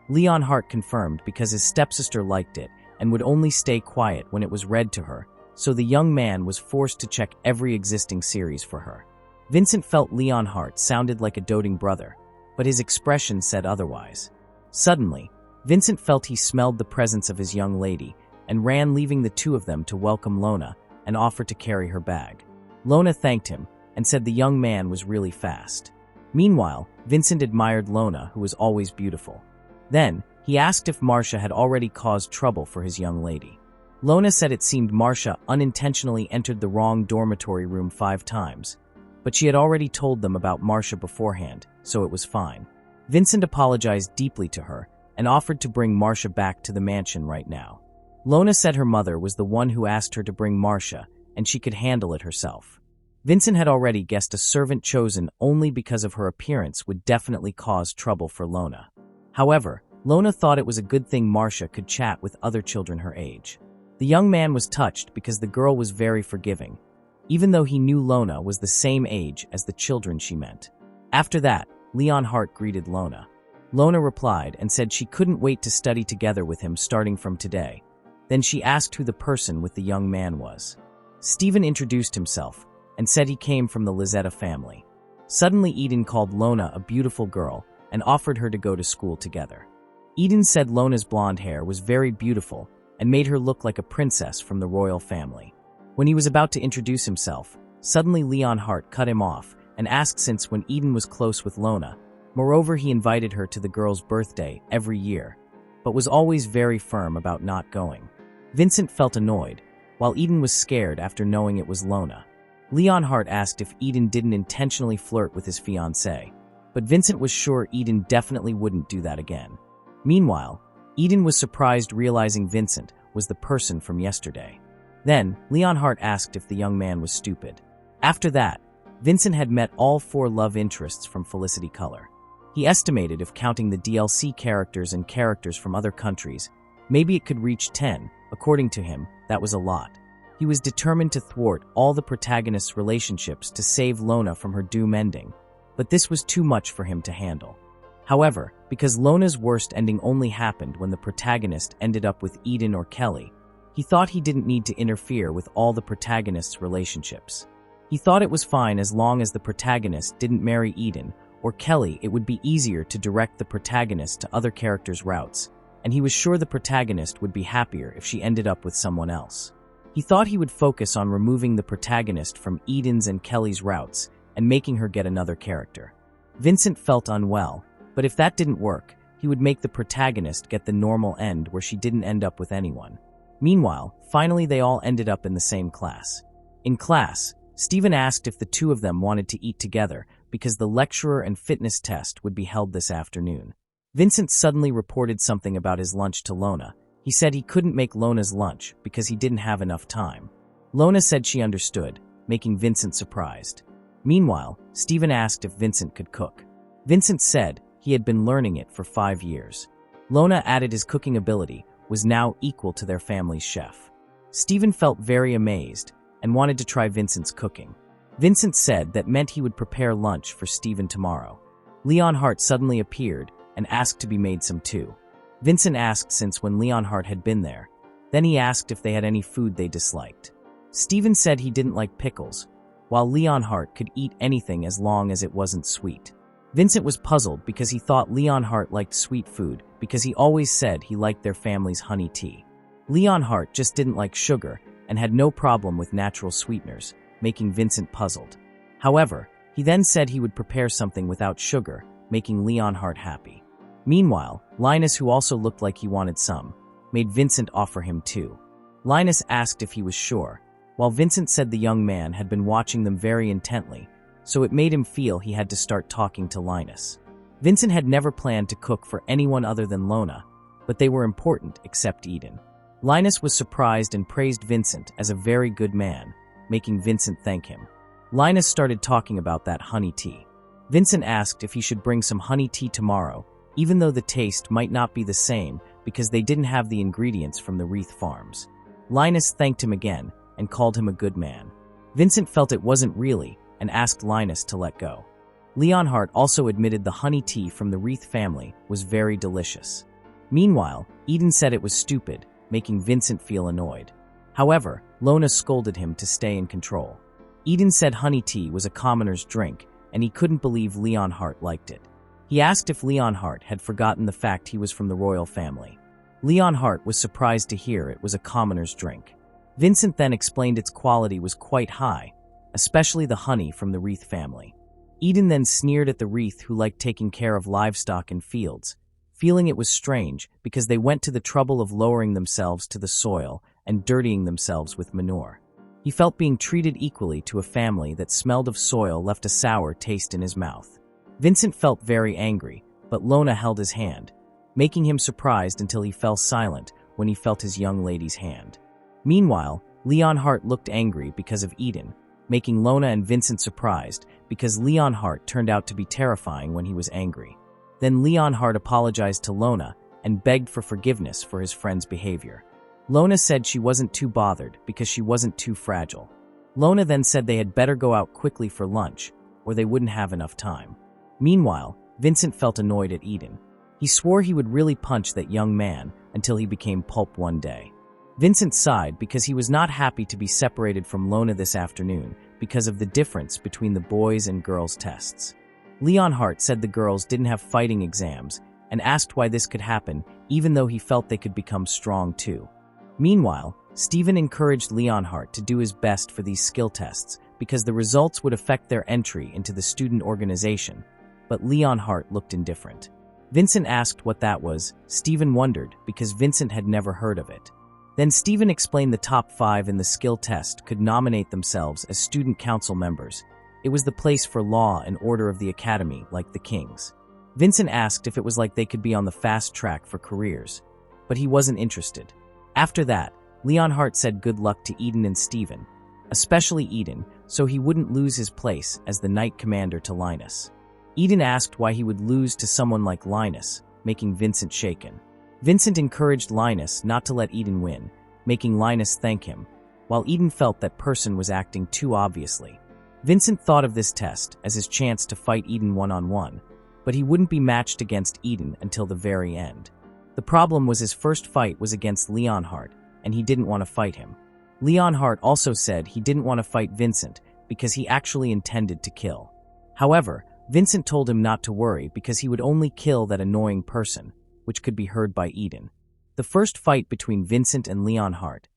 Leonhardt confirmed because his stepsister liked it and would only stay quiet when it was read to her, so the young man was forced to check every existing series for her. Vincent felt Leonhardt sounded like a doting brother, but his expression said otherwise. Suddenly, Vincent felt he smelled the presence of his young lady and ran, leaving the two of them to welcome Lona and offer to carry her bag. Lona thanked him and said the young man was really fast. Meanwhile, Vincent admired Lona, who was always beautiful. Then, he asked if Marcia had already caused trouble for his young lady. Lona said it seemed Marcia unintentionally entered the wrong dormitory room 5 times, but she had already told them about Marcia beforehand, so it was fine. Vincent apologized deeply to her and offered to bring Marcia back to the mansion right now. Lona said her mother was the one who asked her to bring Marcia, and she could handle it herself. Vincent had already guessed a servant chosen only because of her appearance would definitely cause trouble for Lona. However, Lona thought it was a good thing Marcia could chat with other children her age. The young man was touched because the girl was very forgiving, even though he knew Lona was the same age as the children she meant. After that, Leonhardt greeted Lona. Lona replied and said she couldn't wait to study together with him starting from today. Then she asked who the person with the young man was. Steven introduced himself and said he came from the Lizetta family. Suddenly Eden called Lona a beautiful girl and offered her to go to school together. Eden said Lona's blonde hair was very beautiful and made her look like a princess from the royal family. When he was about to introduce himself, suddenly Leonhardt cut him off and asked since when Eden was close with Lona. Moreover, he invited her to the girl's birthday every year, but was always very firm about not going. Vincent felt annoyed, while Eden was scared after knowing it was Lona. Leonhardt asked if Eden didn't intentionally flirt with his fiancée, but Vincent was sure Eden definitely wouldn't do that again. Meanwhile, Eden was surprised realizing Vincent was the person from yesterday. Then, Leonhardt asked if the young man was stupid. After that, Vincent had met all 4 love interests from Felicity Color. He estimated if counting the DLC characters and characters from other countries, maybe it could reach 10. According to him, that was a lot. He was determined to thwart all the protagonists' relationships to save Lona from her doom ending, but this was too much for him to handle. However, because Lona's worst ending only happened when the protagonist ended up with Eden or Kelly, he thought he didn't need to interfere with all the protagonists' relationships. He thought it was fine as long as the protagonist didn't marry Eden or Kelly. It would be easier to direct the protagonist to other characters' routes, and he was sure the protagonist would be happier if she ended up with someone else. He thought he would focus on removing the protagonist from Eden's and Kelly's routes and making her get another character. Vincent felt unwell, but if that didn't work, he would make the protagonist get the normal end where she didn't end up with anyone. Meanwhile, finally they all ended up in the same class. In class, Steven asked if the two of them wanted to eat together because the lecturer and fitness test would be held this afternoon. Vincent suddenly reported something about his lunch to Lona. He said he couldn't make Lona's lunch because he didn't have enough time. Lona said she understood, making Vincent surprised. Meanwhile, Steven asked if Vincent could cook. Vincent said he had been learning it for 5 years. Lona added his cooking ability was now equal to their family's chef. Steven felt very amazed and wanted to try Vincent's cooking. Vincent said that meant he would prepare lunch for Steven tomorrow. Leonhardt suddenly appeared and asked to be made some too. Vincent asked since when Leonhardt had been there. Then he asked if they had any food they disliked. Steven said he didn't like pickles, while Leonhardt could eat anything as long as it wasn't sweet. Vincent was puzzled because he thought Leonhardt liked sweet food because he always said he liked their family's honey tea. Leonhardt just didn't like sugar and had no problem with natural sweeteners, making Vincent puzzled. However, he then said he would prepare something without sugar, making Leonhardt happy. Meanwhile, Linus, who also looked like he wanted some, made Vincent offer him two. Linus asked if he was sure, while Vincent said the young man had been watching them very intently, so it made him feel he had to start talking to Linus. Vincent had never planned to cook for anyone other than Lona, but they were important except Eden. Linus was surprised and praised Vincent as a very good man, making Vincent thank him. Linus started talking about that honey tea. Vincent asked if he should bring some honey tea tomorrow, even though the taste might not be the same because they didn't have the ingredients from the Wreath Farms. Linus thanked him again and called him a good man. Vincent felt it wasn't really and asked Linus to let go. Leonhardt also admitted the honey tea from the Wreath family was very delicious. Meanwhile, Eden said it was stupid, making Vincent feel annoyed. However, Lona scolded him to stay in control. Eden said honey tea was a commoner's drink, and he couldn't believe Leonhardt liked it. He asked if Leonhardt had forgotten the fact he was from the royal family. Leonhardt was surprised to hear it was a commoner's drink. Vincent then explained its quality was quite high, especially the honey from the Wreath family. Eden then sneered at the Wreath who liked taking care of livestock in fields, feeling it was strange because they went to the trouble of lowering themselves to the soil and dirtying themselves with manure. He felt being treated equally to a family that smelled of soil left a sour taste in his mouth. Vincent felt very angry, but Lona held his hand, making him surprised until he fell silent when he felt his young lady's hand. Meanwhile, Leonhardt looked angry because of Eden, making Lona and Vincent surprised because Leonhardt turned out to be terrifying when he was angry. Then Leonhardt apologized to Lona and begged for forgiveness for his friend's behavior. Lona said she wasn't too bothered because she wasn't too fragile. Lona then said they had better go out quickly for lunch, or they wouldn't have enough time. Meanwhile, Vincent felt annoyed at Eden. He swore he would really punch that young man until he became pulp one day. Vincent sighed because he was not happy to be separated from Lona this afternoon because of the difference between the boys' and girls' tests. Leonhardt said the girls didn't have fighting exams and asked why this could happen even though he felt they could become strong too. Meanwhile, Steven encouraged Leonhardt to do his best for these skill tests because the results would affect their entry into the student organization, but Leonhardt looked indifferent. Vincent asked what that was. Steven wondered because Vincent had never heard of it. Then Steven explained the top 5 in the skill test could nominate themselves as student council members. It was the place for law and order of the academy, like the kings. Vincent asked if it was like they could be on the fast track for careers, but he wasn't interested. After that, Leonhardt said good luck to Eden and Steven, especially Eden, so he wouldn't lose his place as the knight commander to Linus. Eden asked why he would lose to someone like Linus, making Vincent shaken. Vincent encouraged Linus not to let Eden win, making Linus thank him, while Eden felt that person was acting too obviously. Vincent thought of this test as his chance to fight Eden one-on-one, but he wouldn't be matched against Eden until the very end. The problem was his first fight was against Leonhardt, and he didn't want to fight him. Leonhardt also said he didn't want to fight Vincent because he actually intended to kill. However, Vincent told him not to worry because he would only kill that annoying person, which could be heard by Eden. The first fight between Vincent and Leonhardt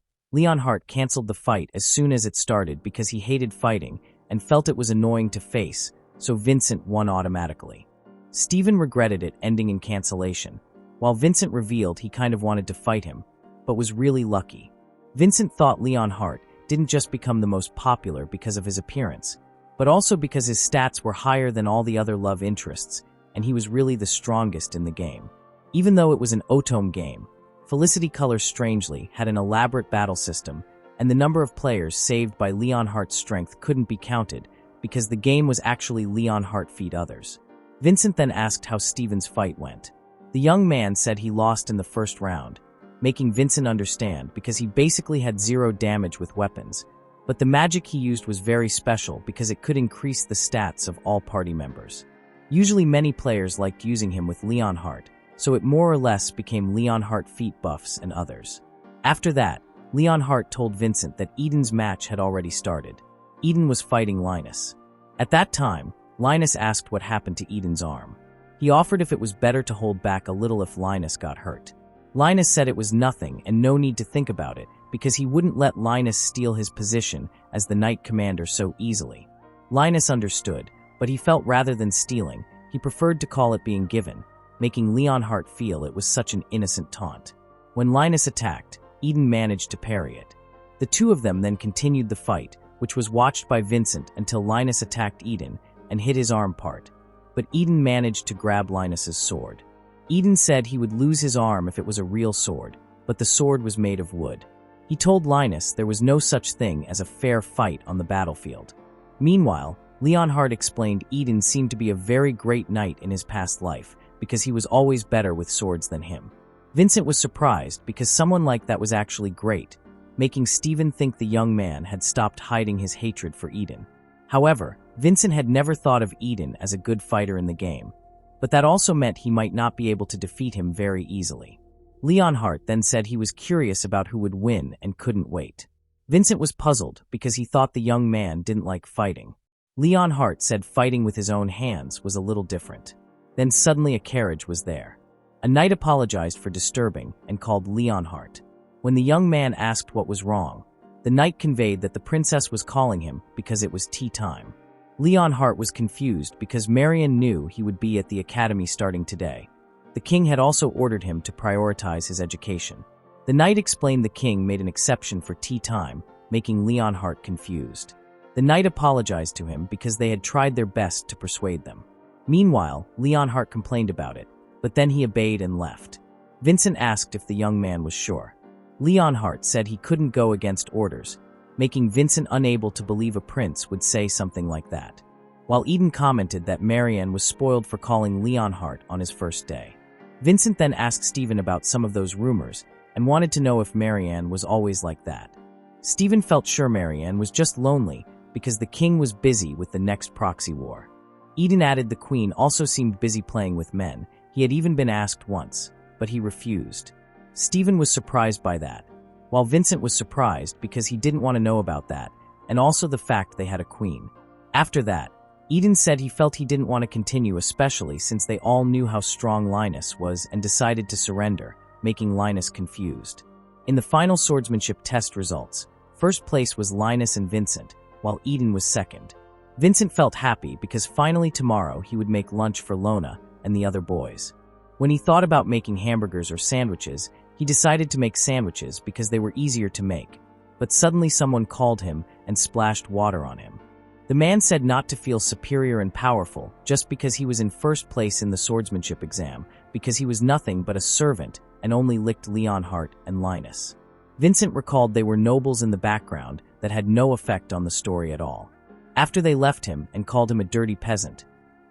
canceled the fight as soon as it started because he hated fighting and felt it was annoying to face, so Vincent won automatically. Steven regretted it ending in cancellation, while Vincent revealed he kind of wanted to fight him, but was really lucky. Vincent thought Leonhardt didn't just become the most popular because of his appearance, but also because his stats were higher than all the other love interests, and he was really the strongest in the game. Even though it was an Otome game, Felicity Color strangely had an elaborate battle system, and the number of players saved by Leonhardt's strength couldn't be counted because the game was actually Leonhardt feed others. Vincent then asked how Steven's fight went. The young man said he lost in the first round, making Vincent understand because he basically had 0 damage with weapons, but the magic he used was very special because it could increase the stats of all party members. Usually many players liked using him with Leonhardt, so it more or less became Leonhardt feat buffs and others. After that, Leonhardt told Vincent that Eden's match had already started. Eden was fighting Linus. At that time, Linus asked what happened to Eden's arm. He offered if it was better to hold back a little if Linus got hurt. Linus said it was nothing and no need to think about it because he wouldn't let Linus steal his position as the knight commander so easily. Linus understood, but he felt rather than stealing, he preferred to call it being given, making Leonhardt feel it was such an innocent taunt. When Linus attacked, Eden managed to parry it. The two of them then continued the fight, which was watched by Vincent until Linus attacked Eden and hit his arm part. But Eden managed to grab Linus's sword. Eden said he would lose his arm if it was a real sword, but the sword was made of wood. He told Linus there was no such thing as a fair fight on the battlefield. Meanwhile, Leonhardt explained Eden seemed to be a very great knight in his past life because he was always better with swords than him. Vincent was surprised because someone like that was actually great, making Stephen think the young man had stopped hiding his hatred for Eden. However, Vincent had never thought of Eden as a good fighter in the game, but that also meant he might not be able to defeat him very easily. Leonhardt then said he was curious about who would win and couldn't wait. Vincent was puzzled because he thought the young man didn't like fighting. Leonhardt said fighting with his own hands was a little different. Then suddenly a carriage was there. A knight apologized for disturbing and called Leonhardt. When the young man asked what was wrong, the knight conveyed that the princess was calling him because it was tea time. Leonhardt was confused because Marion knew he would be at the academy starting today. The king had also ordered him to prioritize his education. The knight explained the king made an exception for tea time, making Leonhardt confused. The knight apologized to him because they had tried their best to persuade them. Meanwhile, Leonhardt complained about it, but then he obeyed and left. Vincent asked if the young man was sure. Leonhardt said he couldn't go against orders, making Vincent unable to believe a prince would say something like that. While Eden commented that Marianne was spoiled for calling Leonhardt on his first day. Vincent then asked Stephen about some of those rumors and wanted to know if Marianne was always like that. Stephen felt sure Marianne was just lonely because the king was busy with the next proxy war. Eden added the queen also seemed busy playing with men. He had even been asked once, but he refused. Stephen was surprised by that, while Vincent was surprised because he didn't want to know about that, and also the fact they had a queen. After that, Eden said he felt he didn't want to continue, especially since they all knew how strong Linus was and decided to surrender, making Linus confused. In the final swordsmanship test results, first place was Linus and Vincent, while Eden was second. Vincent felt happy because finally tomorrow he would make lunch for Lona and the other boys. When he thought about making hamburgers or sandwiches, he decided to make sandwiches because they were easier to make, but suddenly someone called him and splashed water on him. The man said not to feel superior and powerful just because he was in first place in the swordsmanship exam, because he was nothing but a servant and only licked Leonhardt and Linus. Vincent recalled they were nobles in the background that had no effect on the story at all. After they left him and called him a dirty peasant,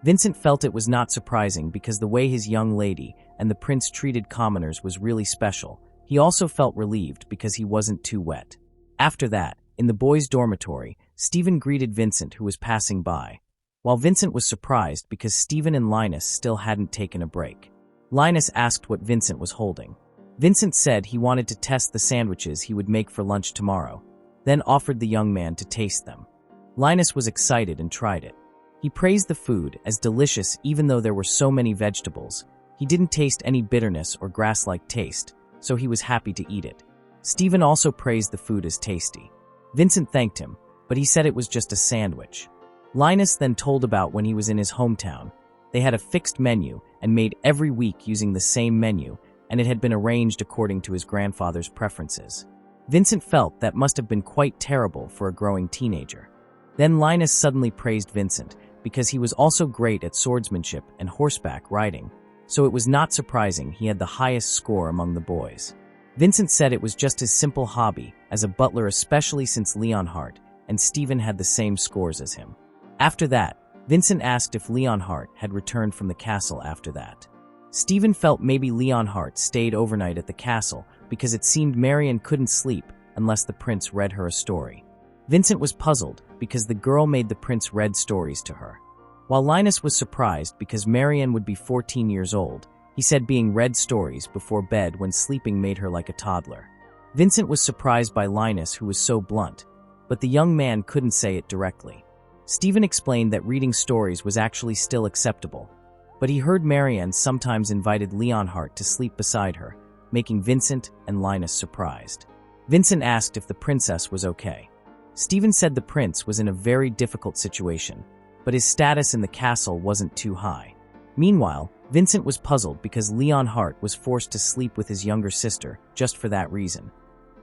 Vincent felt it was not surprising because the way his young lady and the prince treated commoners was really special. He also felt relieved because he wasn't too wet. After that, in the boys' dormitory, Stephen greeted Vincent, who was passing by, while Vincent was surprised because Stephen and Linus still hadn't taken a break. Linus asked what Vincent was holding. Vincent said he wanted to test the sandwiches he would make for lunch tomorrow, then offered the young man to taste them. Linus was excited and tried it. He praised the food as delicious even though there were so many vegetables. He didn't taste any bitterness or grass-like taste, so he was happy to eat it. Stephen also praised the food as tasty. Vincent thanked him, but he said it was just a sandwich. Linus then told about when he was in his hometown. They had a fixed menu and made every week using the same menu, and it had been arranged according to his grandfather's preferences. Vincent felt that must have been quite terrible for a growing teenager. Then Linus suddenly praised Vincent because he was also great at swordsmanship and horseback riding, so it was not surprising he had the highest score among the boys. Vincent said it was just his simple hobby as a butler, especially since Leonhardt and Stephen had the same scores as him. After that, Vincent asked if Leonhardt had returned from the castle after that. Stephen felt maybe Leonhardt stayed overnight at the castle because it seemed Marianne couldn't sleep unless the prince read her a story. Vincent was puzzled because the girl made the prince read stories to her. While Linus was surprised because Marianne would be 14 years old, he said being read stories before bed when sleeping made her like a toddler. Vincent was surprised by Linus, who was so blunt, but the young man couldn't say it directly. Stephen explained that reading stories was actually still acceptable, but he heard Marianne sometimes invited Leonhardt to sleep beside her, making Vincent and Linus surprised. Vincent asked if the princess was okay. Stephen said the prince was in a very difficult situation, but his status in the castle wasn't too high. Meanwhile, Vincent was puzzled because Leonhardt was forced to sleep with his younger sister just for that reason.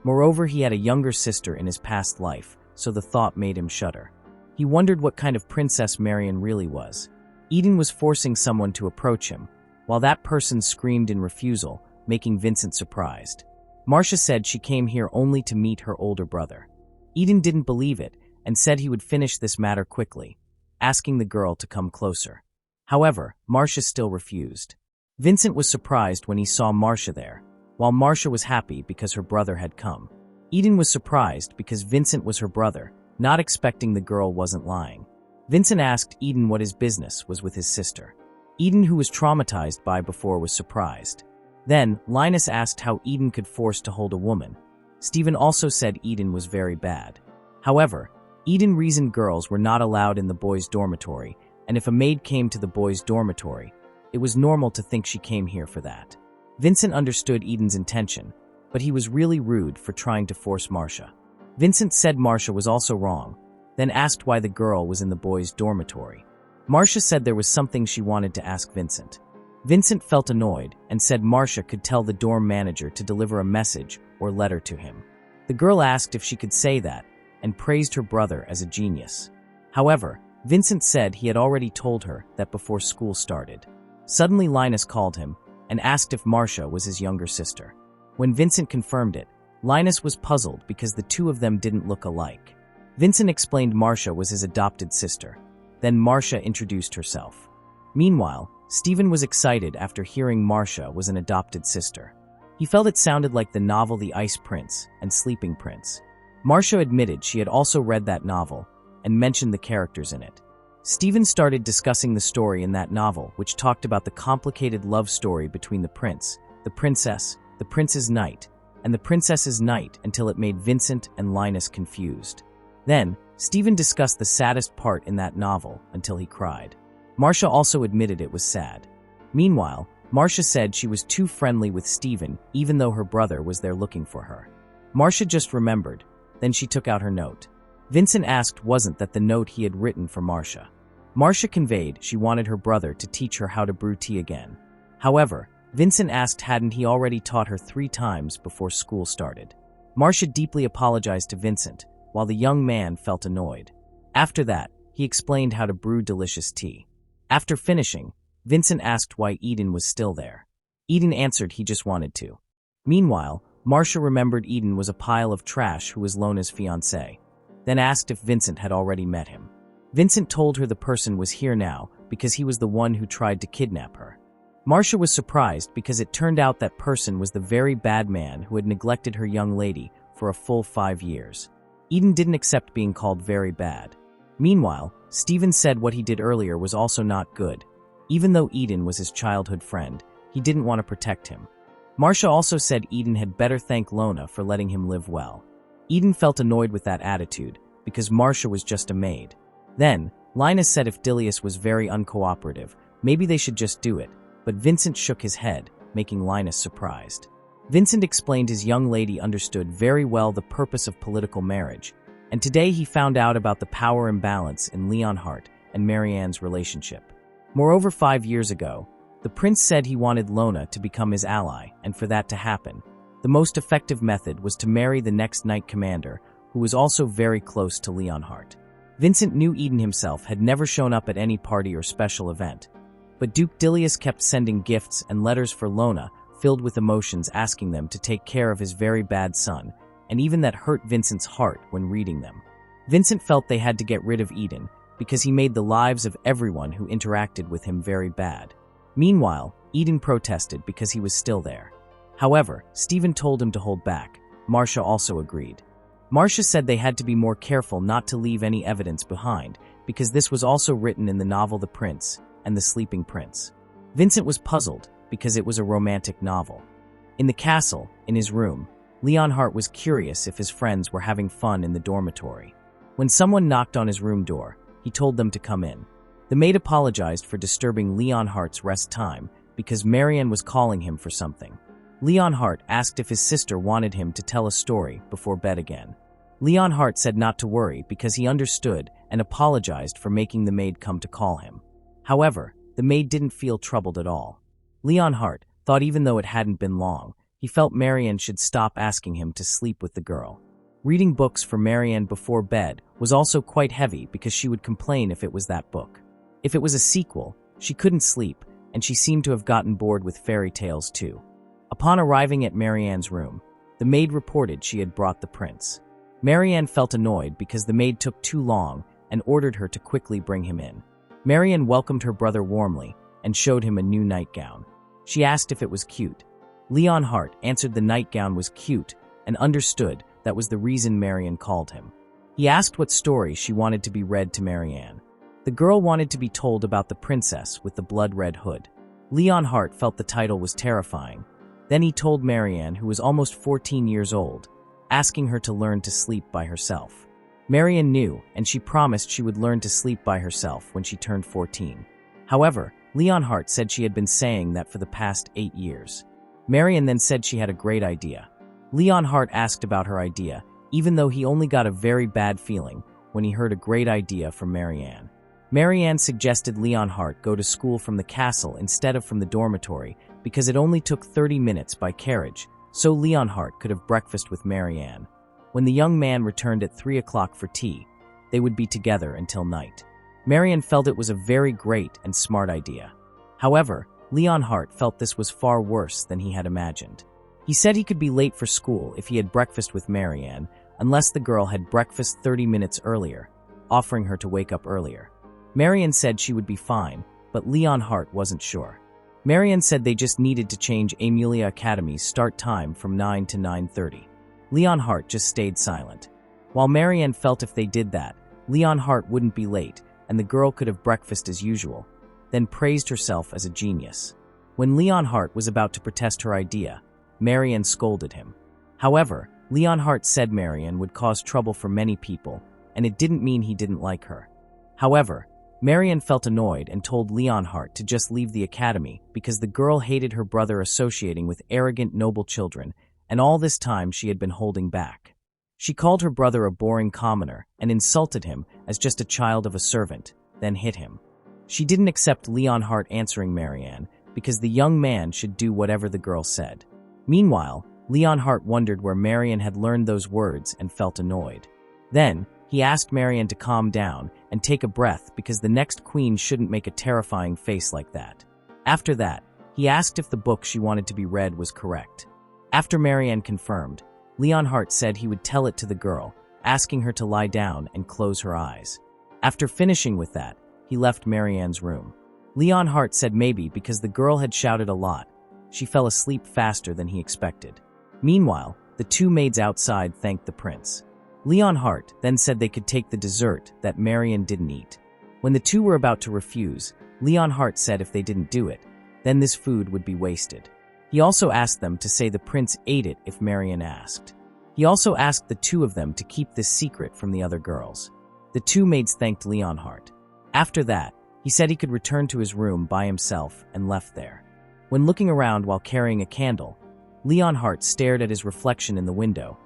Moreover, he had a younger sister in his past life, so the thought made him shudder. He wondered what kind of princess Marion really was. Eden was forcing someone to approach him, while that person screamed in refusal, making Vincent surprised. Marcia said she came here only to meet her older brother. Eden didn't believe it and said he would finish this matter quickly, asking the girl to come closer. However, Marcia still refused. Vincent was surprised when he saw Marcia there, while Marcia was happy because her brother had come. Eden was surprised because Vincent was her brother, not expecting the girl wasn't lying. Vincent asked Eden what his business was with his sister. Eden, who was traumatized by before, was surprised. Then, Linus asked how Eden could force to hold a woman. Stephen also said Eden was very bad. However, Eden reasoned girls were not allowed in the boys' dormitory, and if a maid came to the boys' dormitory, it was normal to think she came here for that. Vincent understood Eden's intention, but he was really rude for trying to force Marcia. Vincent said Marcia was also wrong, then asked why the girl was in the boys' dormitory. Marcia said there was something she wanted to ask Vincent. Vincent felt annoyed and said Marcia could tell the dorm manager to deliver a message or letter to him. The girl asked if she could say that and praised her brother as a genius. However, Vincent said he had already told her that before school started. Suddenly Linus called him and asked if Marcia was his younger sister. When Vincent confirmed it, Linus was puzzled because the two of them didn't look alike. Vincent explained Marcia was his adopted sister. Then Marcia introduced herself. Meanwhile, Stephen was excited after hearing Marcia was an adopted sister. He felt it sounded like the novel The Ice Prince and Sleeping Prince. Marcia admitted she had also read that novel and mentioned the characters in it. Stephen started discussing the story in that novel, which talked about the complicated love story between the prince, the princess, the prince's knight, and the princess's knight until it made Vincent and Linus confused. Then, Stephen discussed the saddest part in that novel until he cried. Marcia also admitted it was sad. Meanwhile, Marcia said she was too friendly with Stephen even though her brother was there looking for her. Marcia just remembered, then she took out her note. Vincent asked wasn't that the note he had written for Marcia. Marcia conveyed she wanted her brother to teach her how to brew tea again. However, Vincent asked hadn't he already taught her 3 times before school started. Marcia deeply apologized to Vincent, while the young man felt annoyed. After that, he explained how to brew delicious tea. After finishing, Vincent asked why Eden was still there. Eden answered he just wanted to. Meanwhile, Marcia remembered Eden was a pile of trash who was Lona's fiancé, then asked if Vincent had already met him. Vincent told her the person was here now because he was the one who tried to kidnap her. Marcia was surprised because it turned out that person was the very bad man who had neglected her young lady for a full 5 years. Eden didn't accept being called very bad. Meanwhile, Stephen said what he did earlier was also not good. Even though Eden was his childhood friend, he didn't want to protect him. Marcia also said Eden had better thank Lona for letting him live well. Eden felt annoyed with that attitude because Marcia was just a maid. Then, Linus said if Dilius was very uncooperative, maybe they should just do it, but Vincent shook his head, making Linus surprised. Vincent explained his young lady understood very well the purpose of political marriage, and today he found out about the power imbalance in Leonhardt and Marianne's relationship. Moreover, 5 years ago, the prince said he wanted Lona to become his ally, and for that to happen, the most effective method was to marry the next knight commander, who was also very close to Leonhardt. Vincent knew Eden himself had never shown up at any party or special event, but Duke Dilius kept sending gifts and letters for Lona, filled with emotions asking them to take care of his very bad son, and even that hurt Vincent's heart when reading them. Vincent felt they had to get rid of Eden because he made the lives of everyone who interacted with him very bad. Meanwhile, Eden protested because he was still there. However, Stephen told him to hold back. Marcia also agreed. Marcia said they had to be more careful not to leave any evidence behind because this was also written in the novel The Prince and the Sleeping Prince. Vincent was puzzled because it was a romantic novel. In the castle, in his room, Leonhardt was curious if his friends were having fun in the dormitory. When someone knocked on his room door, he told them to come in. The maid apologized for disturbing Leonhardt's rest time because Marianne was calling him for something. Leonhardt asked if his sister wanted him to tell a story before bed again. Leonhardt said not to worry because he understood and apologized for making the maid come to call him. However, the maid didn't feel troubled at all. Leonhardt thought even though it hadn't been long, He felt Marianne should stop asking him to sleep with the girl. Reading books for Marianne before bed was also quite heavy because she would complain if it was that book. If it was a sequel, she couldn't sleep, and she seemed to have gotten bored with fairy tales too. Upon arriving at Marianne's room, the maid reported she had brought the prince. Marianne felt annoyed because the maid took too long and ordered her to quickly bring him in. Marianne welcomed her brother warmly and showed him a new nightgown. She asked if it was cute. Leonhardt answered the nightgown was cute and understood that was the reason Marianne called him. He asked what story she wanted to be read to Marianne. The girl wanted to be told about the princess with the blood-red hood. Leonhardt felt the title was terrifying. Then he told Marianne, who was almost 14 years old, asking her to learn to sleep by herself. Marianne knew, and she promised she would learn to sleep by herself when she turned 14. However, Leonhardt said she had been saying that for the past 8 years. Marianne then said she had a great idea. Leonhardt asked about her idea, even though he only got a very bad feeling when he heard a great idea from Marianne. Marianne suggested Leonhardt go to school from the castle instead of from the dormitory because it only took 30 minutes by carriage, so Leonhardt could have breakfast with Marianne. When the young man returned at 3 o'clock for tea, they would be together until night. Marianne felt it was a very great and smart idea. However, Leonhardt felt this was far worse than he had imagined. He said he could be late for school if he had breakfast with Marianne, unless the girl had breakfast 30 minutes earlier, offering her to wake up earlier. Marianne said she would be fine, but Leonhardt wasn't sure. Marianne said they just needed to change Amelia Academy's start time from 9 to 9:30. Leonhardt just stayed silent. While Marianne felt if they did that, Leonhardt wouldn't be late and the girl could have breakfast as usual, then praised herself as a genius. When Leonhardt was about to protest her idea, Marianne scolded him. However, Leonhardt said Marianne would cause trouble for many people, and it didn't mean he didn't like her. However, Marianne felt annoyed and told Leonhardt to just leave the academy because the girl hated her brother associating with arrogant, noble children, and all this time she had been holding back. She called her brother a boring commoner and insulted him as just a child of a servant, then hit him. She didn't accept Leonhardt answering Marianne because the young man should do whatever the girl said. Meanwhile, Leonhardt wondered where Marianne had learned those words and felt annoyed. Then, he asked Marianne to calm down and take a breath because the next queen shouldn't make a terrifying face like that. After that, he asked if the book she wanted to be read was correct. After Marianne confirmed, Leonhardt said he would tell it to the girl, asking her to lie down and close her eyes. After finishing with that, he left Marianne's room. Leonhardt said maybe because the girl had shouted a lot, she fell asleep faster than he expected. Meanwhile, the two maids outside thanked the prince. Leonhardt then said they could take the dessert that Marianne didn't eat. When the two were about to refuse, Leonhardt said if they didn't do it, then this food would be wasted. He also asked them to say the prince ate it if Marianne asked. He also asked the two of them to keep this secret from the other girls. The two maids thanked Leonhardt. After that, he said he could return to his room by himself and left there. When looking around while carrying a candle, Leonhardt stared at his reflection in the window,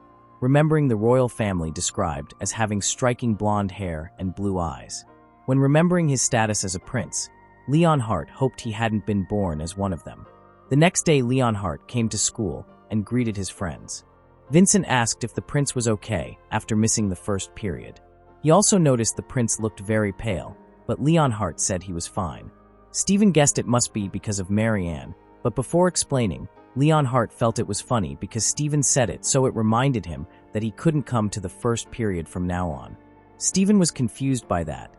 remembering the royal family described as having striking blonde hair and blue eyes. When remembering his status as a prince, Leonhardt hoped he hadn't been born as one of them. The next day, Leonhardt came to school and greeted his friends. Vincent asked if the prince was okay after missing the first period. He also noticed the prince looked very pale, but Leonhardt said he was fine. Stephen guessed it must be because of Marianne, but before explaining, Leonhardt felt it was funny because Stephen said it, so it reminded him that he couldn't come to the first period from now on. Stephen was confused by that.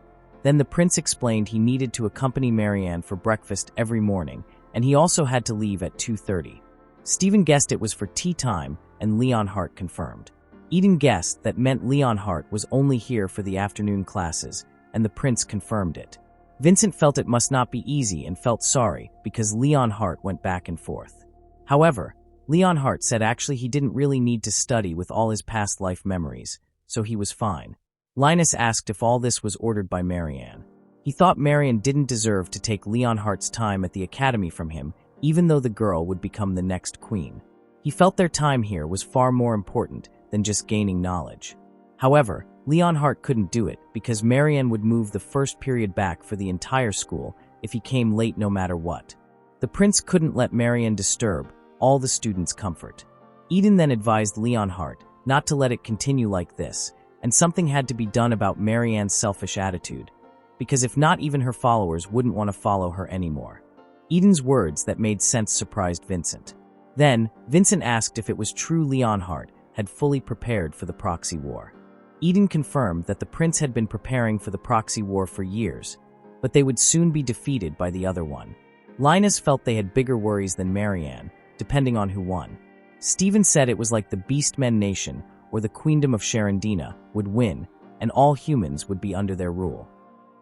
Then the prince explained he needed to accompany Marianne for breakfast every morning, and he also had to leave at 2:30. Stephen guessed it was for tea time, and Leonhardt confirmed. Eden guessed that meant Leonhardt was only here for the afternoon classes, and the prince confirmed it. Vincent felt it must not be easy and felt sorry because Leonhardt went back and forth. However, Leonhardt said actually he didn't really need to study with all his past life memories, so he was fine. Linus asked if all this was ordered by Marianne. He thought Marianne didn't deserve to take Leonhardt's time at the academy from him, even though the girl would become the next queen. He felt their time here was far more important than just gaining knowledge. However, Leonhardt couldn't do it because Marianne would move the first period back for the entire school if he came late no matter what. The prince couldn't let Marianne disturb all the students comfort. Eden then advised Leonhardt not to let it continue like this, and something had to be done about Marianne's selfish attitude, because if not, even her followers wouldn't want to follow her anymore. Eden's words that made sense surprised Vincent. Then, Vincent asked if it was true Leonhardt had fully prepared for the proxy war. Eden confirmed that the prince had been preparing for the proxy war for years, but they would soon be defeated by the other one. Linus felt they had bigger worries than Marianne, depending on who won. Stephen said it was like the Beastmen nation or the Queendom of Sharandina would win, and all humans would be under their rule.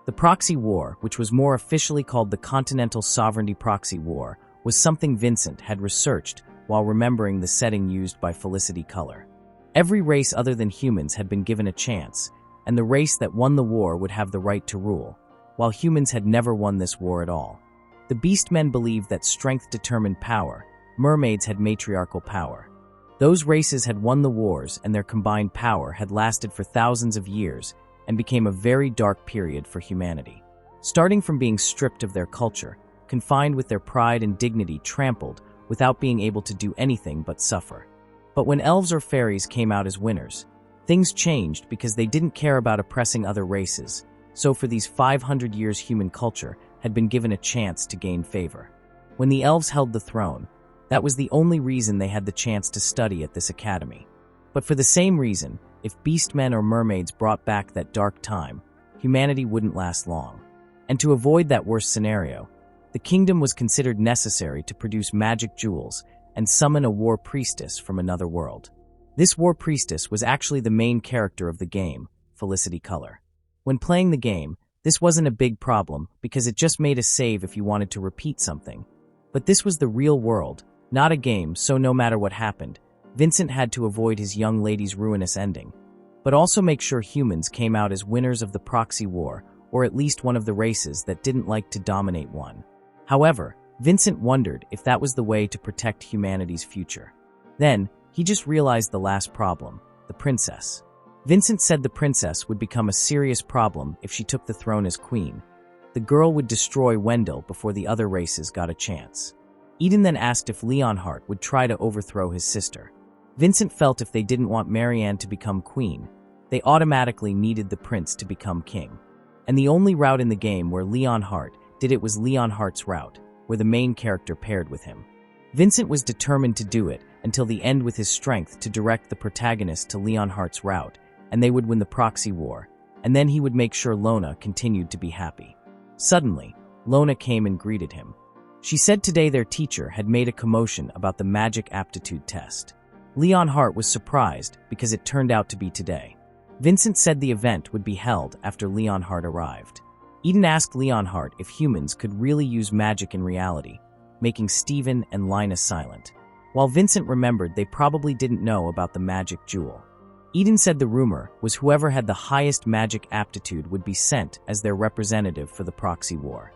The proxy war, which was more officially called the Continental Sovereignty Proxy War, was something Vincent had researched while remembering the setting used by Felicity Color. Every race other than humans had been given a chance, and the race that won the war would have the right to rule, while humans had never won this war at all. The Beastmen believed that strength determined power. Mermaids had matriarchal power. Those races had won the wars, and their combined power had lasted for thousands of years and became a very dark period for humanity. Starting from being stripped of their culture, confined with their pride and dignity trampled, without being able to do anything but suffer. But when elves or fairies came out as winners, things changed because they didn't care about oppressing other races, so for these 500 years human culture had been given a chance to gain favor. When the elves held the throne, that was the only reason they had the chance to study at this academy. But for the same reason, if beastmen or mermaids brought back that dark time, humanity wouldn't last long. And to avoid that worst scenario, the kingdom was considered necessary to produce magic jewels and summon a war priestess from another world. This war priestess was actually the main character of the game, Felicity Color. When playing the game, this wasn't a big problem because it just made a save if you wanted to repeat something. But this was the real world, not a game, so no matter what happened, Vincent had to avoid his young lady's ruinous ending, but also make sure humans came out as winners of the proxy war, or at least one of the races that didn't like to dominate one. However, Vincent wondered if that was the way to protect humanity's future. Then, he just realized the last problem, the princess. Vincent said the princess would become a serious problem if she took the throne as queen. The girl would destroy Wendell before the other races got a chance. Eden then asked if Leonhardt would try to overthrow his sister. Vincent felt if they didn't want Marianne to become queen, they automatically needed the prince to become king. And the only route in the game where Leonhardt did it was Leonhardt's route, where the main character paired with him. Vincent was determined to do it until the end with his strength to direct the protagonist to Leonhardt's route, and they would win the proxy war, and then he would make sure Lona continued to be happy. Suddenly, Lona came and greeted him. She said today their teacher had made a commotion about the magic aptitude test. Leonhardt was surprised because it turned out to be today. Vincent said the event would be held after Leonhardt arrived. Eden asked Leonhardt if humans could really use magic in reality, making Stephen and Linus silent. While Vincent remembered they probably didn't know about the magic jewel. Eden said the rumor was whoever had the highest magic aptitude would be sent as their representative for the proxy war.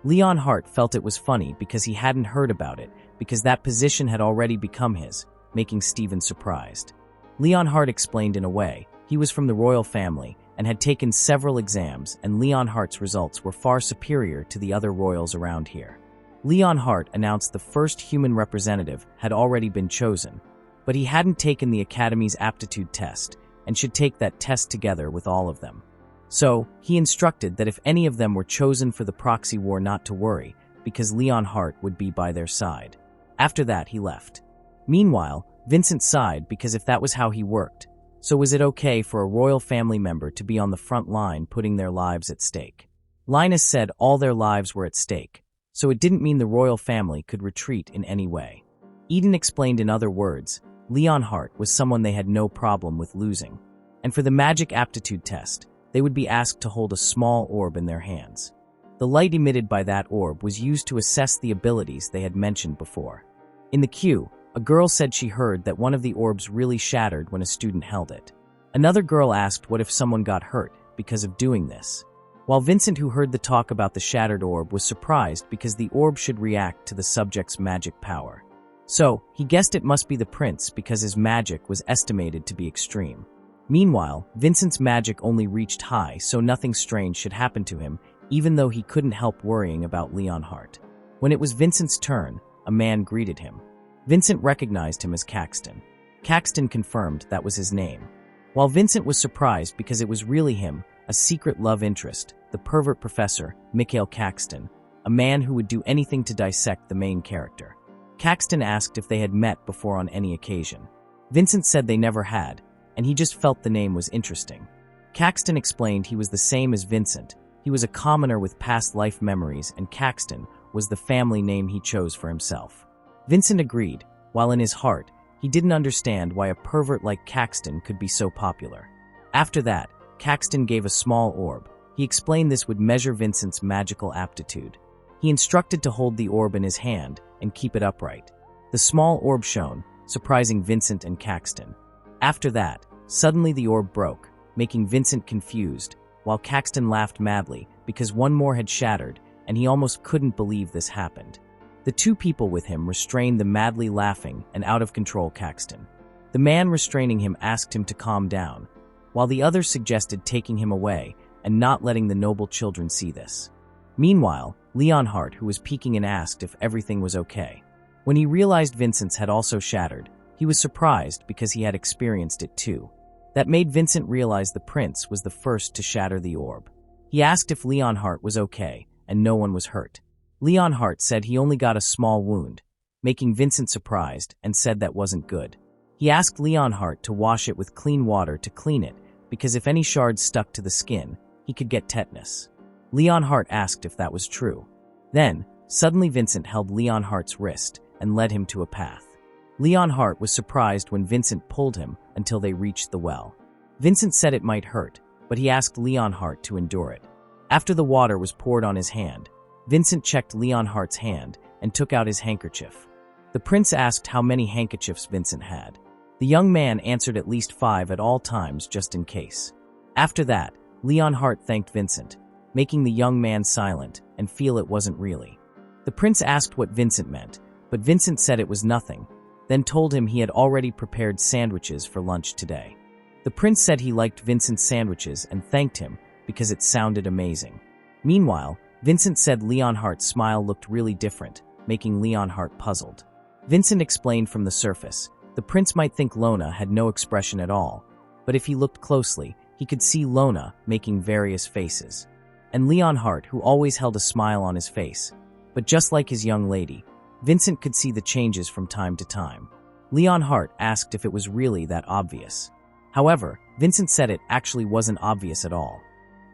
Leonhardt felt it was funny because he hadn't heard about it, because that position had already become his, making Stephen surprised. Leonhardt explained in a way, he was from the royal family and had taken several exams, and Leonhardt's results were far superior to the other royals around here. Leonhardt announced the first human representative had already been chosen, but he hadn't taken the Academy's aptitude test and should take that test together with all of them. So, he instructed that if any of them were chosen for the proxy war not to worry, because Leonhardt would be by their side. After that, he left. Meanwhile, Vincent sighed because if that was how he worked, so was it okay for a royal family member to be on the front line putting their lives at stake? Linus said all their lives were at stake, so it didn't mean the royal family could retreat in any way. Eden explained in other words, Leonhardt was someone they had no problem with losing. And for the magic aptitude test, they would be asked to hold a small orb in their hands. The light emitted by that orb was used to assess the abilities they had mentioned before. In the queue, a girl said she heard that one of the orbs really shattered when a student held it. Another girl asked what if someone got hurt because of doing this. While Vincent, who heard the talk about the shattered orb, was surprised because the orb should react to the subject's magic power. So, he guessed it must be the prince because his magic was estimated to be extreme. Meanwhile, Vincent's magic only reached high, so nothing strange should happen to him, even though he couldn't help worrying about Leonhardt. When it was Vincent's turn, a man greeted him. Vincent recognized him as Caxton. Caxton confirmed that was his name. While Vincent was surprised because it was really him, a secret love interest, the pervert professor, Mikhail Caxton, a man who would do anything to dissect the main character. Caxton asked if they had met before on any occasion. Vincent said they never had, and he just felt the name was interesting. Caxton explained he was the same as Vincent. He was a commoner with past life memories, and Caxton was the family name he chose for himself. Vincent agreed, while in his heart, he didn't understand why a pervert like Caxton could be so popular. After that, Caxton gave a small orb. He explained this would measure Vincent's magical aptitude. He instructed to hold the orb in his hand and keep it upright. The small orb shone, surprising Vincent and Caxton. After that, suddenly the orb broke, making Vincent confused, while Caxton laughed madly because one more had shattered, and he almost couldn't believe this happened. The two people with him restrained the madly laughing and out-of-control Caxton. The man restraining him asked him to calm down, while the other suggested taking him away and not letting the noble children see this. Meanwhile, Leonhardt, who was peeking in, asked if everything was okay. When he realized Vincent's had also shattered, he was surprised because he had experienced it too. That made Vincent realize the prince was the first to shatter the orb. He asked if Leonhardt was okay, and no one was hurt. Leonhardt said he only got a small wound, making Vincent surprised and said that wasn't good. He asked Leonhardt to wash it with clean water to clean it, because if any shards stuck to the skin, he could get tetanus. Leonhardt asked if that was true. Then, suddenly Vincent held Leonhardt's wrist and led him to a path. Leonhardt was surprised when Vincent pulled him until they reached the well. Vincent said it might hurt, but he asked Leonhardt to endure it. After the water was poured on his hand, Vincent checked Leonhardt's hand and took out his handkerchief. The prince asked how many handkerchiefs Vincent had. The young man answered at least 5 at all times just in case. After that, Leonhardt thanked Vincent, making the young man silent and feel it wasn't really. The prince asked what Vincent meant, but Vincent said it was nothing, then told him he had already prepared sandwiches for lunch today. The prince said he liked Vincent's sandwiches and thanked him because it sounded amazing. Meanwhile, Vincent said Leonhardt's smile looked really different, making Leonhardt puzzled. Vincent explained from the surface, the prince might think Lona had no expression at all, but if he looked closely, he could see Lona making various faces. And Leonhardt, who always held a smile on his face. But just like his young lady, Vincent could see the changes from time to time. Leonhardt asked if it was really that obvious. However, Vincent said it actually wasn't obvious at all.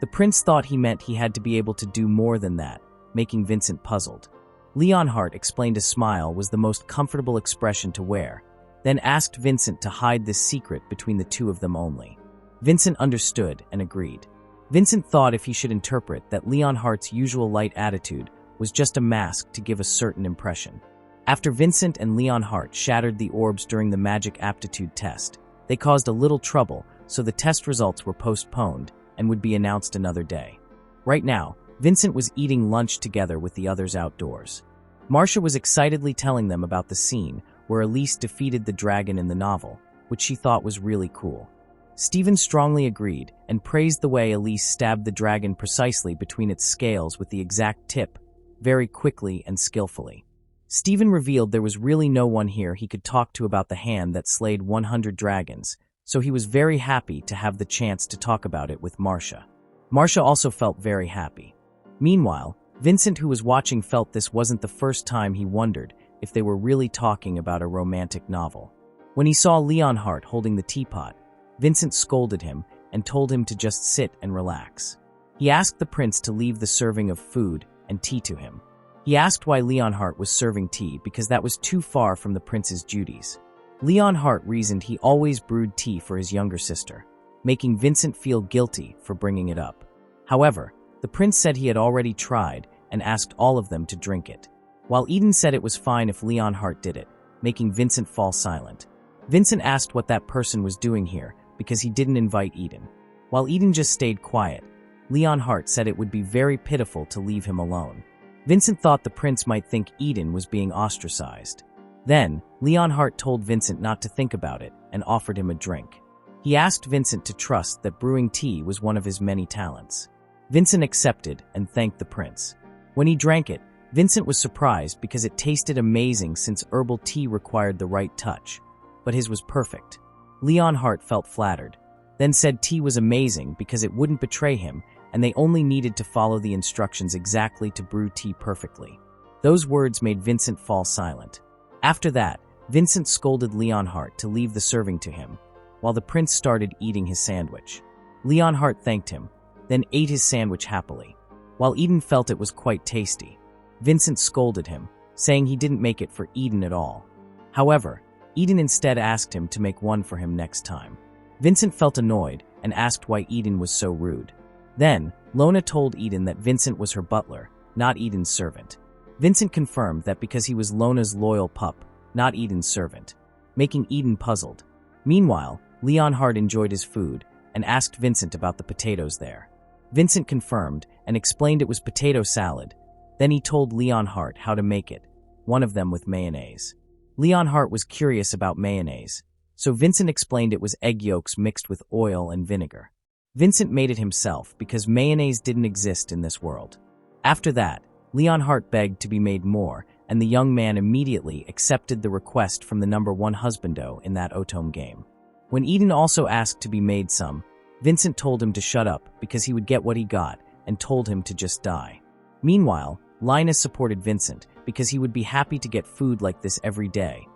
The prince thought he meant he had to be able to do more than that, making Vincent puzzled. Leonhardt explained a smile was the most comfortable expression to wear, then asked Vincent to hide this secret between the two of them only. Vincent understood and agreed. Vincent thought if he should interpret that Leonhardt's usual light attitude was just a mask to give a certain impression. After Vincent and Leonhardt shattered the orbs during the magic aptitude test, they caused a little trouble, so the test results were postponed and would be announced another day. Right now, Vincent was eating lunch together with the others outdoors. Marcia was excitedly telling them about the scene where Elise defeated the dragon in the novel, which she thought was really cool. Stephen strongly agreed and praised the way Elise stabbed the dragon precisely between its scales with the exact tip, very quickly and skillfully. Stephen revealed there was really no one here he could talk to about the hand that slayed 100 dragons, so he was very happy to have the chance to talk about it with Marcia. Marcia also felt very happy. Meanwhile, Vincent, who was watching, felt this wasn't the first time he wondered if they were really talking about a romantic novel. When he saw Leonhardt holding the teapot, Vincent scolded him and told him to just sit and relax. He asked the prince to leave the serving of food and tea to him. He asked why Leonhardt was serving tea because that was too far from the prince's duties. Leonhardt reasoned he always brewed tea for his younger sister, making Vincent feel guilty for bringing it up. However, the prince said he had already tried and asked all of them to drink it, while Eden said it was fine if Leonhardt did it, making Vincent fall silent. Vincent asked what that person was doing here because he didn't invite Eden. While Eden just stayed quiet, Leonhardt said it would be very pitiful to leave him alone. Vincent thought the prince might think Eden was being ostracized. Then, Leonhardt told Vincent not to think about it and offered him a drink. He asked Vincent to trust that brewing tea was one of his many talents. Vincent accepted and thanked the prince. When he drank it, Vincent was surprised because it tasted amazing since herbal tea required the right touch, but his was perfect. Leonhardt felt flattered, then said tea was amazing because it wouldn't betray him and they only needed to follow the instructions exactly to brew tea perfectly. Those words made Vincent fall silent. After that, Vincent scolded Leonhardt to leave the serving to him, while the prince started eating his sandwich. Leonhardt thanked him, then ate his sandwich happily. While Eden felt it was quite tasty, Vincent scolded him, saying he didn't make it for Eden at all. However, Eden instead asked him to make one for him next time. Vincent felt annoyed and asked why Eden was so rude. Then, Lona told Eden that Vincent was her butler, not Eden's servant. Vincent confirmed that because he was Lona's loyal pup, not Eden's servant, making Eden puzzled. Meanwhile, Leonhardt enjoyed his food and asked Vincent about the potatoes there. Vincent confirmed and explained it was potato salad. Then he told Leonhardt how to make it, one of them with mayonnaise. Leonhardt was curious about mayonnaise, so Vincent explained it was egg yolks mixed with oil and vinegar. Vincent made it himself because mayonnaise didn't exist in this world. After that, Leonhardt begged to be made more, and the young man immediately accepted the request from the number 1 husbando in that Otome game. When Eden also asked to be made some, Vincent told him to shut up because he would get what he got and told him to just die. Meanwhile, Linus supported Vincent because he would be happy to get food like this every day,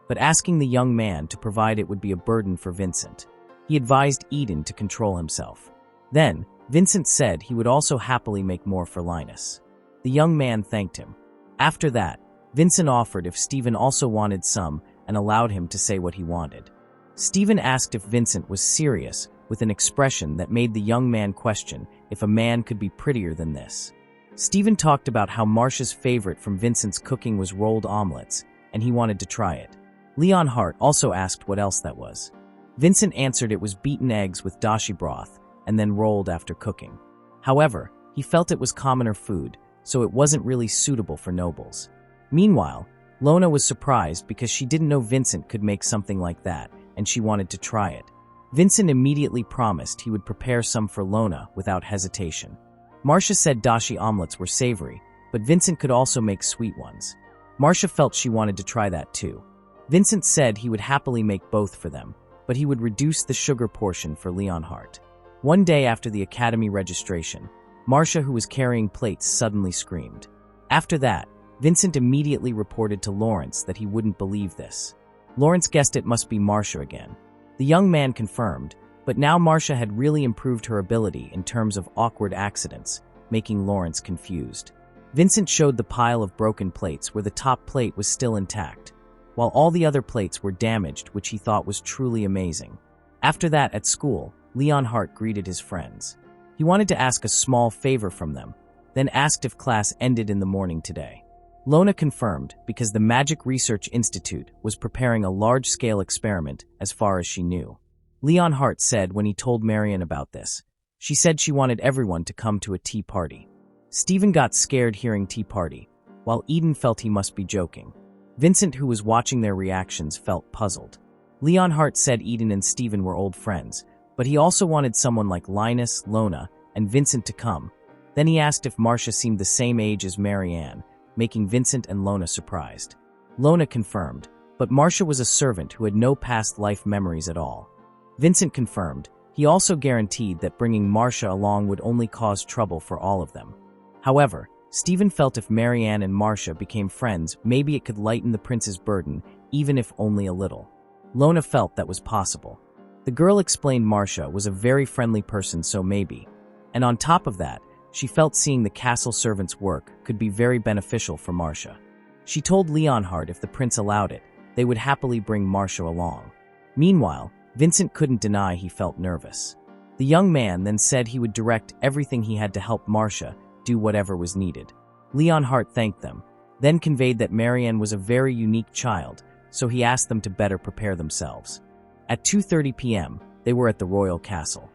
but asking the young man to provide it would be a burden for Vincent. He advised Eden to control himself. Then, Vincent said he would also happily make more for Linus. The young man thanked him. After that, Vincent offered if Stephen also wanted some and allowed him to say what he wanted. Stephen asked if Vincent was serious with an expression that made the young man question if a man could be prettier than this. Stephen talked about how Marcia's favorite from Vincent's cooking was rolled omelets, and he wanted to try it. Leonhardt also asked what else that was. Vincent answered it was beaten eggs with dashi broth and then rolled after cooking. However, he felt it was commoner food, so it wasn't really suitable for nobles. Meanwhile, Lona was surprised because she didn't know Vincent could make something like that, and she wanted to try it. Vincent immediately promised he would prepare some for Lona without hesitation. Marcia said dashi omelets were savory, but Vincent could also make sweet ones. Marcia felt she wanted to try that too. Vincent said he would happily make both for them, but he would reduce the sugar portion for Leonhardt. One day after the academy registration, Marcia, who was carrying plates, suddenly screamed. After that, Vincent immediately reported to Lawrence that he wouldn't believe this. Lawrence guessed it must be Marcia again. The young man confirmed, but now Marcia had really improved her ability in terms of awkward accidents, making Lawrence confused. Vincent showed the pile of broken plates where the top plate was still intact, while all the other plates were damaged, which he thought was truly amazing. After that, at school, Leonhardt greeted his friends. He wanted to ask a small favor from them, then asked if class ended in the morning today. Lona confirmed because the Magic Research Institute was preparing a large-scale experiment as far as she knew. Leonhardt said when he told Marian about this, she said she wanted everyone to come to a tea party. Stephen got scared hearing tea party, while Eden felt he must be joking. Vincent, who was watching their reactions, felt puzzled. Leonhardt said Eden and Stephen were old friends, but he also wanted someone like Linus, Lona, and Vincent to come. Then he asked if Marcia seemed the same age as Marianne, making Vincent and Lona surprised. Lona confirmed, but Marcia was a servant who had no past life memories at all. Vincent confirmed. He also guaranteed that bringing Marcia along would only cause trouble for all of them. However, Stephen felt if Marianne and Marcia became friends, maybe it could lighten the prince's burden, even if only a little. Lona felt that was possible. The girl explained Marcia was a very friendly person, so maybe. And on top of that, she felt seeing the castle servants' work could be very beneficial for Marcia. She told Leonhardt if the prince allowed it, they would happily bring Marcia along. Meanwhile, Vincent couldn't deny he felt nervous. The young man then said he would direct everything he had to help Marcia do whatever was needed. Leonhardt thanked them, then conveyed that Marianne was a very unique child, so he asked them to better prepare themselves. At 2:30 p.m., they were at the royal castle.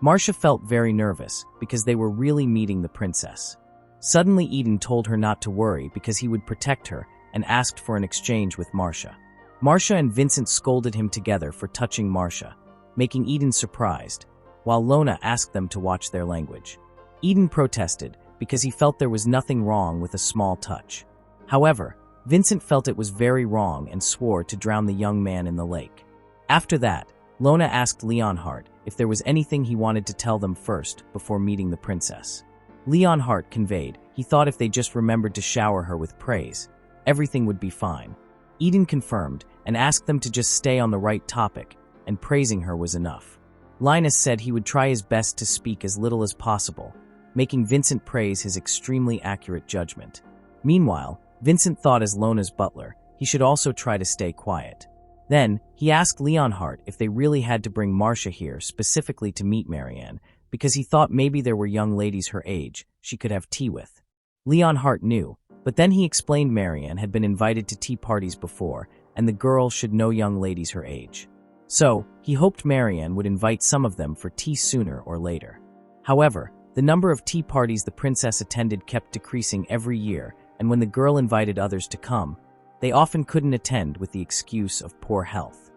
Marcia felt very nervous because they were really meeting the princess. Suddenly Eden told her not to worry because he would protect her and asked for an exchange with Marcia. Marcia and Vincent scolded him together for touching Marcia, making Eden surprised, while Lona asked them to watch their language. Eden protested, because he felt there was nothing wrong with a small touch. However, Vincent felt it was very wrong and swore to drown the young man in the lake. After that, Lona asked Leonhardt if there was anything he wanted to tell them first before meeting the princess. Leonhardt conveyed he thought if they just remembered to shower her with praise, everything would be fine. Eden confirmed and asked them to just stay on the right topic, and praising her was enough. Linus said he would try his best to speak as little as possible, making Vincent praise his extremely accurate judgment. Meanwhile, Vincent thought as Lona's butler, he should also try to stay quiet. Then, he asked Leonhardt if they really had to bring Marcia here specifically to meet Marianne, because he thought maybe there were young ladies her age she could have tea with. Leonhardt knew, but then he explained Marianne had been invited to tea parties before, and the girl should know young ladies her age. So, he hoped Marianne would invite some of them for tea sooner or later. However, the number of tea parties the princess attended kept decreasing every year, and when the girl invited others to come, they often couldn't attend with the excuse of poor health.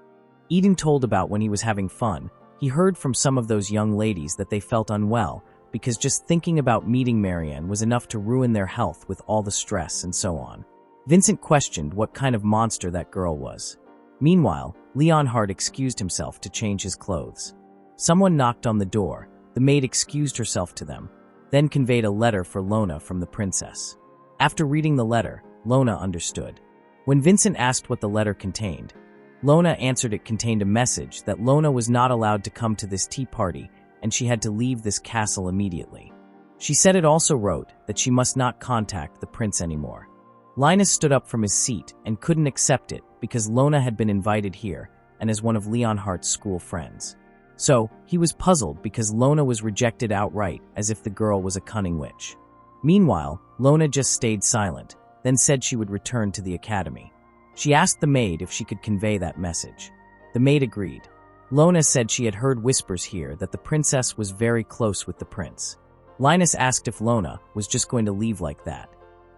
Eden told about when he was having fun, he heard from some of those young ladies that they felt unwell because just thinking about meeting Marianne was enough to ruin their health with all the stress and so on. Vincent questioned what kind of monster that girl was. Meanwhile, Leonhardt excused himself to change his clothes. Someone knocked on the door. The maid excused herself to them, then conveyed a letter for Lona from the princess. After reading the letter, Lona understood. When Vincent asked what the letter contained, Lona answered it contained a message that Lona was not allowed to come to this tea party and she had to leave this castle immediately. She said it also wrote that she must not contact the prince anymore. Linus stood up from his seat and couldn't accept it because Lona had been invited here and as one of Leonhardt's school friends. So, he was puzzled because Lona was rejected outright as if the girl was a cunning witch. Meanwhile, Lona just stayed silent, then said she would return to the academy. She asked the maid if she could convey that message. The maid agreed. Lona said she had heard whispers here that the princess was very close with the prince. Linus asked if Lona was just going to leave like that.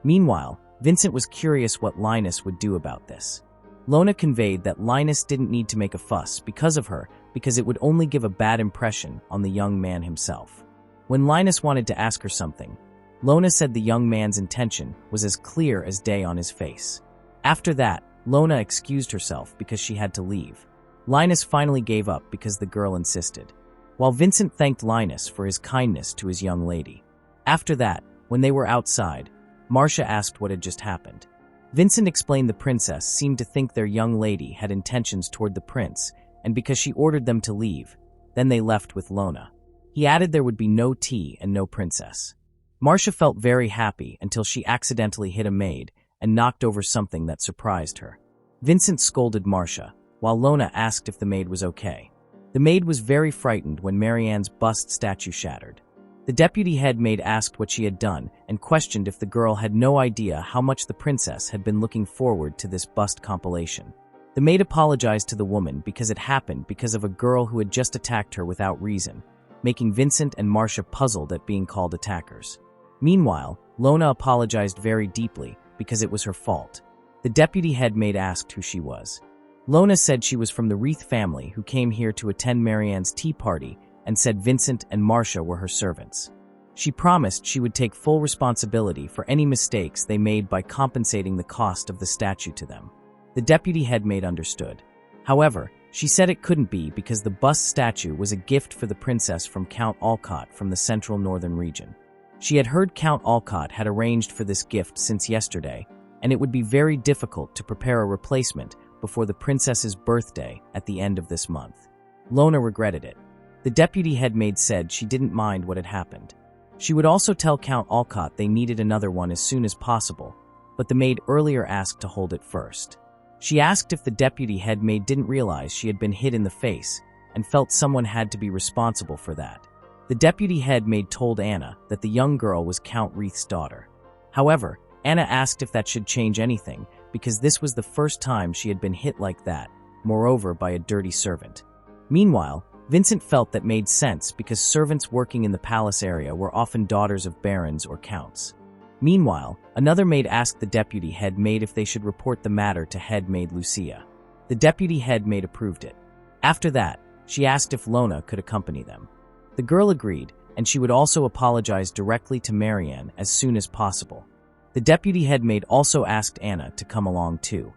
Meanwhile, Vincent was curious what Linus would do about this. Lona conveyed that Linus didn't need to make a fuss because of her, because it would only give a bad impression on the young man himself. When Linus wanted to ask her something, Lona said the young man's intention was as clear as day on his face. After that, Lona excused herself because she had to leave. Linus finally gave up because the girl insisted, while Vincent thanked Linus for his kindness to his young lady. After that, when they were outside, Marcia asked what had just happened. Vincent explained the princess seemed to think their young lady had intentions toward the prince, and because she ordered them to leave, then they left with Lona. He added there would be no tea and no princess. Marcia felt very happy until she accidentally hit a maid and knocked over something that surprised her. Vincent scolded Marcia, while Lona asked if the maid was okay. The maid was very frightened when Marianne's bust statue shattered. The deputy head maid asked what she had done and questioned if the girl had no idea how much the princess had been looking forward to this bust compilation. The maid apologized to the woman because it happened because of a girl who had just attacked her without reason, making Vincent and Marcia puzzled at being called attackers. Meanwhile, Lona apologized very deeply because it was her fault. The deputy head maid asked who she was. Lona said she was from the Wreath family who came here to attend Marianne's tea party and said Vincent and Marcia were her servants. She promised she would take full responsibility for any mistakes they made by compensating the cost of the statue to them. The deputy head maid understood. However, she said it couldn't be because the bust statue was a gift for the princess from Count Alcott from the central northern region. She had heard Count Alcott had arranged for this gift since yesterday, and it would be very difficult to prepare a replacement before the princess's birthday at the end of this month. Lona regretted it. The deputy head maid said she didn't mind what had happened. She would also tell Count Alcott they needed another one as soon as possible, but the maid earlier asked to hold it first. She asked if the deputy head maid didn't realize she had been hit in the face and felt someone had to be responsible for that. The deputy head maid told Anna that the young girl was Count Wreath's daughter. However, Anna asked if that should change anything because this was the first time she had been hit like that, moreover by a dirty servant. Meanwhile, Vincent felt that made sense because servants working in the palace area were often daughters of barons or counts. Meanwhile, another maid asked the deputy head maid if they should report the matter to head maid Lucia. The deputy head maid approved it. After that, she asked if Lona could accompany them. The girl agreed, and she would also apologize directly to Marianne as soon as possible. The deputy head maid also asked Anna to come along too.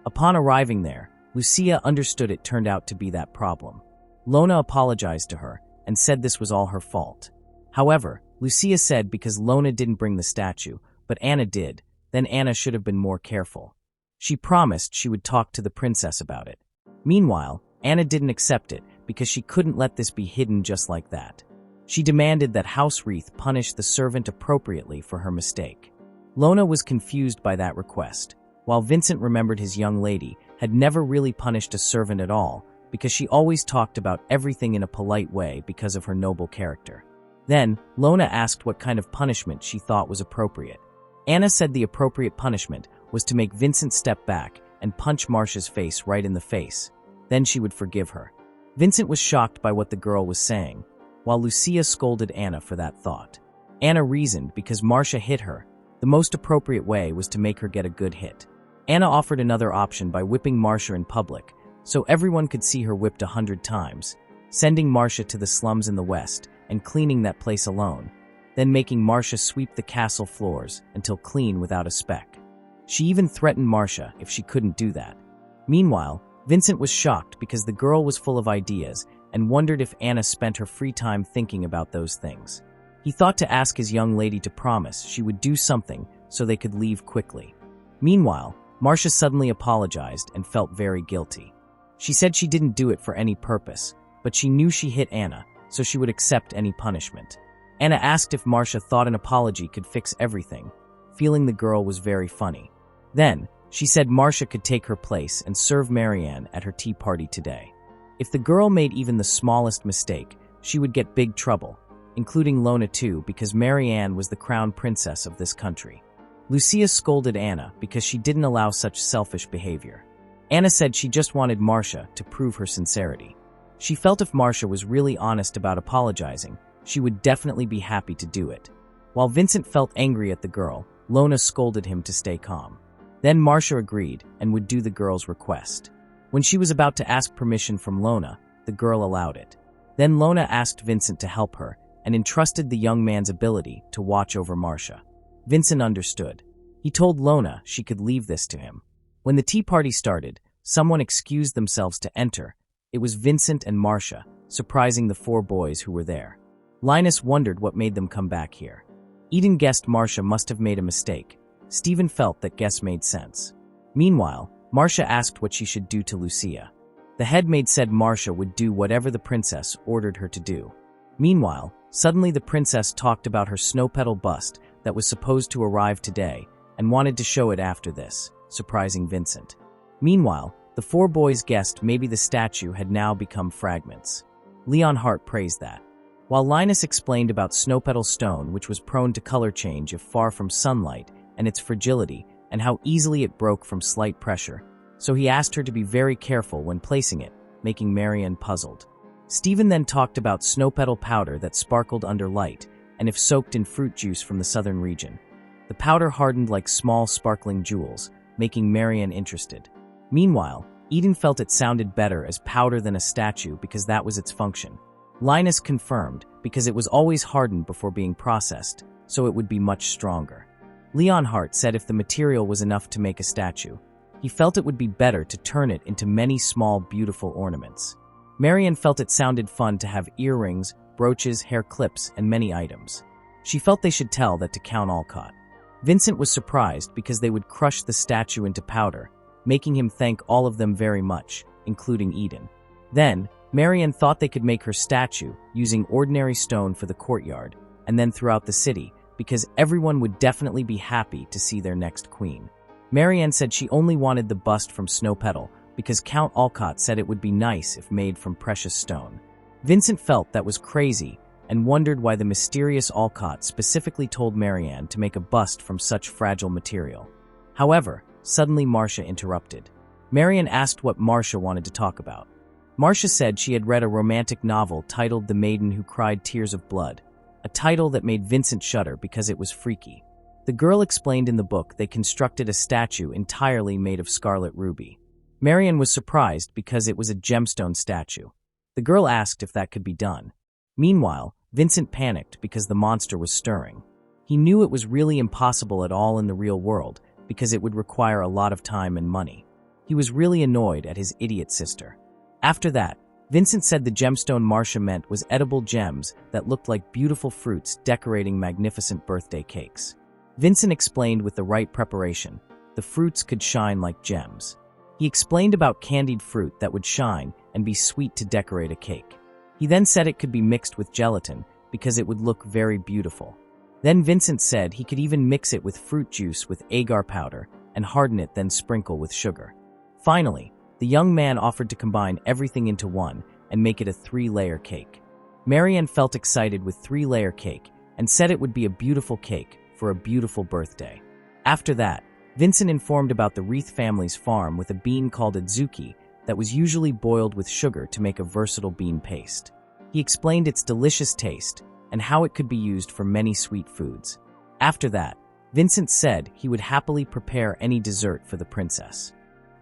Upon arriving there, Lucia understood it turned out to be that problem. Lona apologized to her and said this was all her fault. However, Lucia said because Lona didn't bring the statue, but Anna did, then Anna should have been more careful. She promised she would talk to the princess about it. Meanwhile, Anna didn't accept it because she couldn't let this be hidden just like that. She demanded that House Wreath punish the servant appropriately for her mistake. Lona was confused by that request, while Vincent remembered his young lady had never really punished a servant at all because she always talked about everything in a polite way because of her noble character. Then, Lona asked what kind of punishment she thought was appropriate. Anna said the appropriate punishment was to make Vincent step back and punch Marcia's face right in the face. Then she would forgive her. Vincent was shocked by what the girl was saying, while Lucia scolded Anna for that thought. Anna reasoned because Marcia hit her, the most appropriate way was to make her get a good hit. Anna offered another option by whipping Marcia in public, so everyone could see her whipped 100 times, sending Marcia to the slums in the west and cleaning that place alone, then making Marcia sweep the castle floors until clean without a speck. She even threatened Marcia if she couldn't do that. Meanwhile, Vincent was shocked because the girl was full of ideas and wondered if Anna spent her free time thinking about those things. He thought to ask his young lady to promise she would do something so they could leave quickly. Meanwhile, Marcia suddenly apologized and felt very guilty. She said she didn't do it for any purpose, but she knew she hit Anna, so she would accept any punishment. Anna asked if Marcia thought an apology could fix everything, feeling the girl was very funny. Then, she said Marcia could take her place and serve Marianne at her tea party today. If the girl made even the smallest mistake, she would get big trouble, including Lona too, because Marianne was the crown princess of this country. Lucia scolded Anna because she didn't allow such selfish behavior. Anna said she just wanted Marcia to prove her sincerity. She felt if Marcia was really honest about apologizing, she would definitely be happy to do it. While Vincent felt angry at the girl, Lona scolded him to stay calm. Then Marcia agreed and would do the girl's request. When she was about to ask permission from Lona, the girl allowed it. Then Lona asked Vincent to help her and entrusted the young man's ability to watch over Marcia. Vincent understood. He told Lona she could leave this to him. When the tea party started, someone excused themselves to enter. It was Vincent and Marcia, surprising the 4 boys who were there. Linus wondered what made them come back here. Eden guessed Marcia must have made a mistake. Stephen felt that guess made sense. Meanwhile, Marcia asked what she should do to Lucia. The head maid said Marcia would do whatever the princess ordered her to do. Meanwhile, suddenly the princess talked about her snow petal bust that was supposed to arrive today and wanted to show it after this, surprising Vincent. Meanwhile, the 4 boys guessed maybe the statue had now become fragments. Leon Hart praised that. While Linus explained about snow petal stone, which was prone to color change if far from sunlight, and its fragility, and how easily it broke from slight pressure, so he asked her to be very careful when placing it, making Marianne puzzled. Stephen then talked about snow petal powder that sparkled under light, and if soaked in fruit juice from the southern region. The powder hardened like small sparkling jewels, making Marianne interested. Meanwhile, Eden felt it sounded better as powder than a statue because that was its function. Linus confirmed because it was always hardened before being processed, so it would be much stronger. Leon Hart said if the material was enough to make a statue, he felt it would be better to turn it into many small, beautiful ornaments. Marianne felt it sounded fun to have earrings, brooches, hair clips, and many items. She felt they should tell that to Count Olcott. Vincent was surprised because they would crush the statue into powder, making him thank all of them very much, including Eden. Then, Marianne thought they could make her statue using ordinary stone for the courtyard, and then throughout the city, because everyone would definitely be happy to see their next queen. Marianne said she only wanted the bust from snow petal because Count Olcott said it would be nice if made from precious stone. Vincent felt that was crazy and wondered why the mysterious Olcott specifically told Marianne to make a bust from such fragile material. However, suddenly Marcia interrupted. Marianne asked what Marcia wanted to talk about. Marcia said she had read a romantic novel titled The Maiden Who Cried Tears of Blood, a title that made Vincent shudder because it was freaky. The girl explained in the book they constructed a statue entirely made of scarlet ruby. Marianne was surprised because it was a gemstone statue. The girl asked if that could be done. Meanwhile, Vincent panicked because the monster was stirring. He knew it was really impossible at all in the real world because it would require a lot of time and money. He was really annoyed at his idiot sister. After that, Vincent said the gemstone Marcia meant was edible gems that looked like beautiful fruits decorating magnificent birthday cakes. Vincent explained with the right preparation, the fruits could shine like gems. He explained about candied fruit that would shine and be sweet to decorate a cake. He then said it could be mixed with gelatin because it would look very beautiful. Then Vincent said he could even mix it with fruit juice with agar powder and harden it, then sprinkle with sugar. Finally, the young man offered to combine everything into one and make it a 3-layer cake. Marianne felt excited with 3-layer cake and said it would be a beautiful cake for a beautiful birthday. After that, Vincent informed about the Wreath family's farm with a bean called adzuki that was usually boiled with sugar to make a versatile bean paste. He explained its delicious taste and how it could be used for many sweet foods. After that, Vincent said he would happily prepare any dessert for the princess.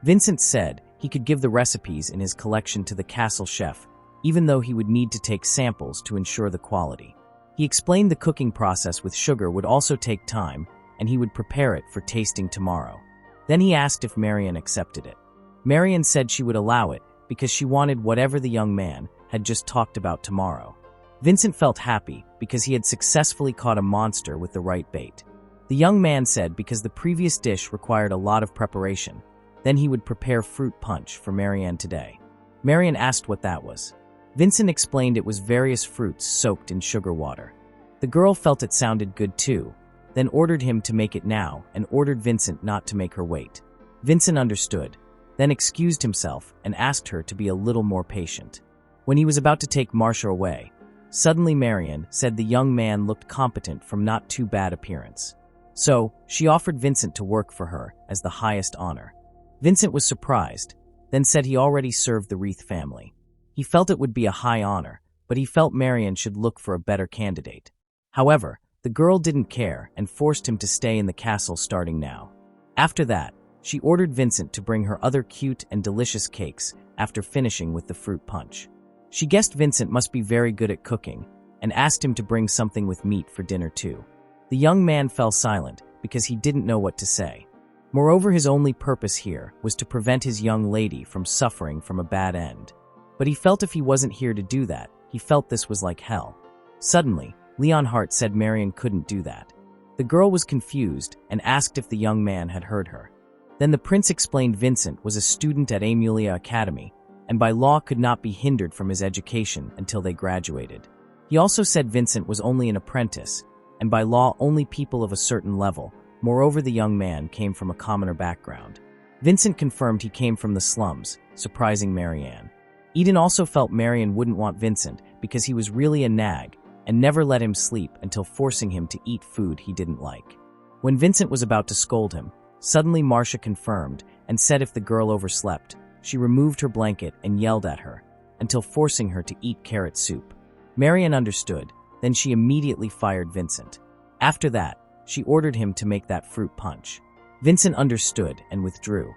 Vincent said he could give the recipes in his collection to the castle chef, even though he would need to take samples to ensure the quality. He explained the cooking process with sugar would also take time, and he would prepare it for tasting tomorrow. Then he asked if Marianne accepted it. Marianne said she would allow it because she wanted whatever the young man had just talked about tomorrow. Vincent felt happy because he had successfully caught a monster with the right bait. The young man said because the previous dish required a lot of preparation, then he would prepare fruit punch for Marianne today. Marianne asked what that was. Vincent explained it was various fruits soaked in sugar water. The girl felt it sounded good too, then ordered him to make it now and ordered Vincent not to make her wait. Vincent understood, then excused himself and asked her to be a little more patient. When he was about to take Marcia away, suddenly Marianne said the young man looked competent from not too bad appearance. So, she offered Vincent to work for her as the highest honor. Vincent was surprised, then said he already served the Wreath family. He felt it would be a high honor, but he felt Marianne should look for a better candidate. However, the girl didn't care and forced him to stay in the castle starting now. After that, she ordered Vincent to bring her other cute and delicious cakes after finishing with the fruit punch. She guessed Vincent must be very good at cooking and asked him to bring something with meat for dinner too. The young man fell silent because he didn't know what to say. Moreover, his only purpose here was to prevent his young lady from suffering from a bad end. But he felt if he wasn't here to do that, he felt this was like hell. Suddenly, Leonhardt said Marianne couldn't do that. The girl was confused and asked if the young man had heard her. Then the prince explained Vincent was a student at Amulia Academy and by law could not be hindered from his education until they graduated. He also said Vincent was only an apprentice, and by law only people of a certain level. Moreover, the young man came from a commoner background. Vincent confirmed he came from the slums, surprising Marianne. Eden also felt Marianne wouldn't want Vincent because he was really a nag and never let him sleep until forcing him to eat food he didn't like. When Vincent was about to scold him, suddenly Marcia confirmed and said if the girl overslept, she removed her blanket and yelled at her until forcing her to eat carrot soup. Marianne understood, then she immediately fired Vincent. After that, she ordered him to make that fruit punch. Vincent understood and withdrew.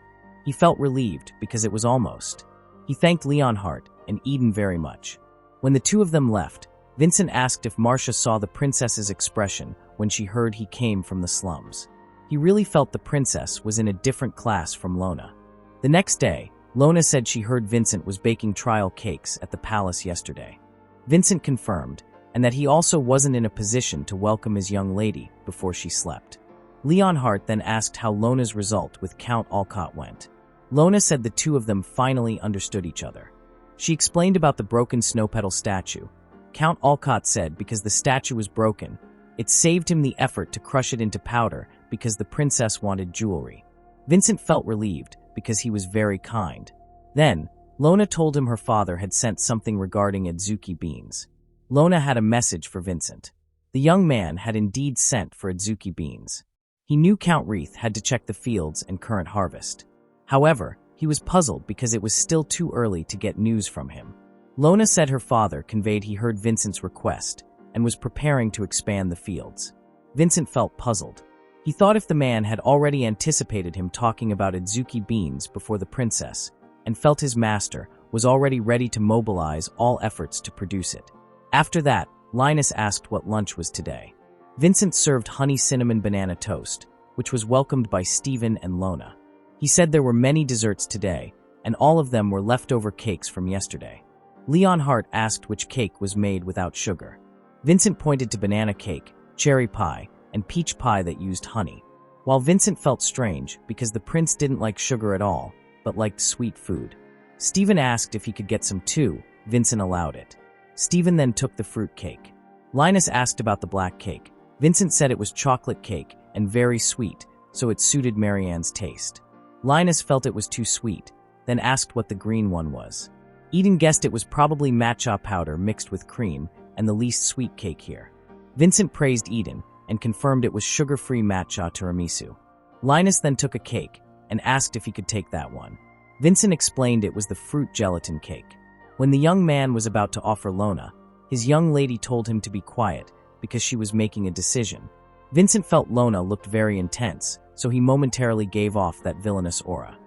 He felt relieved because it was almost. He thanked Leonhardt and Eden very much. When the two of them left, Vincent asked if Marcia saw the princess's expression when she heard he came from the slums. He really felt the princess was in a different class from Lona. The next day, Lona said she heard Vincent was baking trial cakes at the palace yesterday. Vincent confirmed, and that he also wasn't in a position to welcome his young lady before she slept. Leonhardt then asked how Lona's result with Count Olcott went. Lona said the two of them finally understood each other. She explained about the broken snow petal statue. Count Olcott said because the statue was broken, it saved him the effort to crush it into powder because the princess wanted jewelry. Vincent felt relieved because he was very kind. Then, Lona told him her father had sent something regarding adzuki beans. Lona had a message for Vincent. The young man had indeed sent for adzuki beans. He knew Count Wreath had to check the fields and current harvest. However, he was puzzled because it was still too early to get news from him. Lona said her father conveyed he heard Vincent's request and was preparing to expand the fields. Vincent felt puzzled. He thought if the man had already anticipated him talking about adzuki beans before the princess and felt his master was already ready to mobilize all efforts to produce it. After that, Linus asked what lunch was today. Vincent served honey cinnamon banana toast, which was welcomed by Stephen and Lona. He said there were many desserts today, and all of them were leftover cakes from yesterday. Leonhardt asked which cake was made without sugar. Vincent pointed to banana cake, cherry pie, and peach pie that used honey. While Vincent felt strange because the prince didn't like sugar at all, but liked sweet food. Stephen asked if he could get some too. Vincent allowed it. Stephen then took the fruit cake. Linus asked about the black cake. Vincent said it was chocolate cake and very sweet, so it suited Marianne's taste. Linus felt it was too sweet, then asked what the green one was. Eden guessed it was probably matcha powder mixed with cream and the least sweet cake here. Vincent praised Eden and confirmed it was sugar-free matcha tiramisu. Linus then took a cake and asked if he could take that one. Vincent explained it was the fruit gelatin cake. When the young man was about to offer Lona, his young lady told him to be quiet because she was making a decision. Vincent felt Lona looked very intense, so he momentarily gave off that villainous aura.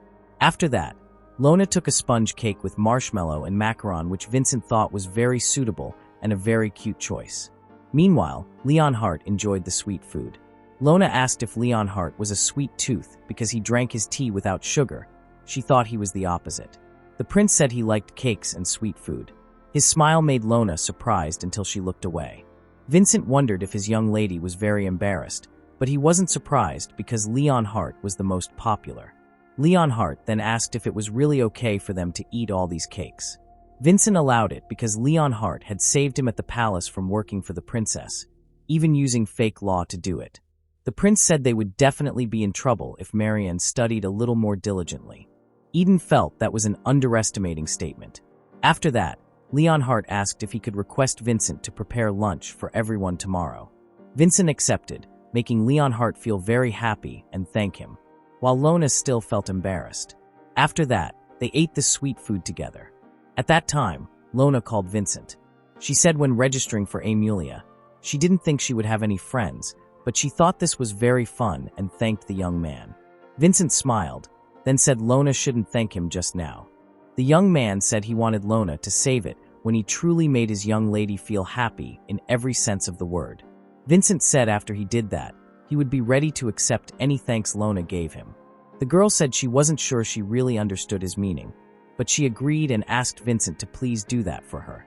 After that, Lona took a sponge cake with marshmallow and macaron, which Vincent thought was very suitable and a very cute choice. Meanwhile, Leonhardt enjoyed the sweet food. Lona asked if Leonhardt was a sweet tooth because he drank his tea without sugar. She thought he was the opposite. The prince said he liked cakes and sweet food. His smile made Lona surprised until she looked away. Vincent wondered if his young lady was very embarrassed, but he wasn't surprised because Leonhardt was the most popular. Leonhardt then asked if it was really okay for them to eat all these cakes. Vincent allowed it because Leonhardt had saved him at the palace from working for the princess, even using fake law to do it. The prince said they would definitely be in trouble if Marianne studied a little more diligently. Eden felt that was an underestimating statement. After that, Leonhardt asked if he could request Vincent to prepare lunch for everyone tomorrow. Vincent accepted, making Leonhardt feel very happy and thank him, while Lona still felt embarrassed. After that, they ate the sweet food together. At that time, Lona called Vincent. She said when registering for Amelia, she didn't think she would have any friends, but she thought this was very fun and thanked the young man. Vincent smiled, then said Lona shouldn't thank him just now. The young man said he wanted Lona to save it when he truly made his young lady feel happy in every sense of the word. Vincent said after he did that, he would be ready to accept any thanks Lona gave him. The girl said she wasn't sure she really understood his meaning, but she agreed and asked Vincent to please do that for her.